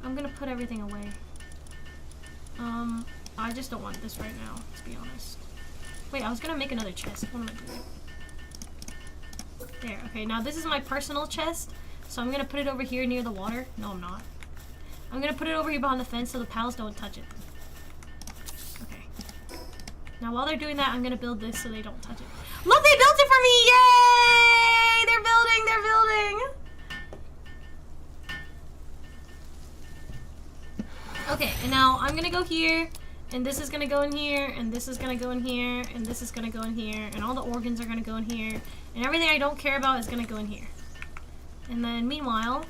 A: I'm gonna put everything away. I just don't want this right now, to be honest. Wait, I was gonna make another chest. What am I doing? There, okay, now this is my personal chest. So I'm gonna put it over here near the water. No, I'm not. I'm gonna put it over here behind the fence so the pals don't touch it. Okay. Now while they're doing that, I'm gonna build this so they don't touch it. Look, they built it for me! Yay! They're building, they're building! Okay, and now I'm gonna go here, and this is gonna go in here, and this is gonna go in here, and this is gonna go in here, and all the organs are gonna go in here, and everything I don't care about is gonna go in here. And then meanwhile,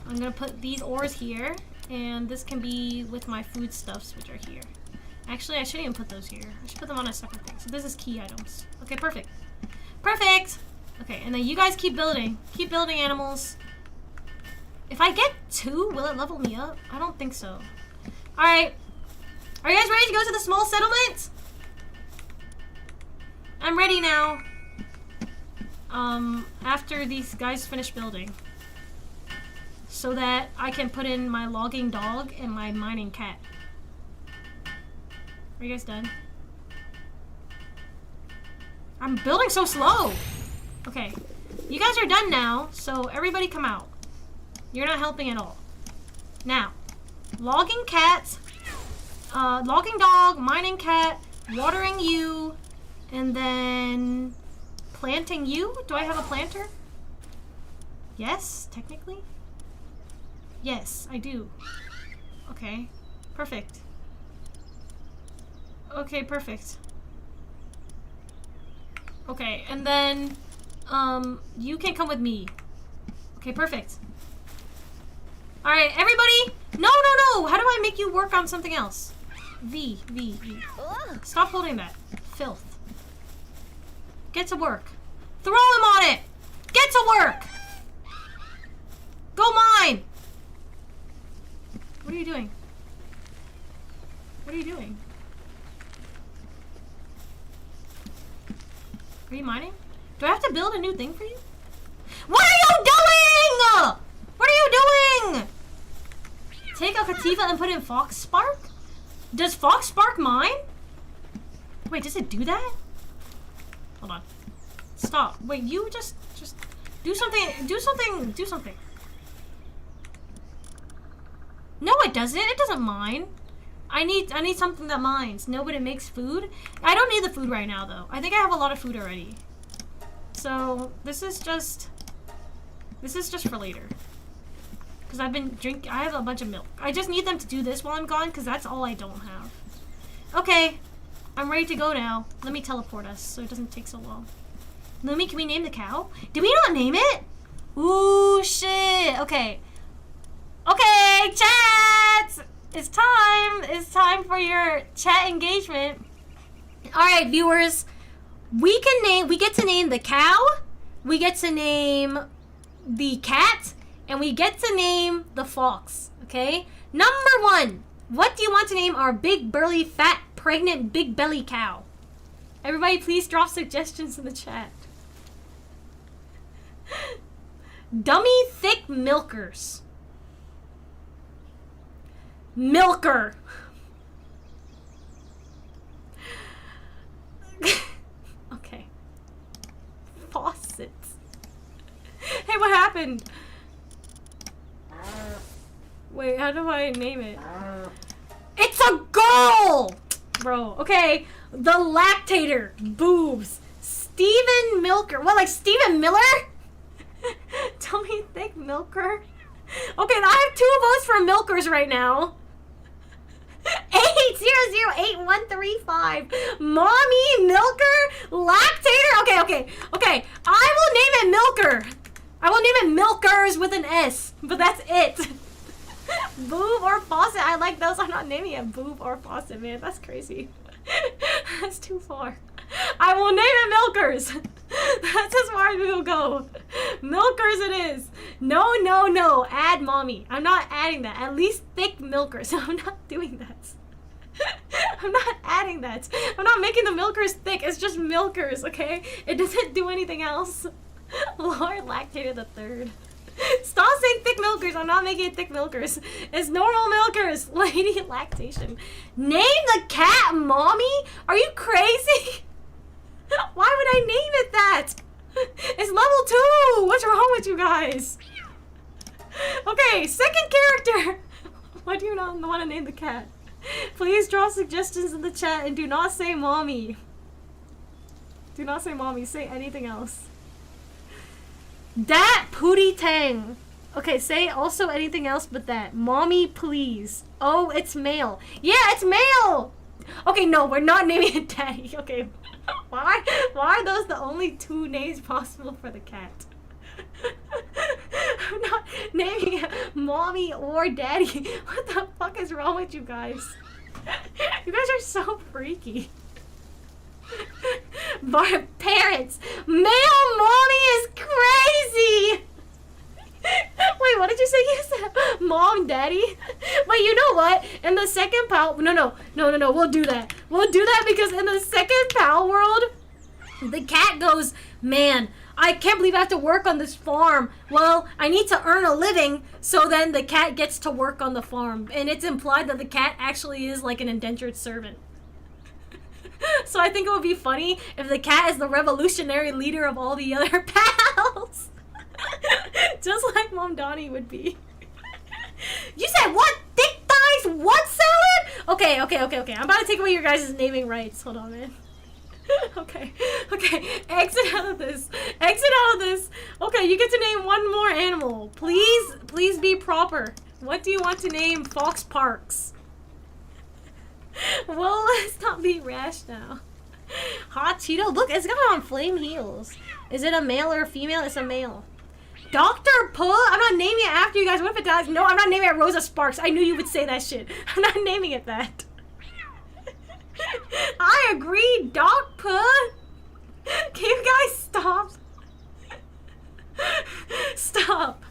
A: I'm gonna put these ores here, and this can be with my foodstuffs, which are here. Actually, I shouldn't even put those here. I should put them on a separate thing. So this is key items. Okay, perfect. Perfect! Okay, and then you guys keep building. Keep building, animals. If I get 2, will it level me up? I don't think so. Alright. Are you guys ready to go to the small settlement? I'm ready now. After these guys finish building. So that I can put in my logging dog and my mining cat. Are you guys done? I'm building so slow. Okay. You guys are done now, so everybody come out. You're not helping at all. Now, logging cat, logging dog, mining cat, watering you, and then planting you? Do I have a planter? Yes, technically. Yes, I do. Okay, perfect. Okay, perfect. Okay, and then, you can come with me. Okay, perfect. Alright, everybody! No, no, no! How do I make you work on something else? V. Stop holding that. Filth. Get to work. Throw him on it! Get to work! Go mine! What are you doing? What are you doing? Are you mining? Do I have to build a new thing for you? What are you doing? What are you doing? Take a Kativa and put in Fox Spark? Does Fox Spark mine? Wait, does it do that? Hold on. Stop. Wait, you just do something. Do something. Do something. No, it doesn't. It doesn't mine. I need something that mines. No, but it makes food. I don't need the food right now, though. I think I have a lot of food already. So this is just for later. Because I've been drinking. I have a bunch of milk. I just need them to do this while I'm gone, because that's all I don't have. Okay, I'm ready to go now. Let me teleport us so it doesn't take so long. Lumie, can we name the cow? Did we not name it? Ooh, shit. Okay. Okay, chat! It's time. It's time for your chat engagement. All right, viewers. We get to name the cow. We get to name the cat, and we get to name the fox. Okay. Number 1. What do you want to name our big, burly, fat, pregnant, big belly cow? Everybody, please drop suggestions in the chat. Dummy thick milkers. Milker. Okay. Faucets. Hey, what happened? Wait, how do I name it? It's a girl! Bro, okay. The lactator. Boobs. Steven Milker. What, like Steven Miller? Tummy thick milker? Okay, I have 2 votes for milkers right now. 8008135. Mommy Milker? Lactator? Okay. I will name it Milker. I will name it Milkers with an S, but that's it. Boob or faucet? I like those. I'm not naming it boob or faucet, man. That's crazy. That's too far. I will name it Milkers. That's as far as we will go. Milkers it is. No. Add mommy. I'm not adding that. At least thick milkers. I'm not doing that. I'm not adding that. I'm not making the milkers thick. It's just milkers, okay? It doesn't do anything else. Lord Lactator the Third. Stop saying thick milkers. I'm not making it thick milkers. It's normal milkers. Lady lactation. Name the cat mommy? Are you crazy? Why would I name it that? It's level 2. What's wrong with you guys? Okay, second character. Why do you not want to name the cat? Please draw suggestions in the chat and do not say mommy. Do not say mommy. Say anything else. Dat Pootie Tang. Okay, say also anything else but that. Mommy, please. Oh, it's male. Yeah, it's male. Okay, no, we're not naming it Daddy. Okay. Why are those the only 2 names possible for the cat? I'm not naming it Mommy or Daddy. What the fuck is wrong with you guys? You guys are so freaky. Parents, male mommy is crazy. Wait, what did you say? You said mom, daddy. But you know what? In the second no. We'll do that. We'll do that because in the second Palworld, the cat goes, man, I can't believe I have to work on this farm. Well, I need to earn a living. So then the cat gets to work on the farm, and it's implied that the cat actually is like an indentured servant. So I think it would be funny if the cat is the revolutionary leader of all the other pals. Just like Mom Donnie would be. You said what? Thick thighs? What salad? Okay. I'm about to take away your guys' naming rights. Hold on, man. Okay. Exit out of this. Okay, you get to name one more animal. Please be proper. What do you want to name Fox Parks? Well, let's not be rash now. Hot Cheeto. Look, it's got on flame heels. Is it a male or a female? It's a male. Dr. Puh? I'm not naming it after you guys. What if it dies? No, I'm not naming it Rosa Sparks. I knew you would say that shit. I'm not naming it that. I agree, Doc Puh. Can you guys stop? Stop.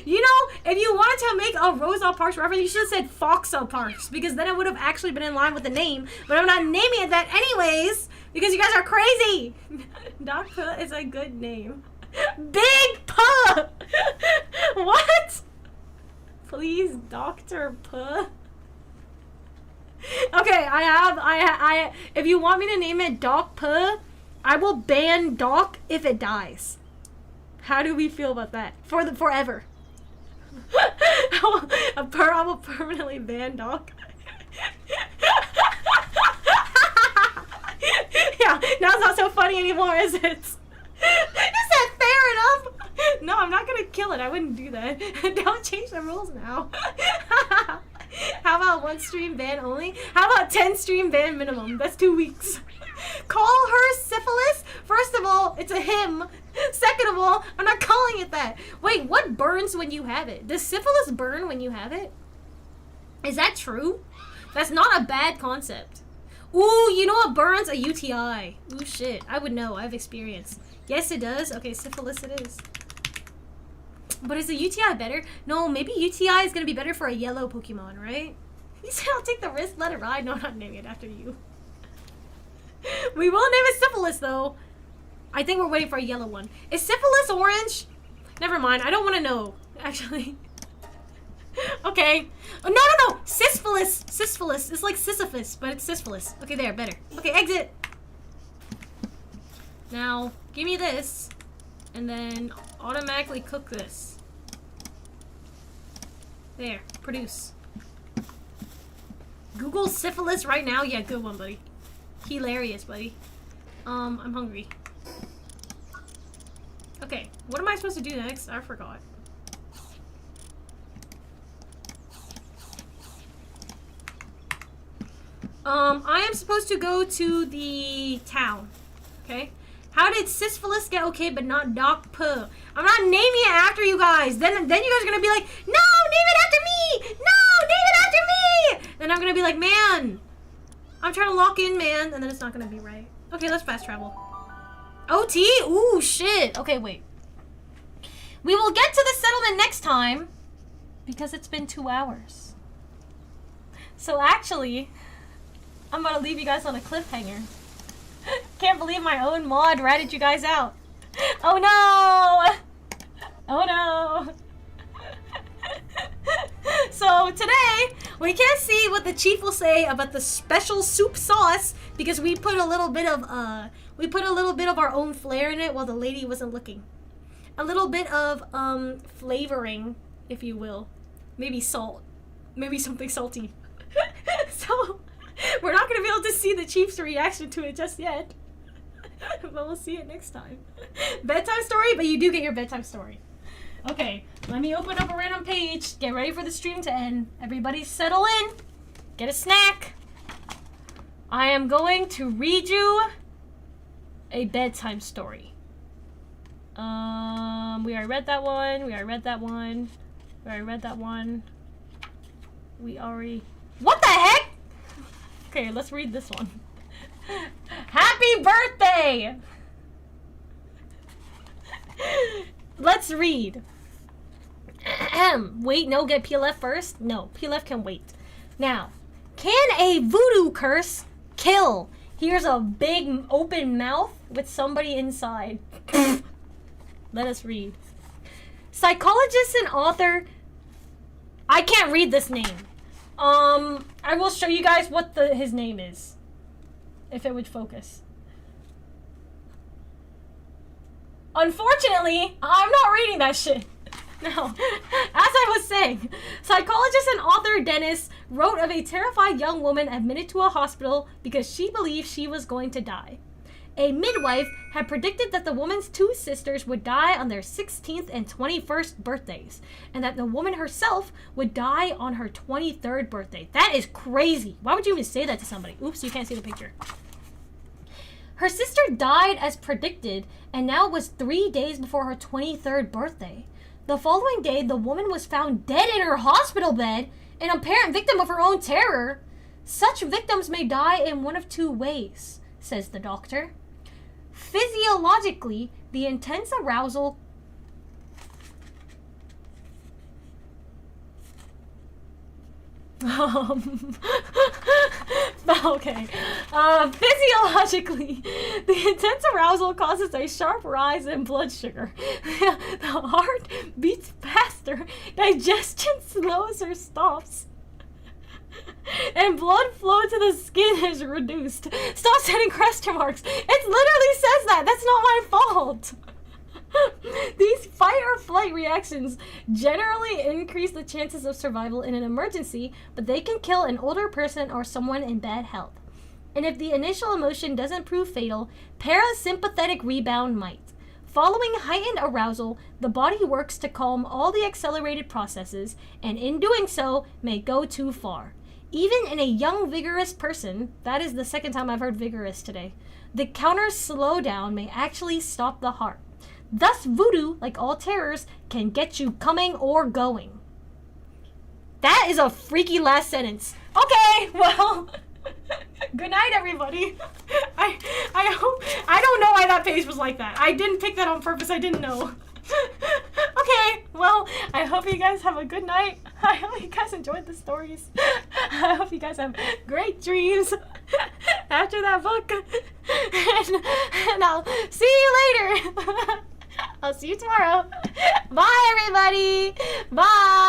A: You know, if you wanted to make a Rosa Parks reference, you should have said Foxa Parks, because then it would have actually been in line with the name. But I'm not naming it that anyways, because you guys are crazy. Doc Puh is a good name. Big Puh! What? Please, Dr. Puh. Okay, I if you want me to name it Doc Puh, I will ban Doc if it dies. How do we feel about that? Forever. I will permanently ban Doc. Yeah, now it's not so funny anymore, is it? You said fair enough. No, I'm not gonna kill it. I wouldn't do that. Don't change the rules now. How about 1 stream ban only? How about 10 stream ban minimum? That's 2 weeks. Call her syphilis? First of all, it's a him. Second of all, I'm not calling it that. Wait, what burns when you have it? Does syphilis burn when you have it? Is that true? That's not a bad concept. Ooh, you know what burns? A UTI. Ooh, shit. I would know. I have experience. Yes, it does. Okay, syphilis it is. But is the UTI better? No, maybe UTI is going to be better for a yellow Pokemon, right? You said I'll take the risk, let it ride. No, I'm not naming it after you. We will name it syphilis, though. I think we're waiting for a yellow one. Is syphilis orange? Never mind. I don't want to know, actually. Okay. Oh, no. Syphilis. Syphilis. It's like Sisyphus, but it's syphilis. Okay, there. Better. Okay, exit. Now, give me this. And then automatically cook this. There. Produce. Google syphilis right now. Yeah, good one, buddy. Hilarious, buddy. I'm hungry. Okay, what am I supposed to do next? I forgot. I am supposed to go to the town. Okay? How did syphilis get okay but not Doc Puh? I'm not naming it after you guys. Then you guys are gonna be like, no, name it after me! No, name it after me! Then I'm gonna be like, man, I'm trying to lock in, man, and then it's not gonna be right. Okay, let's fast travel. OT? Ooh, shit. Okay, wait. We will get to the settlement next time because it's been 2 hours. So actually, I'm gonna leave you guys on a cliffhanger. Can't believe my own mod ratted you guys out. Oh no! Oh no! So today, we can't see what the chief will say about the special soup sauce because we put a little bit of our own flair in it while the lady wasn't looking. A little bit of flavoring, if you will. Maybe salt. Maybe something salty. So we're not gonna be able to see the chief's reaction to it just yet. But we'll see it next time. Bedtime story, but you do get your bedtime story. Okay, let me open up a random page. Get ready for the stream to end. Everybody settle in. Get a snack. I am going to read you a bedtime story. We already read that one. We already read that one. We already read that one. We already... What the heck? Okay, let's read this one. Happy birthday! Let's read. Wait, no, get PLF first? No, PLF can wait. Now, can a voodoo curse kill? Here's a big open mouth with somebody inside. Let us read. Psychologist and author... I can't read this name. I will show you guys what his name is. If it would focus. Unfortunately, I'm not reading that shit. No. As I was saying, psychologist and author Dennis wrote of a terrified young woman admitted to a hospital because she believed she was going to die. A midwife had predicted that the woman's 2 sisters would die on their 16th and 21st birthdays, and that the woman herself would die on her 23rd birthday. That is crazy. Why would you even say that to somebody? Oops, you can't see the picture. Her sister died as predicted, and now it was 3 days before her 23rd birthday. The following day, the woman was found dead in her hospital bed, an apparent victim of her own terror. Such victims may die in one of 2 ways, says the doctor. Physiologically, the intense arousal okay. Physiologically, the intense arousal causes a sharp rise in blood sugar. The heart beats faster, digestion slows or stops, and blood flow to the skin is reduced. Stop setting question marks. It literally says that. That's not my fault. These fight or flight reactions generally increase the chances of survival in an emergency, but they can kill an older person or someone in bad health. And if the initial emotion doesn't prove fatal, parasympathetic rebound might. Following heightened arousal, the body works to calm all the accelerated processes, and in doing so, may go too far. Even in a young, vigorous person, that is the second time I've heard vigorous today, the counter slowdown may actually stop the heart. Thus, voodoo, like all terrors, can get you coming or going. That is a freaky last sentence. Okay, well, good night, everybody. I hope, I don't know why that page was like that. I didn't pick that on purpose. I didn't know. Okay, well, I hope you guys have a good night. I hope you guys enjoyed the stories. I hope you guys have great dreams after that book. And I'll see you later. I'll see you tomorrow. Bye, everybody. Bye.